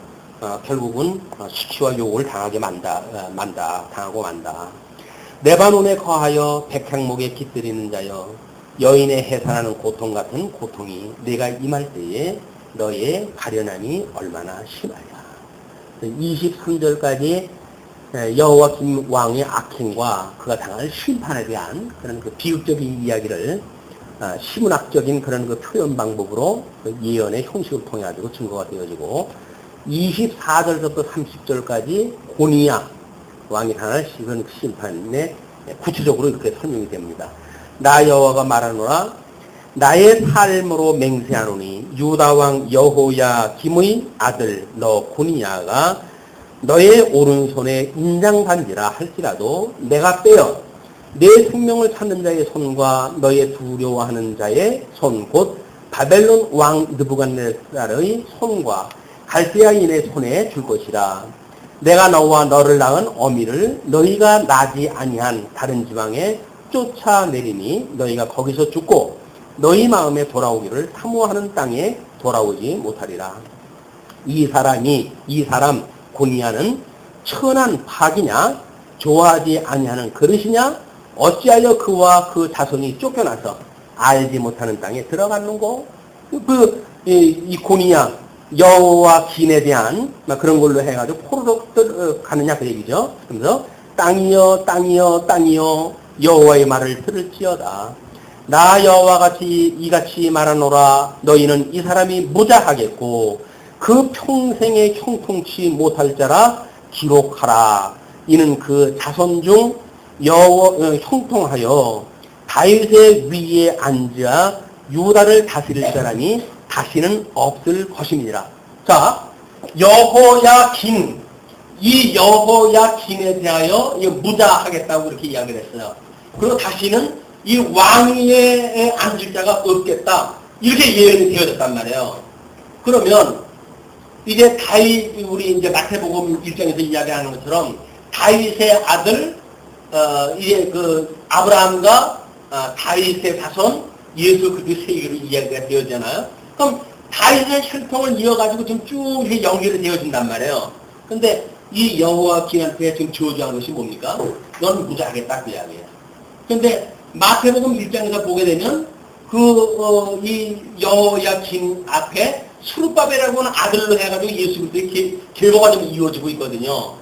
결국은 수치와 욕을 당하게 당하고 만다. 레바논에 거하여 백향목에 깃들이는 자여 여인의 해산하는 고통 같은 고통이 내가 임할 때에 너의 가련함이 얼마나 심하냐. 23절까지 여호와김 왕의 악행과 그가 당할 심판에 대한 그런 그 비극적인 이야기를 시문학적인 그런 그 표현 방법으로 그 예언의 형식을 통해 가지고 증거가 되어지고 24절부터 30절까지 고니야 왕이 당할 그런 심판에 구체적으로 이렇게 설명이 됩니다. 나 여호와가 말하노라 나의 삶으로 맹세하노니 유다 왕 여호야김의 아들 너 고니야가 너의 오른손에 인장반지라 할지라도 내가 빼어 내 생명을 찾는 자의 손과 너의 두려워하는 자의 손 곧 바벨론 왕 느부갓네살의 손과 갈대아인의 손에 줄 것이라. 내가 너와 너를 낳은 어미를 너희가 나지 아니한 다른 지방에 쫓아내리니 너희가 거기서 죽고 너희 마음에 돌아오기를 사모하는 땅에 돌아오지 못하리라. 이 사람 고니야는 천한 파기냐 좋아하지 아니하는 그릇이냐 어찌하여 그와 그 자손이 쫓겨나서 알지 못하는 땅에 들어갔는고. 이 고니야 여호와 긴에 대한 그런 걸로 해가지고 포로로 가느냐 그 얘기죠. 그래서 땅이여 땅이여 땅이여 여호와의 말을 들을지어다. 나 여호와 같이 이같이 말하노라. 너희는 이 사람이 무자하겠고 그 평생에 형통치 못할 자라 기록하라. 이는 그 자손 중 형통하여 다윗의 위에 앉아 유다를 다스릴 사람이 다시는 없을 것입니다. 자, 여호야긴, 이 여호야긴에 대하여 무자하겠다고 이렇게 이야기를 했어요. 그리고 다시는 이 왕위에 앉을 자가 없겠다. 이렇게 예언이 되어졌단 말이에요. 그러면 이제 다윗, 우리 이제 마태복음 1장에서 이야기하는 것처럼 다윗의 아들, 이제 그 아브라함과 다윗의 자손 예수 그리스도 세계로 이야기가 되어지잖아요. 그럼 다윗의 혈통을 이어가지고 지금 쭉 이렇게 연결이 되어진단 말이에요. 근데 이 여호와긴한테 지금 저주하는 것이 뭡니까? 넌 무자하겠다 그 이야기예요. 근데 마태복음 1장에서 보게 되면 이 여호야긴 앞에 스룹바벨이라고 하는 아들로 해가지고 예수 그리스도의 계보가 좀 이루어지고 있거든요.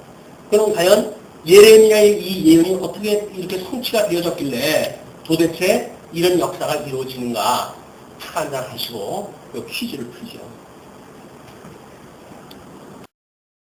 그럼 과연 예레미야의 이 예언이 어떻게 이렇게 성취가 되어졌길래 도대체 이런 역사가 이루어지는가 한잔 하시고 퀴즈를 풀죠.